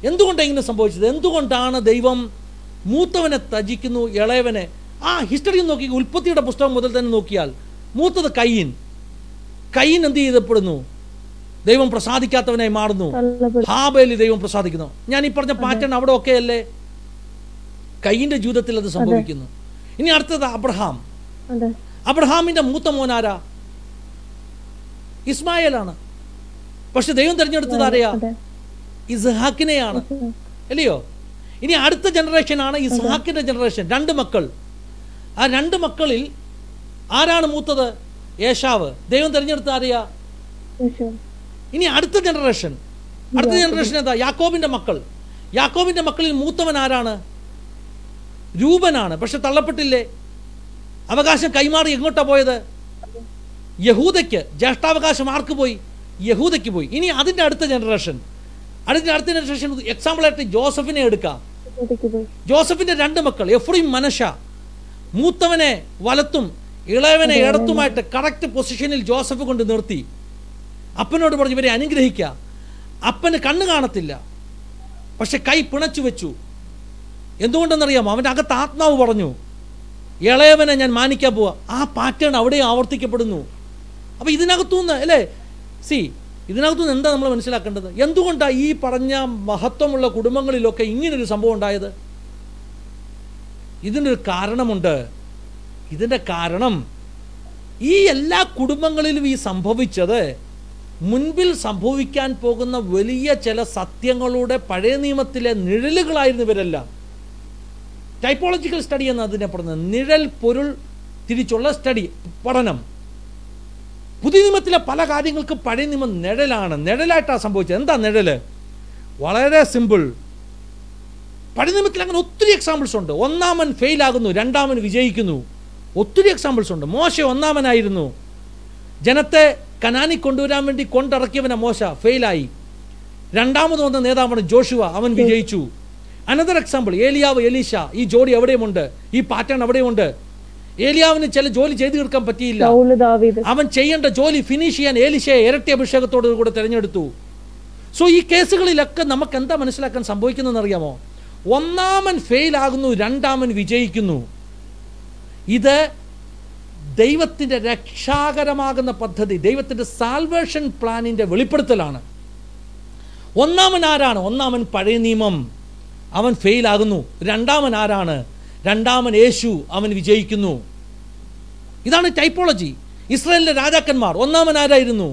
Speaker 2: എന്തുകൊണ്ടാണ് ഇങ്ങനെ സംഭവിച്ചത്? എന്തുകൊണ്ടാണ് ദൈവം മൂത്തവനെ ത്യജിക്കുന്നു, ഇളയവനെ? ഹിസ്റ്ററി നോക്കി, ഉൽപ്പത്തിയുടെ പുസ്തകം മുതൽ തന്നെ നോക്കിയാൽ മൂത്തത് കയീൻ എന്ത് ചെയ്യപ്പെടുന്നു? ദൈവം പ്രസാദിക്കാത്തവനായി മാറുന്നു. ഹാബേലിൽ ദൈവം പ്രസാദിക്കുന്നു. ഞാൻ ഈ പറഞ്ഞ പാറ്റേൺ അവിടെ ഒക്കെ അല്ലേ? കയീന്റെ ജീവിതത്തിൽ അത് സംഭവിക്കുന്നു. ഇനി അടുത്തത് അബ്രഹാം. അബ്രഹാമിന്റെ മൂത്ത മോനാരാ? ഇസ്മായേലാണ്. പക്ഷെ ദൈവം തിരഞ്ഞെടുത്തത് ആരെയാ? ഇസ്ഹാക്കിനെയാണ്, അല്ലയോ? ഇനി അടുത്ത ജനറേഷനാണ് ഇസ്ഹാക്കിന്റെ ജനറേഷൻ. രണ്ട് മക്കൾ. ആ രണ്ട് മക്കളിൽ ആരാണ് മൂത്തത്? ഏശാവ്. ദൈവം തിരഞ്ഞെടുത്ത ആരെയാ? ഇനി അടുത്ത ജനറേഷൻ എന്താ? യാക്കോബിന്റെ മക്കൾ. യാക്കോബിന്റെ മക്കളിൽ മൂത്തവൻ ആരാണ്? രൂപനാണ്. പക്ഷെ തള്ളപ്പെട്ടില്ലേ? അവകാശം കൈമാറി എങ്ങോട്ടാ പോയത്? യഹൂദയ്ക്ക്. ജ്യേഷ്ഠാവകാശം ആർക്ക് പോയി? യഹൂദയ്ക്ക് പോയി. ഇനി അതിന്റെ അടുത്ത ജനറേഷൻ എക്സാമ്പിളായിട്ട് ജോസഫിനെ എടുക്കാം. ജോസഫിന്റെ രണ്ട് മക്കൾ എഫ്രൈം, മനശ. മൂത്തവനെ വലത്തും ഇളയവനെ ഇടത്തുമായിട്ട് കറക്റ്റ് പൊസിഷനിൽ ജോസഫ് കൊണ്ട് നിർത്തി. അപ്പനോട് പറഞ്ഞു ഇവരെ അനുഗ്രഹിക്കുക. അപ്പന് കണ്ണ് കാണത്തില്ല, പക്ഷെ കൈ പിണച്ചു വെച്ചു. എന്തുകൊണ്ടെന്നറിയാമോ? അവൻ്റെ അകത്ത് ആത്മാവ് പറഞ്ഞു, ഇളയവനെ ഞാൻ മാനിക്കാൻ പോവാ. ആ പാറ്റേൺ അവിടെയും ആവർത്തിക്കപ്പെടുന്നു. അപ്പോൾ ഇതിനകത്തുനിന്ന് അല്ലേ, ഇതിനകത്തുനിന്ന് എന്താ നമ്മൾ മനസ്സിലാക്കേണ്ടത്? എന്തുകൊണ്ടാണ് ഈ പറഞ്ഞ മഹത്വമുള്ള കുടുംബങ്ങളിലൊക്കെ ഇങ്ങനൊരു സംഭവം ഉണ്ടായത്? ഇതിനൊരു കാരണമുണ്ട്. ഇതിൻ്റെ കാരണം ഈ എല്ലാ കുടുംബങ്ങളിലും ഈ സംഭവിച്ചത് മുൻപിൽ സംഭവിക്കാൻ പോകുന്ന വലിയ ചില സത്യങ്ങളുടെ പഴയ നിയമത്തിലെ നിഴലുകളായിരുന്നു ഇവരെല്ലാം. ടൈപ്പോളജിക്കൽ സ്റ്റഡി എന്ന് അതിനെ പറയുന്നത്, നിഴൽ പൊരുൾ തിരിച്ചുള്ള സ്റ്റഡി, പഠനം. പുതിയ നിയമത്തിലെ പല കാര്യങ്ങൾക്കും പഴയ നിയമം നിഴലാണ്, നിഴലായിട്ടാണ് സംഭവിച്ചത്. എന്താ നിഴല്? വളരെ സിമ്പിൾ. പഴയ നിയമത്തിൽ അങ്ങനെ ഒത്തിരി എക്സാമ്പിൾസ് ഉണ്ട്. ഒന്നാമൻ ഫെയിലാകുന്നു, രണ്ടാമൻ വിജയിക്കുന്നു. ഒത്തിരി എക്സാമ്പിൾസ് ഉണ്ട്. മോശ ഒന്നാമനായിരുന്നു. ജനത്തെ കനാനി കൊണ്ടുവരാൻ വേണ്ടി കൊണ്ടിറക്കിയവനെ മോശ, ഫെയിലായി. രണ്ടാമത് വന്ന നേതാവാണ് ജോഷുവ, അവൻ വിജയിച്ചു. അനദർ എക്സാമ്പിൾ, ഏലിയാവ് എലീശ. ഈ ജോഡി എവിടെയുമുണ്ട്, ഈ പാറ്റേൺ എവിടെയുമുണ്ട്. ഏലിയാവിന് ചില ജോലി ചെയ്തു തീർക്കാൻ പറ്റിയില്ല. അവൻ ചെയ്യേണ്ട ജോലി ഫിനിഷ് ചെയ്യാൻ ഏലീശയെ ഇരട്ടി അഭിഷേകത്തോട് കൂടെ തിരഞ്ഞെടുത്തു. സോ ഈ കേസുകളിലൊക്കെ നമുക്ക് എന്താ മനസ്സിലാക്കാൻ സംഭവിക്കുന്നതെന്ന് അറിയാമോ? ഒന്നാമൻ ഫെയിലാകുന്നു, രണ്ടാമൻ വിജയിക്കുന്നു. ഇത് ദൈവത്തിൻ്റെ രക്ഷാകരമാകുന്ന പദ്ധതി, ദൈവത്തിൻ്റെ സാൽവേഷൻ പ്ലാനിൻ്റെ വെളിപ്പെടുത്തലാണ്. ഒന്നാമൻ ആരാണ്? ഒന്നാമൻ പഴയ നിയമം, അവൻ ഫെയിലാകുന്നു. രണ്ടാമൻ ആരാണ്? രണ്ടാമൻ യേശു, അവൻ വിജയിക്കുന്നു. ഇതാണ് ടൈപ്പോളജി. ഇസ്രായേലിലെ രാജാക്കന്മാർ, ഒന്നാമൻ ആരായിരുന്നു?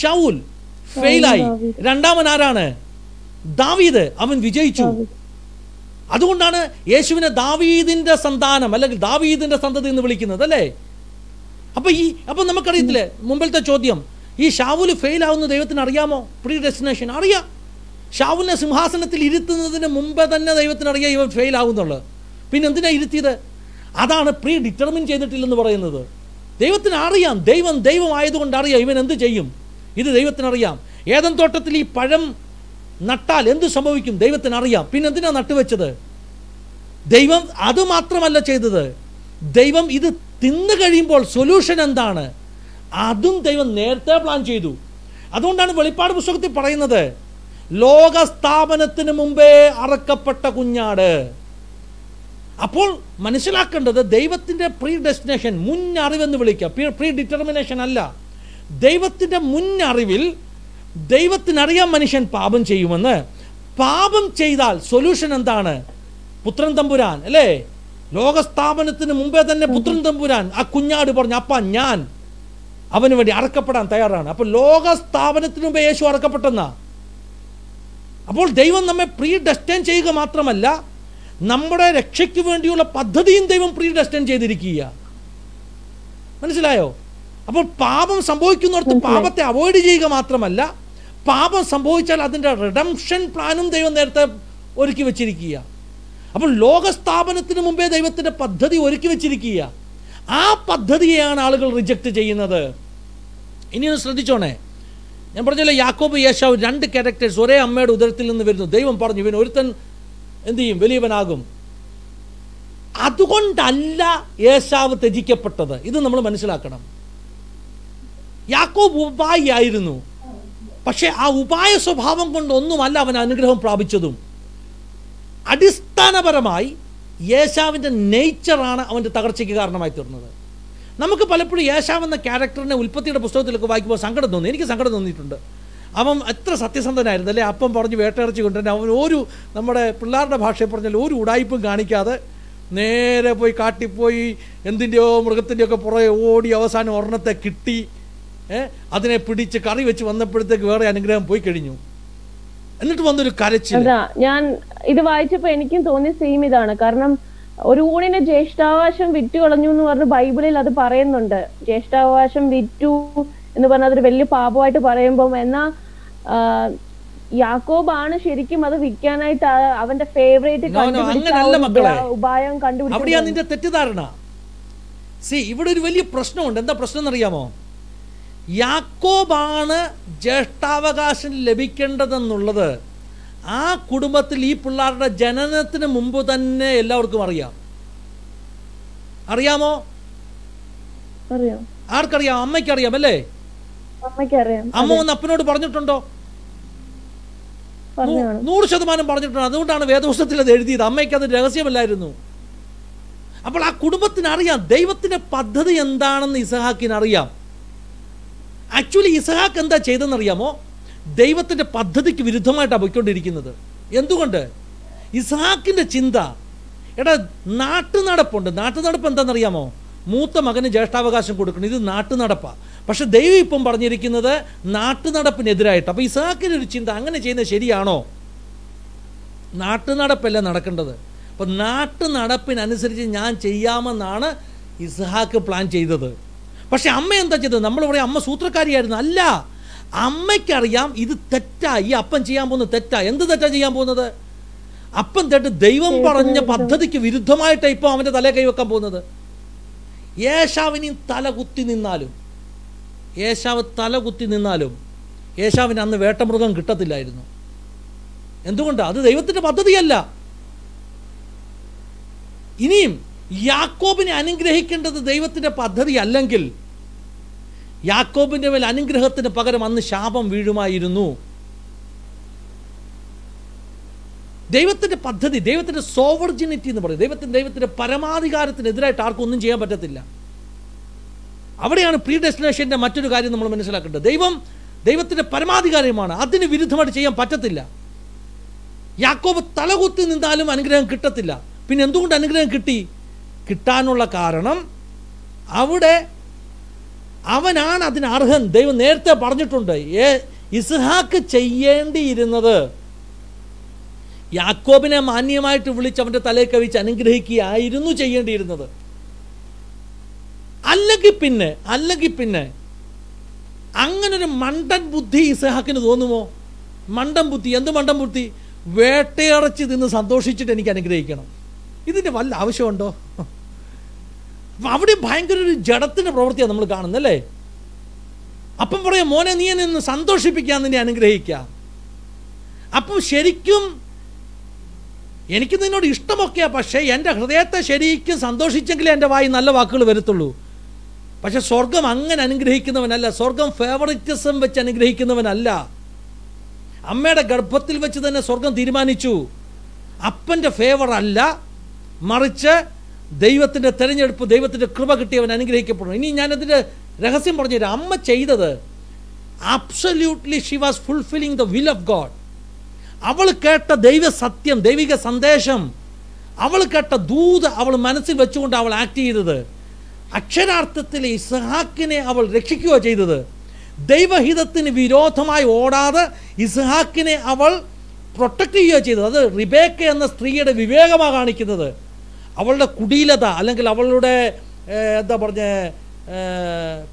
Speaker 2: ശൗൽ, ഫെയിലായി. രണ്ടാമൻ ആരാണ്? ദാവീദ്, അവൻ വിജയിച്ചു. അതുകൊണ്ടാണ് യേശുവിനെ ദാവീദിന്റെ സന്താനം അല്ലെങ്കിൽ ദാവീദിന്റെ സന്തതി എന്ന് വിളിക്കുന്നത്, അല്ലേ? അപ്പൊ നമുക്കറിയത്തില്ലേ, മുമ്പിലത്തെ ചോദ്യം, ഈ ശൗല് ഫെയിലാവുന്ന ദൈവത്തിന് അറിയാമോ? പ്രീ ഡെസ്റ്റിനേഷൻ അറിയാം. ശൗലിനെ സിംഹാസനത്തിൽ ഇരുത്തുന്നതിന് മുമ്പ് തന്നെ ദൈവത്തിന് അറിയാം ഇവൻ ഫെയിൽ ആവുന്നുള്ളത്. പിന്നെ എന്തിനാ ഇരുത്തിയത്? അതാണ് പ്രീ ഡിറ്റർമിൻ ചെയ്തിട്ടില്ലെന്ന് പറയുന്നത്. ദൈവത്തിന് അറിയാം, ദൈവം ആയതുകൊണ്ട് അറിയാം ഇവൻ എന്ത് ചെയ്യും. ഇത് ദൈവത്തിനറിയാം. ഏദൻ തോട്ടത്തിൽ ഈ പഴം നട്ടാൽ എന്ത് സംഭവിക്കും ദൈവത്തിന് അറിയാം. പിന്നെ എന്തിനാ നട്ടുവെച്ചത്? ദൈവം അതുമാത്രമല്ല ചെയ്തത്, ദൈവം ഇത് തിന്നു കഴിയുമ്പോൾ സൊല്യൂഷൻ എന്താണ് അതും ദൈവം നേരത്തെ പ്ലാൻ ചെയ്തു. അതുകൊണ്ടാണ് വെളിപ്പാട് പുസ്തകത്തിൽ പറയുന്നത്, ലോകസ്ഥാപനത്തിന് മുമ്പേ അറക്കപ്പെട്ട കുഞ്ഞാട്. അപ്പോൾ മനസ്സിലാക്കേണ്ടത് ദൈവത്തിൻ്റെ പ്രീ ഡെസ്റ്റിനേഷൻ, മുൻ അറിവെന്ന് വിളിക്കുക, പ്രീ ഡിറ്റർമിനേഷൻ അല്ല. ദൈവത്തിൻ്റെ മുൻ അറിവിൽ ദൈവത്തിനറിയാം മനുഷ്യൻ പാപം ചെയ്യുമെന്ന്. പാപം ചെയ്താൽ സൊല്യൂഷൻ എന്താണ്? പുത്രൻ തമ്പുരാൻ, അല്ലേ? ലോകസ്ഥാപനത്തിന് മുമ്പേ തന്നെ പുത്രൻ തമ്പുരാൻ ആ കുഞ്ഞാട് പറഞ്ഞു, അപ്പ ഞാൻ അവന് വേണ്ടി അറക്കപ്പെടാൻ തയ്യാറാണ്. അപ്പോൾ ലോകസ്ഥാപനത്തിന് മുമ്പേ യേശു അറക്കപ്പെട്ടെന്നാ. അപ്പോൾ ദൈവം നമ്മെ പ്രീ ഡെസ്റ്റൈൻ ചെയ്യുക മാത്രമല്ല, നമ്മുടെ രക്ഷയ്ക്ക് വേണ്ടിയുള്ള പദ്ധതിയും ദൈവം പ്രീ ഡെസ്റ്റൈൻ ചെയ്തിരിക്കുക. മനസ്സിലായോ? അപ്പോൾ പാപം സംഭവിക്കുന്നിടത്ത് പാപത്തെ അവോയ്ഡ് ചെയ്യുക മാത്രമല്ല, പാപം സംഭവിച്ചാൽ അതിൻ്റെ റിഡംഷൻ പ്ലാനും ദൈവം നേരത്തെ ഒരുക്കി വെച്ചിരിക്കുക. അപ്പോൾ ലോകസ്ഥാപനത്തിന് മുമ്പേ ദൈവത്തിൻ്റെ പദ്ധതി ഒരുക്കി വെച്ചിരിക്കുക. ആ പദ്ധതിയെയാണ് ആളുകൾ റിജക്റ്റ് ചെയ്യുന്നത്. ഇനിയൊന്ന് ശ്രദ്ധിച്ചോണേ, ഞാൻ പറഞ്ഞല്ലോ, യാക്കോബ് യേശാവ് രണ്ട് ക്യാരക്ടേഴ്സ് ഒരേ അമ്മയുടെ ഉദരത്തിൽ നിന്ന് വരുന്നു. ദൈവം പറഞ്ഞു ഇവൻ ഒരുത്തൻ എന്ത് ചെയ്യും, വലിയവനാകും. അതുകൊണ്ടല്ല യേശാവ് ത്യജിക്കപ്പെട്ടത്. ഇത് നമ്മൾ മനസ്സിലാക്കണം. യാക്കോബ് ഉപായിയായിരുന്നു, പക്ഷെ ആ ഉപായ സ്വഭാവം കൊണ്ടൊന്നുമല്ല അവൻ അനുഗ്രഹം പ്രാപിച്ചതും. അടിസ്ഥാനപരമായി യേശാവിൻ്റെ നേച്ചറാണ് അവൻ്റെ തകർച്ചയ്ക്ക് കാരണമായി തീർന്നത്. നമുക്ക് പലപ്പോഴും യേശാവ് എന്ന ക്യാരക്ടറിനെ ഉൽപ്പത്തിയുടെ പുസ്തകത്തിലൊക്കെ വായിക്കുമ്പോൾ സങ്കടം തോന്നി. എനിക്ക് സങ്കടം തോന്നിയിട്ടുണ്ട്. അവൻ എത്ര സത്യസന്ധനായിരുന്നു, അല്ലേ? അപ്പം പറഞ്ഞ് വേട്ടയിറച്ചി കൊണ്ടുവരുന്ന അവൻ നമ്മുടെ പിള്ളേരുടെ ഭാഷയിൽ പറഞ്ഞാൽ ഒരു ഉടായ്പും കാണിക്കാതെ നേരെ പോയി കാട്ടിപ്പോയി എന്തിൻ്റെയോ മൃഗത്തിൻ്റെയോ ഒക്കെ പുറകെ ഓടി അവസാനം ഒരെണ്ണത്തെ കിട്ടി, അതിനെ പിടിച്ച് കറി വെച്ച് വന്നപ്പോഴത്തേക്ക് വേറെ അനുഗ്രഹം പോയി കഴിഞ്ഞു. എന്നിട്ട് വന്നൊരു കരച്ചിൽ.
Speaker 1: ഞാൻ ഇത് വായിച്ചപ്പോ എനിക്കും തോന്നിയ സെയിം ഇതാണ്. കാരണം ഒരു ഊണിന് ജ്യേഷ്ഠാവകാശം വിറ്റു കളഞ്ഞു എന്ന് പറഞ്ഞ് ബൈബിളിൽ അത് പറയുന്നുണ്ട്. ജ്യേഷ്ഠാവകാശം വിറ്റു എന്ന് പറഞ്ഞാൽ അതൊരു വലിയ പാപമായിട്ട് പറയുമ്പോൾ, എന്നാ യാക്കോബാണ് ശരിക്കും അത് വിൽക്കാനായിട്ട് അവന്റെ ഫേവറേറ്റ് ഉപായം കണ്ടുപിടിച്ചത്.
Speaker 2: അവിടെയാണ് നിന്റെ തെറ്റിദ്ധാരണ. ഇവിടെ ഒരു വലിയ പ്രശ്നമുണ്ട്. എന്താ പ്രശ്നം എന്നറിയാമോ? യാക്കോബാണ് ജ്യേഷ്ഠാവകാശം ലഭിക്കേണ്ടതെന്നുള്ളത് ആ കുടുംബത്തിൽ ഈ പിള്ളേരുടെ ജനനത്തിന് മുമ്പ് തന്നെ എല്ലാവർക്കും അറിയാമോ? ആർക്കറിയാം? അമ്മയ്ക്കറിയാം, അല്ലേ? അമ്മ ഒന്ന് അപ്പനോട് പറഞ്ഞിട്ടുണ്ടോ 100% പറഞ്ഞിട്ടുണ്ട്. അതുകൊണ്ടാണ് വേദപുസ്തകത്തിൽ അത് എഴുതിയത്. അമ്മയ്ക്ക് അത് രഹസ്യമല്ലായിരുന്നു. അപ്പോൾ ആ കുടുംബത്തിനറിയാം ദൈവത്തിൻ്റെ പദ്ധതി എന്താണെന്ന് ഇസഹാക്കിനറിയാം. ആക്ച്വലി ഇസഹാക്ക് എന്താ ചെയ്തെന്നറിയാമോ? ദൈവത്തിൻ്റെ പദ്ധതിക്ക് വിരുദ്ധമായിട്ടാണ് പോയിക്കൊണ്ടിരിക്കുന്നത്. എന്തുകൊണ്ട്? ഇസഹാക്കിൻ്റെ ചിന്ത, എടാ നാട്ടുനടപ്പുണ്ട്. നാട്ടുനടപ്പ് എന്താണെന്നറിയാമോ? മൂത്ത മകന് ജ്യേഷ്ഠാവകാശം കൊടുക്കണം. ഇത് നാട്ടുനടപ്പാണ്. പക്ഷെ ദൈവം ഇപ്പം പറഞ്ഞിരിക്കുന്നത് നാട്ടുനടപ്പിനെതിരായിട്ട്. അപ്പോൾ ഇസഹാക്കിനൊരു ചിന്ത, അങ്ങനെ ചെയ്യുന്നത് ശരിയാണോ? നാട്ടുനടപ്പല്ല നടക്കേണ്ടത്. അപ്പം നാട്ടുനടപ്പിനനുസരിച്ച് ഞാൻ ചെയ്യാമെന്നാണ് ഇസഹാക്ക് പ്ലാൻ ചെയ്തത്. പക്ഷെ അമ്മ എന്താ ചെയ്തത്? നമ്മൾ പറയും അമ്മ സൂത്രക്കാരിയായിരുന്നു. അല്ല, അമ്മയ്ക്കറിയാം ഇത് തെറ്റാ, ഈ അപ്പൻ ചെയ്യാൻ പോകുന്നത് തെറ്റാ. എന്ത് തെറ്റാ ചെയ്യാൻ പോകുന്നത്? അപ്പൻ തെറ്റ് ദൈവം പറഞ്ഞ പദ്ധതിക്ക് വിരുദ്ധമായിട്ടാണ് ഇപ്പോൾ അവൻ്റെ തലേ കൈവെക്കാൻ പോകുന്നത്. ഏശാവിന് തലകുത്തി നിന്നാലും ഏശാവിന് അന്ന് വേട്ടമൃഗം കിട്ടത്തില്ലായിരുന്നു. എന്തുകൊണ്ടാണ്? അത് ദൈവത്തിൻ്റെ പദ്ധതിയല്ല. ഇനിയും യാക്കോബിനെ അനുഗ്രഹിക്കേണ്ടത് ദൈവത്തിൻ്റെ പദ്ധതി അല്ലെങ്കിൽ യാക്കോബിൻ്റെ മേൽ അനുഗ്രഹത്തിന് പകരം അന്ന് ശാപം വീഴുമായിരുന്നു. ദൈവത്തിൻ്റെ പദ്ധതി, ദൈവത്തിൻ്റെ സോവർജിനിറ്റി എന്ന് പറയും, ദൈവത്തിൻ്റെ പരമാധികാരത്തിനെതിരായിട്ട് ആർക്കും ഒന്നും ചെയ്യാൻ പറ്റത്തില്ല. അവിടെയാണ് പ്രീ ഡെസ്റ്റിനേഷൻ്റെ മറ്റൊരു കാര്യം നമ്മൾ മനസ്സിലാക്കേണ്ടത്. ദൈവത്തിൻ്റെ പരമാധികാരമാണ്, അതിന് വിരുദ്ധമായിട്ട് ചെയ്യാൻ പറ്റത്തില്ല. യാക്കോബ് തലകുത്തി നിന്നാലും അനുഗ്രഹം കിട്ടത്തില്ല. പിന്നെ എന്തുകൊണ്ട് അനുഗ്രഹം കിട്ടാനുള്ള കാരണം അവിടെ അവനാണ് അതിന് അർഹൻ. ദൈവം നേരത്തെ പറഞ്ഞിട്ടുണ്ട്. ഇസ്ഹാക്ക് ചെയ്യേണ്ടിയിരുന്നത് യാക്കോബിനെ മാന്യമായിട്ട് വിളിച്ച് അവൻ്റെ തലയിൽ കവിച്ച് അനുഗ്രഹിക്കുകയായിരുന്നു ചെയ്യേണ്ടിയിരുന്നത്. അല്ലെങ്കിൽ പിന്നെ അങ്ങനൊരു മണ്ടൻ ബുദ്ധി ഇസ്ഹാക്കിന് തോന്നുമോ? മണ്ടൻ ബുദ്ധി. എന്ത് മണ്ടൻ ബുദ്ധി? വേട്ടയിറച്ചി തിന്ന് സന്തോഷിച്ചിട്ട് എനിക്ക് അനുഗ്രഹിക്കണം. ഇതിൻ്റെ വല്ല ആവശ്യമുണ്ടോ? അവിടെ ഭയങ്കര ഒരു ജഡത്തിൻ്റെ പ്രവൃത്തിയാണ് നമ്മൾ കാണുന്നല്ലേ. അപ്പം പറയാം, മോനെ നീ എന്നെ സന്തോഷിപ്പിക്കാൻ നിന്നെ അനുഗ്രഹിക്കാം. അപ്പം ശരിക്കും എനിക്ക് നിന്നോട് ഇഷ്ടമൊക്കെയാ, പക്ഷേ എൻ്റെ ഹൃദയത്തെ ശരിക്കും സന്തോഷിച്ചെങ്കിലേ എൻ്റെ വായി നല്ല വാക്കുകൾ വരത്തുള്ളൂ. പക്ഷെ സ്വർഗം അങ്ങനെ അനുഗ്രഹിക്കുന്നവനല്ല. സ്വർഗം ഫേവറിറ്റിസം വെച്ച് അനുഗ്രഹിക്കുന്നവനല്ല. അമ്മയുടെ ഗർഭത്തിൽ വെച്ച് തന്നെ സ്വർഗം തീരുമാനിച്ചു അപ്പൻ്റെ ഫേവർ അല്ല, മറിച്ച് ദൈവത്തിൻ്റെ തെരഞ്ഞെടുപ്പ്, ദൈവത്തിൻ്റെ കൃപ കിട്ടിയവൻ അനുഗ്രഹിക്കപ്പെടുന്നു. ഇനി ഞാനതിൻ്റെ രഹസ്യം പറഞ്ഞുതരാം. അമ്മ ചെയ്തത് absolutely she was fulfilling the will of God. അവൾ കേട്ട ദൈവ സത്യം, ദൈവിക സന്ദേശം, അവൾ കേട്ട ദൂത് അവൾ മനസ്സിൽ വെച്ചുകൊണ്ട് അവൾ ആക്ട് ചെയ്തത്. അക്ഷരാർത്ഥത്തിൽ ഇസ്ഹാക്കിനെ അവൾ രക്ഷിക്കുകയോ ചെയ്തത്. ദൈവഹിതത്തിന് വിരോധമായി ഓടാതെ ഇസ്ഹാക്കിനെ അവൾ പ്രൊട്ടക്റ്റ് ചെയ്യുകയോ ചെയ്തത്. അത് റിബേക്ക എന്ന സ്ത്രീയുടെ വിവേകമാണ് കാണിക്കുന്നത്. അവളുടെ കുടീലത അല്ലെങ്കിൽ അവളുടെ എന്താ പറഞ്ഞ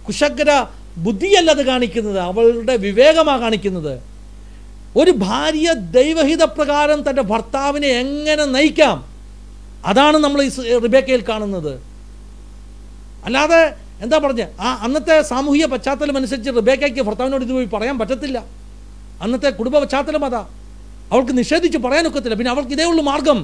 Speaker 2: കുശഗ്ര ബുദ്ധിയല്ല അത് കാണിക്കുന്നത്, അവളുടെ വിവേകമാണ് കാണിക്കുന്നത്. ഒരു ഭാര്യ ദൈവഹിത പ്രകാരം തൻ്റെ ഭർത്താവിനെ എങ്ങനെ നയിക്കാം, അതാണ് നമ്മൾ റിബേക്കയിൽ കാണുന്നത്. അല്ലാതെ എന്താ പറഞ്ഞ അന്നത്തെ സാമൂഹിക പശ്ചാത്തലം അനുസരിച്ച് റിബേക്കയ്ക്ക് ഭർത്താവിനോട് ഇത് പോയി പറയാൻ പറ്റത്തില്ല. അന്നത്തെ കുടുംബ പശ്ചാത്തലം അതാ. അവൾക്ക് നിഷേധിച്ച് പറയാനൊക്കത്തില്ല. പിന്നെ അവൾക്ക് ഇതേ ഉള്ളൂ മാർഗം.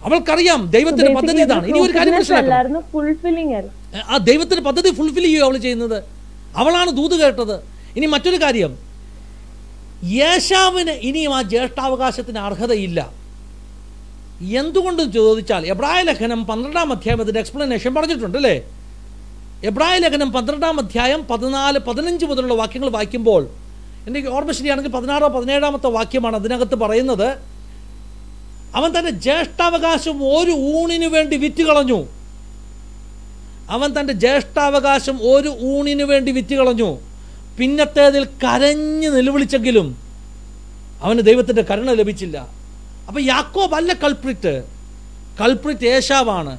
Speaker 2: അവൾക്കറിയാം ദൈവത്തിന്റെ പദ്ധതി ഇതാണ്. ഇനി ഒരു കാര്യം മനസ്സിലാക്കണം, ആ ദൈവത്തിന്റെ പദ്ധതി ഫുൾഫിൽ ചെയ്യുക അവൾ ചെയ്യുന്നത്. അവളാണ് ദൂത് കേട്ടത്. ഇനി മറ്റൊരു കാര്യം, യേശാവിന് ഇനിയും ആ ജ്യേഷ്ഠാവകാശത്തിന് അർഹതയില്ല. എന്തുകൊണ്ട് ചോദിച്ചാൽ എബ്രായ ലേഖനം 12-ാം അധ്യായം അതിൻ്റെ എക്സ്പ്ലനേഷൻ പറഞ്ഞിട്ടുണ്ട് അല്ലേ. എബ്രായ ലേഖനം 12-ാം അധ്യായം 14-15 മുതലുള്ള വാക്യങ്ങൾ വായിക്കുമ്പോൾ എനിക്ക് ഓർമ്മ ശരിയാണെങ്കിൽ 16-17 വാക്യമാണ് അതിനകത്ത് പറയുന്നത്. അവൻ തൻ്റെ ജ്യേഷ്ഠാവകാശം ഒരു ഊണിനു വേണ്ടി വിറ്റുകളഞ്ഞു. അവൻ തൻ്റെ ജ്യേഷ്ഠാവകാശം ഒരു ഊണിനു വേണ്ടി വിറ്റുകളഞ്ഞു. പിന്നത്തേതിൽ കരഞ്ഞ് നിലവിളിച്ചെങ്കിലും അവന് ദൈവത്തിൻ്റെ കരുണ ലഭിച്ചില്ല. അപ്പം യാക്കോബ് അല്ല കൾപ്രിറ്റ് ഏശാവാണ്.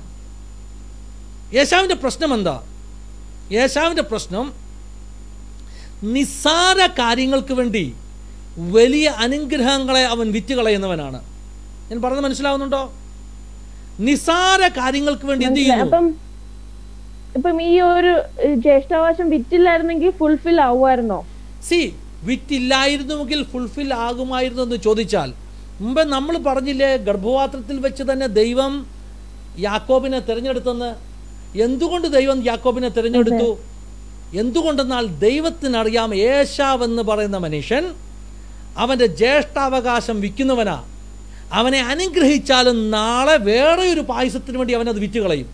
Speaker 2: ഏശാവിൻ്റെ പ്രശ്നം എന്താ? ഏശാവിൻ്റെ പ്രശ്നം നിസ്സാര കാര്യങ്ങൾക്ക് വേണ്ടി വലിയ അനുഗ്രഹങ്ങളെ അവൻ വിറ്റുകളയുന്നവനാണ്. ഞാൻ പറഞ്ഞത് മനസ്സിലാവുന്നുണ്ടോ? നിസ്സാര കാര്യങ്ങൾക്ക് വേണ്ടി എന്ത് ചെയ്യുന്നു?
Speaker 1: ഇപ്പം ഈ ഒരു ജ്യേഷ്ഠാവകാശം വിറ്റില്ലായിരുന്നെങ്കിൽ ഫുൾഫിൽ ആവുമായിരുന്നോ?
Speaker 2: വിറ്റില്ലായിരുന്നുവെങ്കിൽ ഫുൾഫിൽ ആകുമായിരുന്നു എന്ന് ചോദിച്ചാൽ, മുമ്പ് നമ്മൾ പറഞ്ഞില്ലേ ഗർഭപാത്രത്തിൽ വെച്ച് തന്നെ ദൈവം യാക്കോബിനെ തിരഞ്ഞെടുത്തെന്ന്. എന്തുകൊണ്ട് ദൈവം യാക്കോബിനെ തിരഞ്ഞെടുത്തു? എന്തുകൊണ്ടെന്നാൽ ദൈവത്തിനറിയാം ഏശാവ് എന്ന് പറയുന്ന മനുഷ്യൻ അവൻ്റെ ജ്യേഷ്ഠാവകാശം വിൽക്കുന്നവനാ. അവനെ അനുഗ്രഹിച്ചാലും നാളെ വേറെ ഒരു പായസത്തിന് വേണ്ടി അവനത് വിറ്റ് കളയും.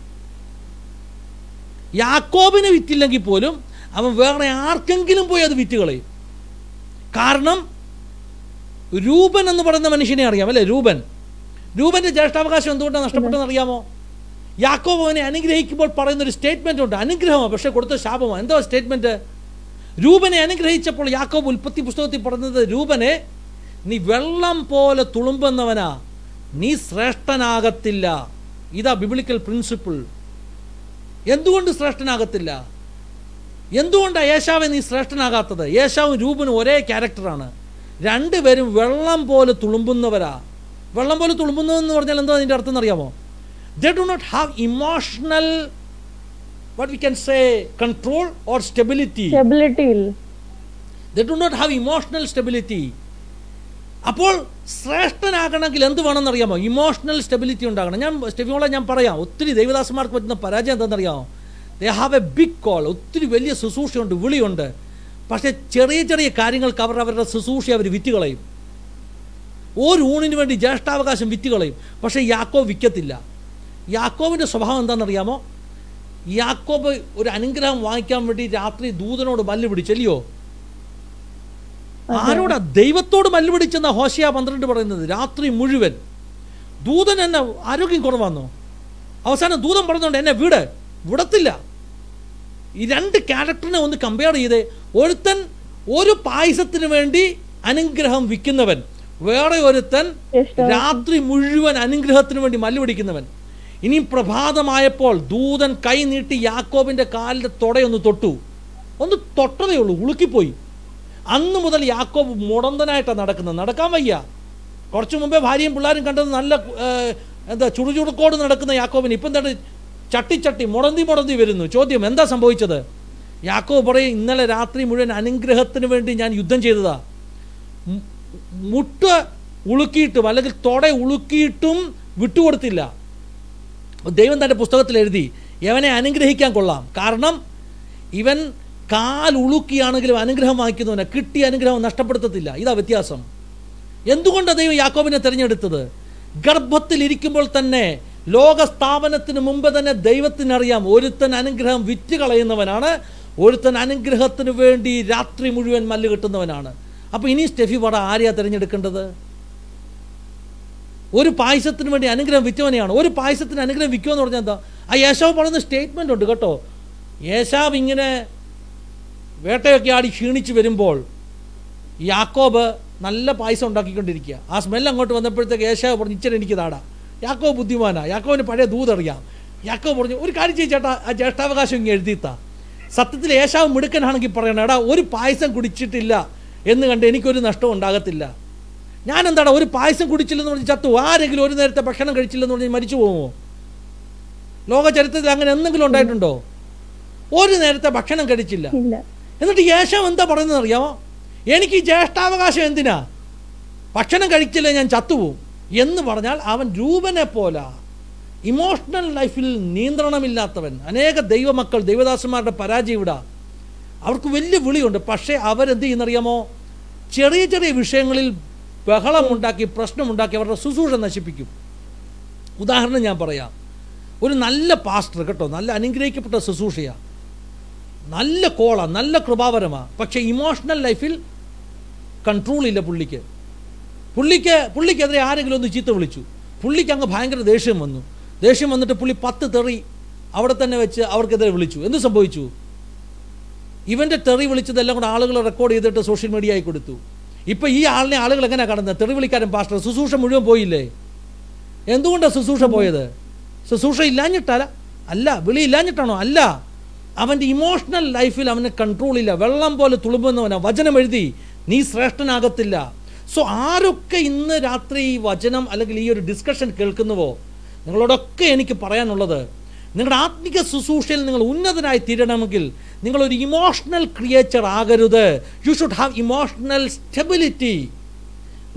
Speaker 2: യാക്കോബിന് വിറ്റില്ലെങ്കിൽ പോലും അവൻ വേറെ ആർക്കെങ്കിലും പോയി അത് വിറ്റ് കളയും. കാരണം രൂപൻ എന്ന് പറയുന്ന മനുഷ്യനെ അറിയാം അല്ലേ? രൂപൻ്റെ ജ്യേഷ്ഠാവകാശം എന്തുകൊണ്ടാണ് നഷ്ടപ്പെട്ടതെന്ന് അറിയാമോ? യാക്കോബ് അവനെ അനുഗ്രഹിക്കുമ്പോൾ പറയുന്നൊരു സ്റ്റേറ്റ്മെൻ്റ് ഉണ്ട്. അനുഗ്രഹമാണ്, പക്ഷേ കൊടുത്ത ശാപമാണ്. എന്തോ സ്റ്റേറ്റ്മെൻറ്റ്? രൂപനെ അനുഗ്രഹിച്ചപ്പോൾ യാക്കോബ് ഉൽപ്പത്തി പുസ്തകത്തിൽ പറയുന്നത്, രൂപനെ നീ വെള്ളം പോലെ തുളുമ്പുന്നവനാ, നീ ശ്രേഷ്ഠനാകത്തില്ല. ഇതാ ബിബ്ലിക്കൽ പ്രിൻസിപ്പിൾ. എന്തുകൊണ്ട് ശ്രേഷ്ഠനാകത്തില്ല? എന്തുകൊണ്ടാണ് ഏശാവെ നീ ശ്രേഷ്ഠനാകാത്തത്? ഏശാവും രൂപനും ഒരേ ക്യാരക്ടറാണ്. രണ്ടുപേരും വെള്ളം പോലെ തുളുമ്പുന്നവരാ. വെള്ളം പോലെ തുളുമ്പുന്നതെന്ന് പറഞ്ഞാൽ എന്താ അതിൻ്റെ അർത്ഥം എന്നറിയാമോ? They do not have emotional, what we can say, control or stability. They do not have emotional stability. അപ്പോൾ ശ്രേഷ്ഠനാകണമെങ്കിൽ എന്ത് വേണമെന്നറിയാമോ? ഇമോഷണൽ സ്റ്റെബിലിറ്റി ഉണ്ടാകണം. ഞാൻ പറയാം, ഒത്തിരി ദൈവദാസന്മാർക്ക് പറ്റുന്ന പരാജയം എന്താണെന്നറിയാമോ? They have a big call. ഒത്തിരി വലിയ ശുശ്രൂഷയുണ്ട്, വിളിയുണ്ട്. പക്ഷേ ചെറിയ ചെറിയ കാര്യങ്ങൾക്ക് അവരുടെ ശുശ്രൂഷ അവർ വിറ്റുകളയും. ഒരു ഊണിന് വേണ്ടി ജ്യേഷ്ഠാവകാശം വിറ്റുകളയും. പക്ഷേ യാക്കോബ് വിൽക്കത്തില്ല. യാക്കോബിൻ്റെ സ്വഭാവം എന്താണെന്നറിയാമോ? യാക്കോബ് ഒരു അനുഗ്രഹം വാങ്ങിക്കാൻ വേണ്ടി രാത്രി ദൂതനോട് മല്ല് പിടിച്ചല്ലയോ? ആരോടാ? ദൈവത്തോട് മല്ല് പിടിച്ചെന്ന ഹോശയ 12 പറയുന്നത്. രാത്രി മുഴുവൻ ദൂതൻ എന്നെ ആരോഗ്യം കുറവാന്നോ? അവസാനം ദൂതൻ പറഞ്ഞുകൊണ്ട് എന്നെ വിടത്തില്ല. ഈ രണ്ട് ക്യാരക്ടറിനെ ഒന്ന് കമ്പയർ ചെയ്തേ. ഒരുത്തൻ ഒരു പായസത്തിന് വേണ്ടി അനുഗ്രഹം വിൽക്കുന്നവൻ, വേറെ ഒരുത്തൻ രാത്രി മുഴുവൻ അനുഗ്രഹത്തിന് വേണ്ടി മല്ല് പിടിക്കുന്നവൻ. ഇനി പ്രഭാതമായപ്പോൾ ദൂതൻ കൈ നീട്ടി യാക്കോബിൻ്റെ കാലിൻ്റെ തുടയൊന്ന് തൊട്ടു. ഒന്ന് തൊട്ടതേ ഉള്ളൂ, ഉളുക്കിപ്പോയി. അന്ന് മുതൽ യാക്കോബ് മുടന്തനായിട്ടാണ് നടക്കുന്നത്. നടക്കാൻ വയ്യ. കുറച്ച് മുമ്പേ ഭാര്യയും പിള്ളേരും കണ്ടത് നല്ല ചുടുചുടുക്കോട് നടക്കുന്ന യാക്കോബിന് ഇപ്പം എന്താണ് ചട്ടി മുടന്തി വരുന്നു. ചോദ്യം, എന്താ സംഭവിച്ചത്? യാക്കോബ് പറയും, ഇന്നലെ രാത്രി മുഴുവൻ അനുഗ്രഹത്തിന് വേണ്ടി ഞാൻ യുദ്ധം ചെയ്തതാ. മുട്ട ഉളുക്കിയിട്ടും അല്ലെങ്കിൽ തുട ഉളുക്കിയിട്ടും വിട്ടുകൊടുത്തില്ല. ദൈവം തൻ്റെ പുസ്തകത്തിൽ എഴുതി, ഇവനെ അനുഗ്രഹിക്കാൻ കൊള്ളാം. കാരണം ഇവൻ കാൽ ഉളുക്കിയാണെങ്കിലും അനുഗ്രഹം വാങ്ങിക്കുന്നവനെ കിട്ടിയ അനുഗ്രഹം നഷ്ടപ്പെടുത്തത്തില്ല. ഇതാ വ്യത്യാസം. എന്തുകൊണ്ടാണ് ദൈവം യാക്കോബിനെ തിരഞ്ഞെടുത്തത്? ഗർഭത്തിലിരിക്കുമ്പോൾ തന്നെ, ലോകസ്ഥാപനത്തിന് മുമ്പ് തന്നെ ദൈവത്തിനറിയാം ഒരുത്തൻ അനുഗ്രഹം വിറ്റ് കളയുന്നവനാണ്, ഒരുത്തൻ അനുഗ്രഹത്തിന് വേണ്ടി രാത്രി മുഴുവൻ മല്ല് കെട്ടുന്നവനാണ്. അപ്പോൾ ഇനി സ്റ്റെഫി പറ, ആരെയാണ് തിരഞ്ഞെടുക്കേണ്ടത്? ഒരു പായസത്തിന് വേണ്ടി അനുഗ്രഹം വിറ്റവനെയാണ്. ഒരു പായസത്തിന് അനുഗ്രഹം വിൽക്കുമെന്ന് പറഞ്ഞാൽ എന്താ? ആ യേശാവ് പറയുന്ന സ്റ്റേറ്റ്മെൻ്റ് ഉണ്ട് കേട്ടോ. യേശാവ് ഇങ്ങനെ വേട്ടയൊക്കെ ആടി ക്ഷീണിച്ച് വരുമ്പോൾ യാക്കോബ് നല്ല പായസം ഉണ്ടാക്കിക്കൊണ്ടിരിക്കുക. ആ സ്മെല്ല് അങ്ങോട്ട് വന്നപ്പോഴത്തേക്ക് യേശാവ് പറഞ്ഞു, ഇച്ചിരി എനിക്ക് താടാ. യാക്കോബ് ബുദ്ധിമാനാ, യാക്കോബിന് പഴയ ദൂതറിയാം. യാക്കോബ് പറഞ്ഞു, ഒരു കാര്യം ചേട്ടാ, ആ ജ്യേഷ്ഠാവകാശം ഇങ്ങനെ എഴുതിത്താ. സത്യത്തിൽ യേശാവ് മിടുക്കനാണെങ്കിൽ പറയണം, എടാ ഒരു പായസം കുടിച്ചിട്ടില്ല എന്ന് കണ്ട് എനിക്കൊരു നഷ്ടവും ഉണ്ടാകത്തില്ല. ഞാൻ എന്താടാ ഒരു പായസം കുടിച്ചില്ലെന്ന് പറഞ്ഞ് ചത്തു? ആരെങ്കിലും ഒരു നേരത്തെ ഭക്ഷണം കഴിച്ചില്ലെന്ന് പറഞ്ഞ് മരിച്ചു പോകുമോ? ലോക ചരിത്രത്തിൽ അങ്ങനെ എന്തെങ്കിലും ഉണ്ടായിട്ടുണ്ടോ? ഒരു നേരത്തെ ഭക്ഷണം കഴിച്ചില്ല. എന്നിട്ട് യേശാവ് എന്താ പറയുന്നത് അറിയാമോ? എനിക്ക് ജ്യേഷ്ഠാവകാശം എന്തിനാ? ഭക്ഷണം കഴിച്ചില്ല, ഞാൻ ചത്തുപോകും എന്ന് പറഞ്ഞാൽ അവൻ രൂപനെ പോലെ ഇമോഷണൽ ലൈഫിൽ നിയന്ത്രണമില്ലാത്തവൻ. അനേക ദൈവമക്കൾ, ദൈവദാസന്മാരുടെ പരാജയം ഇവിടെ. അവർക്ക് വലിയ വിളിയുണ്ട്, പക്ഷേ അവരെന്ത് ചെയ്യുന്നറിയാമോ? ചെറിയ ചെറിയ വിഷയങ്ങളിൽ ബഹളമുണ്ടാക്കി, പ്രശ്നമുണ്ടാക്കി അവരുടെ ശുശ്രൂഷ നശിപ്പിക്കും. ഉദാഹരണം ഞാൻ പറയാം. ഒരു നല്ല പാസ്റ്റർ കേട്ടോ, നല്ല അനുഗ്രഹിക്കപ്പെട്ട ശുശ്രൂഷയാണ്, നല്ല കോളാണ്, നല്ല കൃപാവരമാണ്. പക്ഷേ ഇമോഷണൽ ലൈഫിൽ കൺട്രോൾ ഇല്ല പുള്ളിക്കെതിരെ ആരെങ്കിലും ഒന്ന് ചീത്ത വിളിച്ചു, പുള്ളിക്ക് അങ്ങ് ഭയങ്കര ദേഷ്യം വന്നിട്ട് പുള്ളി 10 തെറി അവിടെ തന്നെ വെച്ച് അവർക്കെതിരെ വിളിച്ചു. എന്ത് സംഭവിച്ചു? ഇവൻ്റെ തെറി വിളിച്ചതെല്ലാം കൂടെ ആളുകൾ റെക്കോർഡ് ചെയ്തിട്ട് സോഷ്യൽ മീഡിയയിൽ കൊടുത്തു. ഇപ്പം ഈ ആളിനെ ആളുകൾ എങ്ങനെയാണ് കാണുന്നത്? തെറി വിളിക്കാരൻ പാസ്റ്റർ. ശുശ്രൂഷ മുഴുവൻ പോയില്ലേ? എന്തുകൊണ്ടാണ് ശുശ്രൂഷ പോയത്? ശുശ്രൂഷ ഇല്ലാഞ്ഞിട്ടല്ല, അല്ല. വിളി ഇല്ലാഞ്ഞിട്ടാണോ? അല്ല. അവൻ്റെ ഇമോഷണൽ ലൈഫിൽ അവന് കൺട്രോൾ ഇല്ല. വെള്ളം പോലെ തുളുമ്പുന്നവനാണ്. വചനം എഴുതി, നീ ശ്രേഷ്ഠനാകത്തില്ല. സോ ആരൊക്കെ ഇന്ന് രാത്രി ഈ വചനം അല്ലെങ്കിൽ ഈ ഒരു ഡിസ്കഷൻ കേൾക്കുന്നുവോ, നിങ്ങളോടൊക്കെ എനിക്ക് പറയാനുള്ളത്, നിങ്ങളുടെ ആത്മിക ശുശ്രൂഷയിൽ നിങ്ങൾ ഉന്നതനായി തീരണമെങ്കിൽ നിങ്ങളൊരു ഇമോഷണൽ ക്രിയേച്ചർ ആകരുത്. You should have emotional stability.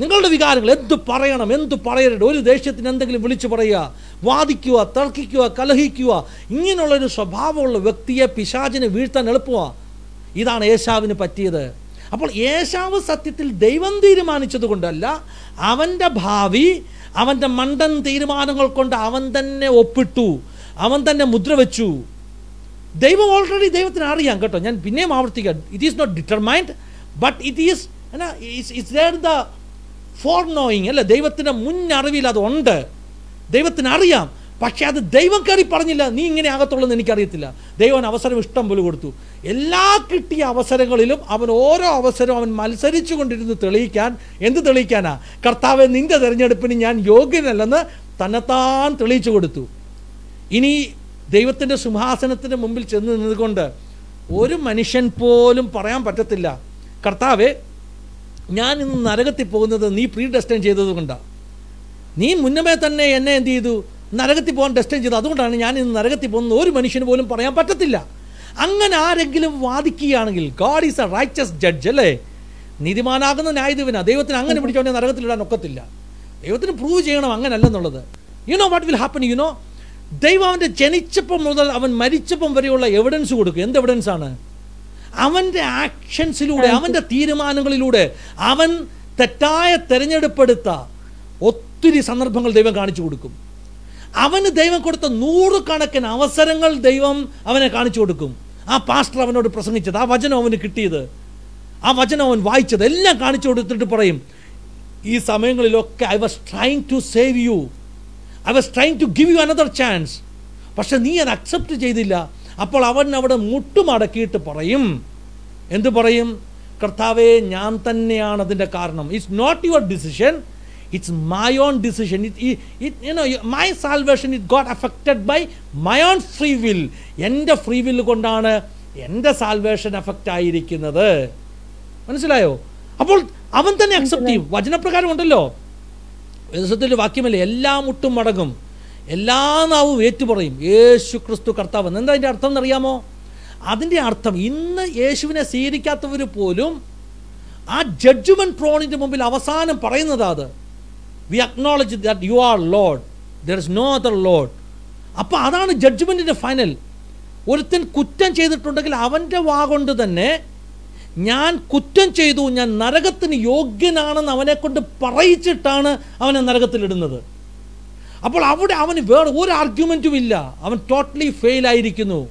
Speaker 2: നിങ്ങളുടെ വികാരങ്ങൾ എന്ത് പറയണം, എന്ത് പറയരുത്, ഒരു ദേഷ്യത്തിന് എന്തെങ്കിലും വിളിച്ചു പറയുക, വാദിക്കുക, തർക്കിക്കുക, കലഹിക്കുക, ഇങ്ങനെയുള്ളൊരു സ്വഭാവമുള്ള വ്യക്തിയെ പിശാചിനെ വീഴ്ത്താൻ എളുപ്പമാണ്. ഇതാണ് ഏശാവിന് പറ്റിയത്. അപ്പോൾ ഏശാവ് സത്യത്തിൽ ദൈവം തീരുമാനിച്ചത് കൊണ്ടല്ല, അവൻ്റെ ഭാവി അവൻ്റെ മണ്ടൻ തീരുമാനങ്ങൾ കൊണ്ട് അവൻ തന്നെ ഒപ്പിട്ടു, അവൻ തന്നെ മുദ്ര വെച്ചു. ദൈവം ഓൾറെഡി ദൈവത്തിന് അറിയാം കേട്ടോ, ഞാൻ പിന്നെയും ആവർത്തിക്കാം. It is not determined, but it is the foreknowing അല്ലേ, ദൈവത്തിൻ്റെ മുന്നറിവിൽ അതുണ്ട്, ദൈവത്തിന് അറിയാം. പക്ഷെ അത് ദൈവം കയറി പറഞ്ഞില്ല, നീ ഇങ്ങനെ ആകത്തുള്ളതെന്ന് എനിക്കറിയത്തില്ല. ദൈവം അവസരം ഇഷ്ടം പോലെ കൊടുത്തു. എല്ലാ കിട്ടിയ അവസരങ്ങളിലും അവൻ ഓരോ അവസരവും അവൻ മത്സരിച്ചു കൊണ്ടിരുന്ന് തെളിയിക്കാൻ. എന്ത് തെളിയിക്കാനാ? കർത്താവേ, നിന്റെ തിരഞ്ഞെടുപ്പിന് ഞാൻ യോഗ്യനല്ലെന്ന് തന്നെത്താൻ തെളിയിച്ചു കൊടുത്തു. ഇനി ദൈവത്തിൻ്റെ സിംഹാസനത്തിന് മുമ്പിൽ ചെന്ന് നിന്നുകൊണ്ട് ഒരു മനുഷ്യൻ പോലും പറയാൻ പറ്റത്തില്ല, കർത്താവേ, ഞാൻ ഇന്ന് നരകത്തിൽ പോകുന്നത് നീ പ്രീ ഡെസ്റ്റൈൻ ചെയ്തത് കൊണ്ടാണ്, നീ മുന്നമേ തന്നെ എന്നെ എന്ത് ചെയ്തു, നരകത്തിൽ പോകാൻ ഡെസ്റ്റൈൻ ചെയ്തു, അതുകൊണ്ടാണ് ഞാൻ ഇന്ന് നരകത്തിൽ പോകുന്നത് ഒരു മനുഷ്യന് പോലും പറയാൻ പറ്റത്തില്ല. അങ്ങനെ ആരെങ്കിലും വാദിക്കുകയാണെങ്കിൽ God is a righteous judge അല്ലേ, നീതിമാനാകുന്ന ന്യായാധിപനാ. ദൈവത്തിന് അങ്ങനെ പിടിച്ചോണ്ടേ നരകത്തിലിടാൻ ഒക്കത്തില്ല. ദൈവത്തിന് പ്രൂവ് ചെയ്യണം അങ്ങനല്ലെന്നുള്ളത്. You know what will happen? You know, ദൈവം അവൻ്റെ ജനിച്ചപ്പം മുതൽ അവൻ മരിച്ചപ്പം വരെയുള്ള എവിഡൻസ് കൊടുക്കും. എന്ത് എവിഡൻസാണ്? അവൻ്റെ ആക്ഷൻസിലൂടെ, അവൻ്റെ തീരുമാനങ്ങളിലൂടെ അവൻ തെറ്റായ തിരഞ്ഞെടുപ്പെടുത്ത ഒത്തിരി സന്ദർഭങ്ങൾ ദൈവം കാണിച്ചു കൊടുക്കും. അവന് ദൈവം കൊടുത്ത 100 കണക്കിന് അവസരങ്ങൾ ദൈവം അവനെ കാണിച്ചു കൊടുക്കും. ആ പാസ്റ്റർ അവനോട് പ്രസംഗിച്ചത്, ആ വചനം അവന് കിട്ടിയത്, ആ വചനം അവൻ വായിച്ചത് എല്ലാം കാണിച്ചു കൊടുത്തിട്ട് പറയും, ഈ സമയങ്ങളിലൊക്കെ I was trying to save you, I was trying to give you another chance. പക്ഷെ നീ അത് അക്സെപ്റ്റ് ചെയ്തില്ല. അപ്പോൾ അവൻ അവിടെ മുട്ടുമടക്കിയിട്ട് പറയും, എന്ത് പറയും? കർത്താവേ, ഞാൻ തന്നെയാണ് അതിൻ്റെ കാരണം. It's not your decision, it's my own decision. You know, my salvation, it got affected by my own free will. എൻ്റെ ഫ്രീ വില്ല് കൊണ്ടാണ് എൻ്റെ സാൽവേഷൻ എഫക്റ്റ് ആയിരിക്കുന്നത്. മനസ്സിലായോ? അപ്പോൾ അവൻ തന്നെ അക്സെപ്റ്റ് ചെയ്യും. വചനപ്രകാരം ഉണ്ടല്ലോ, വേദപുസ്തകത്തിലെ വാക്യമല്ലേ, എല്ലാ മുട്ടും മടങ്ങും, എല്ലാ നാവും ഏറ്റുപറയും യേശു ക്രിസ്തു കർത്താവ്. എന്താ അതിൻ്റെ അർത്ഥം എന്നറിയാമോ? അതിൻ്റെ അർത്ഥം ഇന്ന് യേശുവിനെ സ്വീകരിക്കാത്തവർ പോലും ആ ജഡ്ജ്മെൻറ്റ് ട്രോണിൻ്റെ മുമ്പിൽ അവസാനം പറയുന്നത് അത്, we acknowledge that you are Lord, there is no other Lord. അപ്പോൾ അതാണ് ജഡ്ജ്മെൻറ്റിൻ്റെ ഫൈനൽ. ഒരുത്തൻ കുറ്റം ചെയ്തിട്ടുണ്ടെങ്കിൽ അവൻ്റെ വാഗൊണ്ട് തന്നെ ഞാൻ കുറ്റം ചെയ്തു, ഞാൻ നരകത്തിന് യോഗ്യനാണെന്ന് അവനെ കൊണ്ട് പറയിച്ചിട്ടാണ് അവനെ നരകത്തിലിടുന്നത്. അപ്പോൾ അവിടെ അവന് വേറെ ഒരു ആർഗ്യുമെൻറ്റും ഇല്ല, അവൻ ടോട്ടലി ഫെയിൽ ആയിരിക്കുന്നു.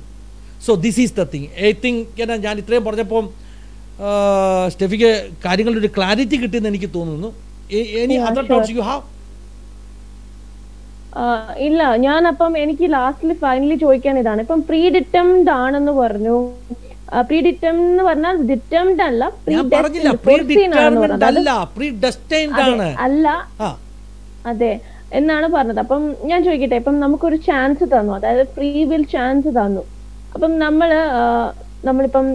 Speaker 2: So this is the thing. I think ഞാൻ ഇത്രയും പറഞ്ഞപ്പോൾ സ്റ്റെഫിക്ക് കാര്യങ്ങളുടെ ഒരു ക്ലാരിറ്റി കിട്ടിയെന്ന് എനിക്ക് തോന്നുന്നു. Any other thoughts you have?
Speaker 1: ഇല്ല, ഞാനപ്പം എനിക്ക് ലാസ്റ്റിൽ ഫൈനലി ചോദിക്കാൻ ഇതാണ്, ഇപ്പം പ്രീ ഡിറ്റംഡ് ആണെന്ന് പറഞ്ഞു. പ്രീ ഡിറ്റംഡ് എന്ന് പറഞ്ഞാൽ ഡിറ്റംഡ് അല്ല, അല്ല, അതെ എന്നാണ് പറഞ്ഞത്. അപ്പം ഞാൻ ചോദിക്കട്ടെ, ഇപ്പം നമുക്കൊരു ചാൻസ് തന്നു, അതായത് ഫ്രീ വിൽ ചാൻസ് തന്നു. അപ്പം നമ്മളിപ്പം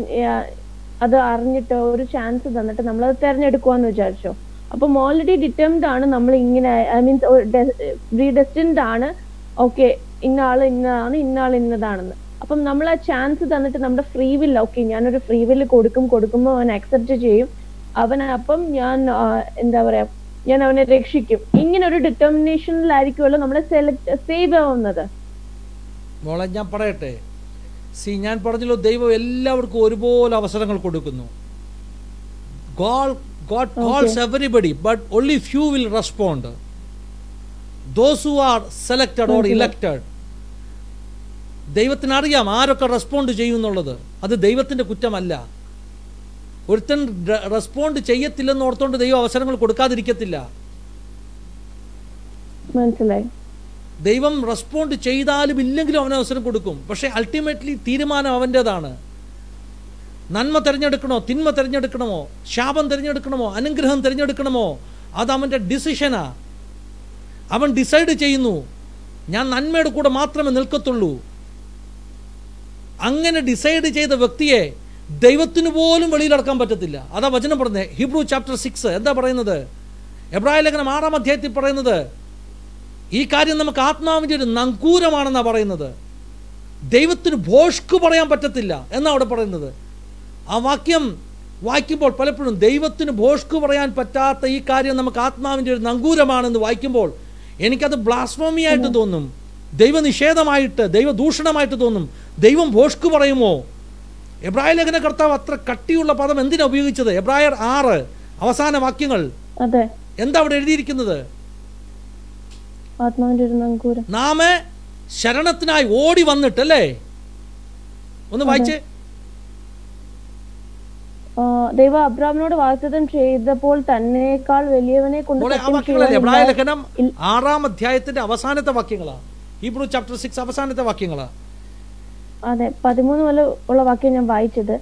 Speaker 1: അത് അറിഞ്ഞിട്ട് ഒരു ചാൻസ് തന്നിട്ട് നമ്മളത് തിരഞ്ഞെടുക്കുവാന്ന് വിചാരിച്ചോ. അപ്പം ഓൾറെഡി ഡിറ്റർമിൻഡ് ആണ്, നമ്മൾ ഇങ്ങനെ ഐ മീൻസ് പ്രീഡെസ്റ്റിൻഡ് ആണ്, ഓക്കെ ഇന്ന ആള് ഇന്നതാണ്, ഇന്ന ആൾ ഇന്നതാണെന്ന്. അപ്പം നമ്മൾ ആ ചാൻസ് തന്നിട്ട് നമ്മുടെ ഫ്രീ വില്ല്, ഓക്കെ ഞാനൊരു ഫ്രീ വില്ല് കൊടുക്കുമ്പോൾ അവൻ അക്സെപ്റ്റ് ചെയ്യും, അപ്പം ഞാൻ എന്താ പറയാ, ഞാൻ അവനെ രക്ഷിക്കും. ഇങ്ങനെ ഒരു ഡിറ്റർമിനേഷനിലായിരിക്കുമല്ലോ നമ്മളെ സേവ് ആവുന്നത്.
Speaker 2: മോളെ ഞാൻ പറയട്ടെ, ഞാൻ പറഞ്ഞല്ലോ, ദൈവം എല്ലാവർക്കും ഒരുപോലെ അവസരങ്ങൾ കൊടുക്കുന്നു. God calls everybody, but only few will respond. Those who are selected or elected, ദൈവത്തിന് അറിയാം ആരൊക്കെ റെസ്പോണ്ട് ചെയ്യുന്നുള്ളത്. അത് ദൈവത്തിൻ്റെ കുറ്റമല്ല. ഒരുത്തൻ റെസ്പോണ്ട് ചെയ്യത്തില്ലെന്ന് ഓർത്തുകൊണ്ട് ദൈവം അവസരങ്ങൾ കൊടുക്കാതിരിക്കത്തില്ല.
Speaker 1: മനസ്സിലായി?
Speaker 2: ദൈവം റെസ്പോണ്ട് ചെയ്താലും ഇല്ലെങ്കിലും അവന് അവസരം കൊടുക്കും. പക്ഷേ അൾട്ടിമേറ്റ്ലി തീരുമാനം അവൻ്റെതാണ്. നന്മ തിരഞ്ഞെടുക്കണോ, തിന്മ തിരഞ്ഞെടുക്കണമോ, ശാപം തിരഞ്ഞെടുക്കണമോ, അനുഗ്രഹം തിരഞ്ഞെടുക്കണമോ, അത് അവൻ്റെ ഡിസിഷനാ. അവൻ ഡിസൈഡ് ചെയ്യുന്നു, ഞാൻ നന്മയുടെ കൂടെ മാത്രമേ നിൽക്കത്തുള്ളൂ. അങ്ങനെ ഡിസൈഡ് ചെയ്ത വ്യക്തിയെ ദൈവത്തിന് പോലും വെളിയിലടക്കാൻ പറ്റത്തില്ല. അതാ വചനം പറഞ്ഞത്, ഹീബ്രു ചാപ്റ്റർ 6 എന്താ പറയുന്നത്? എബ്രായ ലേഖനം 6-ാം അധ്യായത്തിൽ പറയുന്നത്, ഈ കാര്യം നമുക്ക് ആത്മാവിൻ്റെ ഒരു നങ്കൂരമാണെന്നാണ് പറയുന്നത്. ദൈവത്തിന് ഭോഷ്ക് പറയാൻ പറ്റത്തില്ല എന്നാണ് അവിടെ പറയുന്നത്. ആ വാക്യം വായിക്കുമ്പോൾ പലപ്പോഴും ദൈവത്തിന് ഭോഷ്ക് പറയാൻ പറ്റാത്ത ഈ കാര്യം നമുക്ക് ആത്മാവിൻ്റെ ഒരു നങ്കൂരമാണെന്ന് വായിക്കുമ്പോൾ എനിക്കത് ബ്ലാസ്ഫോമിയായിട്ട് തോന്നും, ദൈവനിഷേധമായിട്ട്, ദൈവദൂഷണമായിട്ട് തോന്നും. ദൈവം ഭോഷ്ക് പറയുമോ? എബ്രായ ലേഖന കർത്താവ് അത്ര കട്ടിയുള്ള പദം എന്തിനാ ഉപയോഗിച്ചത്? എബ്രായർ 6 അവസാന വാക്യങ്ങൾ എന്താ അവിടെ എഴുതിയിരിക്കുന്നത്? നാം ശരണത്തിനായി ഓടി വന്നിട്ടല്ലേ? ഒന്ന് വായിച്ചേ.
Speaker 1: ദൈവം അബ്രാമിനോട് വാഗ്ദത്തം ചെയ്തപ്പോൾ തന്നേക്കാൾ വലിയവനെ കൊണ്ട്
Speaker 2: എബ്രായ ലേഖനം 6-ാം അധ്യായത്തിന്റെ അവസാനത്തെ വാക്യങ്ങളാ. ഹീബ്രു ചാപ്റ്റർ 6 അവസാനത്തെ വാക്യങ്ങളാ.
Speaker 1: അതെ, 13 മുതൽ ഉള്ള വാക്യം ഞാൻ വായിച്ചത്.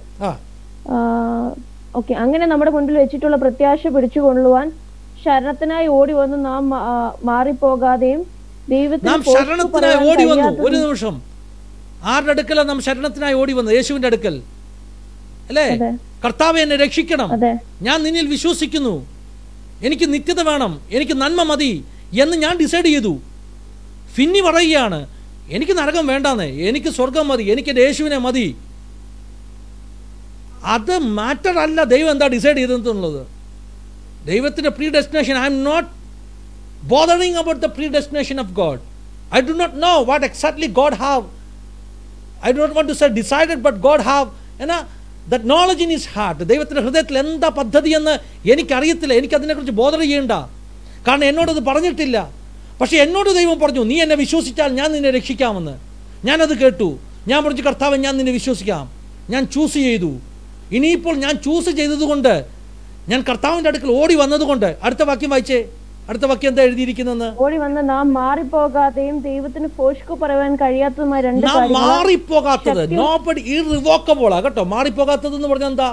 Speaker 1: ഓക്കെ, അങ്ങനെ നമ്മുടെ മുൻപിൽ വെച്ചിട്ടുള്ള പ്രത്യാശ പിടിച്ചുകൊള്ളുവാൻ ശരണത്തിനായി ഓടി വന്ന് നാം മാറിപ്പോകാതെയും
Speaker 2: നാം ശരണത്തിനായി ഓടി വന്നു. ഒരു നിമിഷം, ആരുടെ അടുക്കലാണ് നാം ശരണത്തിനായി ഓടി വന്നത്? യേശുവിന്റെ അടുക്കൽ അല്ലേ? കർത്താവേ, എന്നെ രക്ഷിക്കണം, ഞാൻ നിന്നിൽ വിശ്വസിക്കുന്നു, എനിക്ക് നിത്യത വേണം, എനിക്ക് നന്മ മതി എന്ന് ഞാൻ ഡിസൈഡ് ചെയ്തു. ഫിന്നി പറയുകയാണ്, എനിക്ക് നരകം വേണ്ടാന്ന്, എനിക്ക് സ്വർഗം മതി, എനിക്ക് യേശുവിനെ മതി. അത് മാറ്റർ അല്ല ദൈവം എന്താ ഡിസൈഡ് ചെയ്തെന്നുള്ളത്. ദൈവത്തിന്റെ predestination, I am not bothering about the predestination of God. I do not know what exactly God have. I do not want to say decided, but God have that knowledge in his heart. ദൈവത്തിന്റെ ഹൃദയത്തിൽ എന്താ പദ്ധതി എന്ന് എനിക്കറിയത്തില്ല, എനിക്കതിനെക്കുറിച്ച് bother ചെയ്യേണ്ട, കാരണം എന്നോടത് പറഞ്ഞിട്ടില്ല. പക്ഷെ എന്നോട് ദൈവം പറഞ്ഞു, നീ എന്നെ വിശ്വസിച്ചാൽ ഞാൻ നിന്നെ രക്ഷിക്കാമെന്ന്. ഞാനത് കേട്ടു. ഞാൻ പറഞ്ഞു, കർത്താവ്, ഞാൻ നിന്നെ വിശ്വസിക്കാം. ഞാൻ ചൂസ് ചെയ്തു. ഇനിയിപ്പോൾ ഞാൻ ചൂസ് ചെയ്തതുകൊണ്ട്, ഞാൻ കർത്താവിൻ്റെ അടുക്കൽ ഓടി വന്നതുകൊണ്ട്, അടുത്ത വാക്യം വായിച്ചേ. അടുത്ത വാക്യം എന്താ എഴുതിയിരിക്കുന്നത്?
Speaker 1: ഓടി വന്ന് നാം മാറിപ്പോകാതെയും ദൈവത്തിന് ഫോഷ്കു പറയാൻ കഴിയാത്തതുമായ രണ്ട്
Speaker 2: കാര്യങ്ങൾ. മാറിപ്പോകാത്തത്, നോബഡി ഇർറിവോക്കബിൾ ആ കേട്ടോ. മാറിപ്പോകാത്തത് എന്ന് പറഞ്ഞാൽ എന്താ?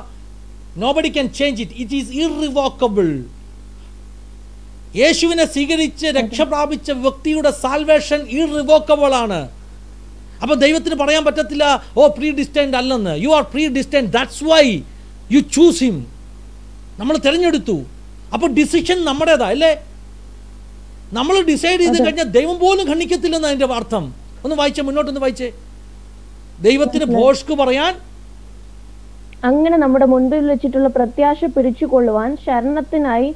Speaker 2: Nobody can change it, it is irrevocable. യേശുവിനെ സ്വീകരിച്ച് രക്ഷ പ്രാപിച്ച വ്യക്തിയുടെ സാൽവേഷൻ ഇർറിവോക്കബിൾ ആണ്. അപ്പൊ ദൈവത്തിന് പറയാൻ പറ്റത്തില്ല, ഓ പ്രീ ഡിസ്റ്റൈൻഡ് അല്ലെന്ന്. You are predestined, that's why you choose him. നമ്മൾ തിരഞ്ഞെടുത്തു. അപ്പൊ ഡിസിഷൻ നമ്മുടേതാ അല്ലേ? നമ്മൾ ഡിസൈഡ് ചെയ്ത് കഴിഞ്ഞാൽ ദൈവം പോലും ഖണ്ഡിക്കത്തില്ലെന്ന് അതിന്റെ അർത്ഥം. ഒന്ന് വായിച്ചേ, മുന്നോട്ടൊന്ന് വായിച്ചേ. ദൈവത്തിന് ഭോഷ്കു പറയാൻ,
Speaker 1: അങ്ങനെ നമ്മുടെ മുൻപിൽ വെച്ചിട്ടുള്ള പ്രത്യാശ പിടിച്ചുകൊള്ളുവാൻ ശരണത്തിനായി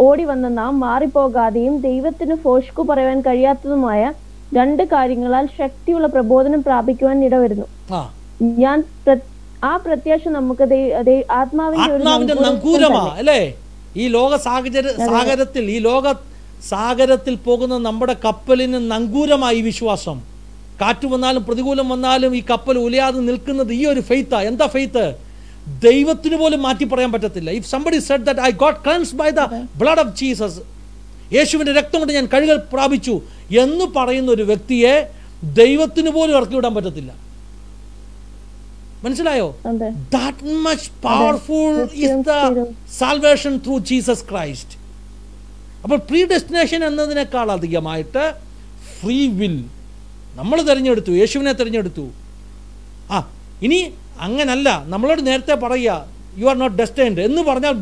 Speaker 1: ഓടി വന്ന നാം മാറിപ്പോകാതെയും ദൈവത്തിന് ഭോഷ്കു പറയാൻ കഴിയാത്തതുമായ രണ്ട് കാര്യങ്ങളാൽ ശക്തിയുള്ള പ്രബോധനം പ്രാപിക്കുവാൻ ഇടവരുന്നു. ഞാൻ ആ പ്രത്യാശ നമുക്ക്
Speaker 2: ആത്മാവിന്റെ നങ്കൂരമാ അല്ലേ? ഈ ലോക സാഗരത്തിൽ, ഈ ലോക സാഗരത്തിൽ പോകുന്ന നമ്മുടെ കപ്പലിന് നങ്കൂരമായി വിശ്വാസം. കാറ്റ് വന്നാലും പ്രതികൂലം വന്നാലും ഈ കപ്പൽ ഉലയാതെ നിൽക്കുന്നത് ഈ ഒരു ഫെയ്ത്താ. എന്താ ഫെയ്ത്ത്? ദൈവത്തിന് പോലും മാറ്റി പറയാൻ പറ്റത്തില്ല. If somebody said that I got cleansed by the blood of Jesus, യേശുവിന്റെ രക്തം കൊണ്ട് ഞാൻ കഴുകൽ പ്രാപിച്ചു എന്ന് പറയുന്ന ഒരു വ്യക്തിയെ ദൈവത്തിന് പോലും ഇറക്കി വിടാൻ പറ്റത്തില്ല. മനസ്സിലായോ? That much powerful is the salvation through Jesus Christ. അപ്പോൾ പ്രീ ഡെസ്റ്റിനേഷൻ എന്നതിനേക്കാൾ അധികമായിട്ട് ഫ്രീ വിൽ. നമ്മൾ തിരഞ്ഞെടുത്തു, യേശുവിനെ തിരഞ്ഞെടുത്തു. ഇനി അങ്ങനല്ല, നമ്മളോട് നേരത്തെ പറയുക യു ആർ നോട്ട് ഡെസ്റ്റിൻഡ് എന്ന് പറഞ്ഞാൽ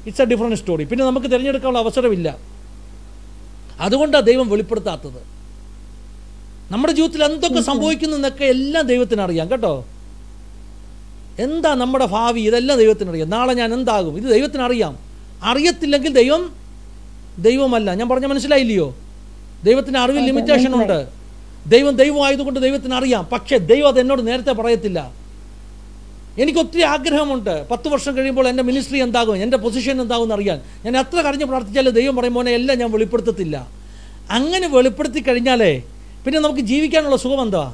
Speaker 2: ഇറ്റ്സ് എ ഡിഫറെൻറ്റ് സ്റ്റോറി. പിന്നെ നമുക്ക് തിരഞ്ഞെടുക്കാനുള്ള അവസരമില്ല. അതുകൊണ്ടാണ് ദൈവം വെളിപ്പെടുത്താത്തത്. നമ്മുടെ ജീവിതത്തിൽ എന്തൊക്കെ സംഭവിക്കുന്നതൊക്കെ എല്ലാം ദൈവത്തിന് അറിയാം കേട്ടോ. എന്താ നമ്മുടെ ഭാവി, ഇതെല്ലാം ദൈവത്തിനറിയാം. നാളെ ഞാൻ എന്താകും, ഇത് ദൈവത്തിനറിയാം. അറിയത്തില്ലെങ്കിൽ ദൈവമല്ല. ഞാൻ പറഞ്ഞ മനസ്സിലായില്ലയോ? ദൈവത്തിന് അറിവിൽ ലിമിറ്റേഷൻ ഉണ്ട്. ദൈവമായതുകൊണ്ട് ദൈവത്തിന് അറിയാം. പക്ഷേ ദൈവം അത് എന്നോട് നേരത്തെ പറയത്തില്ല. എനിക്ക് ഒത്തിരി ആഗ്രഹമുണ്ട് 10 വർഷം കഴിയുമ്പോൾ എൻ്റെ മിനിസ്ട്രി എന്താകും, എൻ്റെ പൊസിഷൻ എന്താകും എന്നറിയാൻ. ഞാൻ എത്ര കരഞ്ഞ് പ്രാർത്ഥിച്ചാലും ദൈവം പറയും, മോനെ എല്ലാം ഞാൻ വെളിപ്പെടുത്തത്തില്ല. അങ്ങനെ വെളിപ്പെടുത്തി കഴിഞ്ഞാലേ പിന്നെ നമുക്ക് ജീവിക്കാനുള്ള സുഖം എന്താ?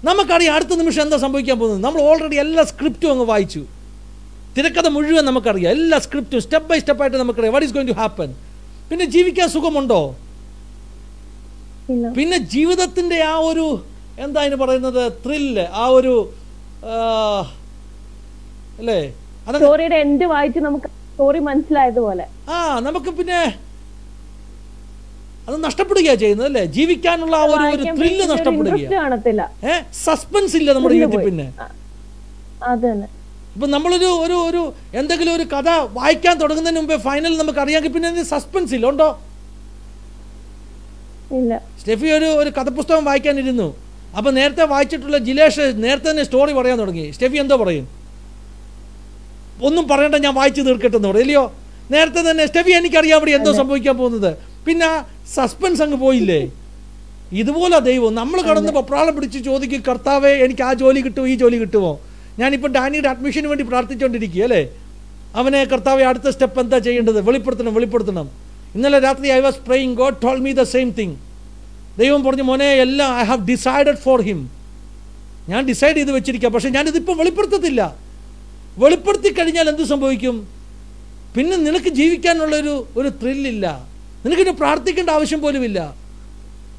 Speaker 2: നമുക്കറിയാം അടുത്ത നിമിഷം എന്താ സംഭവിക്കാൻ പോകുന്നത്. നമ്മൾ ഓൾറെഡി എല്ലാ സ്ക്രിപ്റ്റും അങ്ങ് വായിച്ചു. തിരക്കഥ മുഴുവൻ നമുക്കറിയാം. എല്ലാ സ്ക്രിപ്റ്റും സ്റ്റെപ്പ് ബൈ സ്റ്റെപ്പായിട്ട് നമുക്കറിയാം what is going to happen. പിന്നെ ജീവിക്കാൻ സുഖമുണ്ടോ? പിന്നെ ജീവിതത്തിന്റെ ആ ഒരു എന്താ അതിന് പറയുന്നത്, ത്രില്ല്, ആ ഒരു അല്ലേ,
Speaker 1: സ്റ്റോറിയുടെ എൻഡ് വായിച്ച് നമുക്ക് സ്റ്റോറി മനസ്സിലായതുപോലെ
Speaker 2: നമുക്ക് പിന്നെ അത് നഷ്ടപ്പെടുകയാണ് ചെയ്യുന്നത് അല്ലേ? ജീവിക്കാനുള്ള ആ ഒരു ത്രില്ല് നഷ്ടപ്പെടുകയാണ്. സസ്പെൻസ് ഇല്ല നമ്മുടെ ജീവിതത്തിൽ. പിന്നെ ഇപ്പൊ നമ്മളൊരു ഒരു ഒരു എന്തെങ്കിലും ഒരു കഥ വായിക്കാൻ തുടങ്ങുന്നതിന് മുമ്പേ ഫൈനൽ നമുക്ക് അറിയാമെങ്കിൽ പിന്നെ സസ്പെൻസ് ഇല്ല. ഉണ്ടോ? സ്റ്റെഫി ഒരു കഥപുസ്തകം വായിക്കാനിരുന്നു. അപ്പൊ നേരത്തെ വായിച്ചിട്ടുള്ള ജിലേഷ് നേരത്തെ തന്നെ സ്റ്റോറി പറയാൻ തുടങ്ങി. സ്റ്റെഫി എന്തോ പറയും? ഒന്നും പറയണ്ട, ഞാൻ വായിച്ചു തീർക്കട്ടെ എന്ന് പറയും. ഇല്ലയോ? നേരത്തെ തന്നെ സ്റ്റെഫി എനിക്കറിയാം അവിടെ എന്തോ സംഭവിക്കാൻ പോകുന്നത്. പിന്നെ സസ്പെൻസ് അങ്ങ് പോയില്ലേ? ഇതുപോലെ ദൈവം നമ്മൾ കടന്ന് പപ്രാളം പിടിച്ച് ചോദിക്കും, കർത്താവേ എനിക്ക് ആ ജോലി കിട്ടുമോ, ഈ ജോലി കിട്ടുമോ. ഞാനിപ്പോൾ ഡാനിയുടെ അഡ്മിഷന് വേണ്ടി പ്രാർത്ഥിച്ചുകൊണ്ടിരിക്കുക അല്ലേ. അവനെ കർത്താവെ അടുത്ത സ്റ്റെപ്പ് എന്താ ചെയ്യേണ്ടത്, വെളിപ്പെടുത്തണം. ഇന്നലെ രാത്രി I was praying, God told me the same thing. ദൈവം പറഞ്ഞു, മോനെ എല്ലാം I have decided for him. ഞാൻ ഡിസൈഡ് ചെയ്ത് വെച്ചിരിക്കുക, പക്ഷേ ഞാനിതിപ്പോൾ വെളിപ്പെടുത്തത്തില്ല. വെളിപ്പെടുത്തി കഴിഞ്ഞാൽ എന്ത് സംഭവിക്കും? പിന്നെ നിനക്ക് ജീവിക്കാനുള്ളൊരു ത്രില്ലില്ല, നിനക്കിന് പ്രാർത്ഥിക്കേണ്ട ആവശ്യം പോലുമില്ല.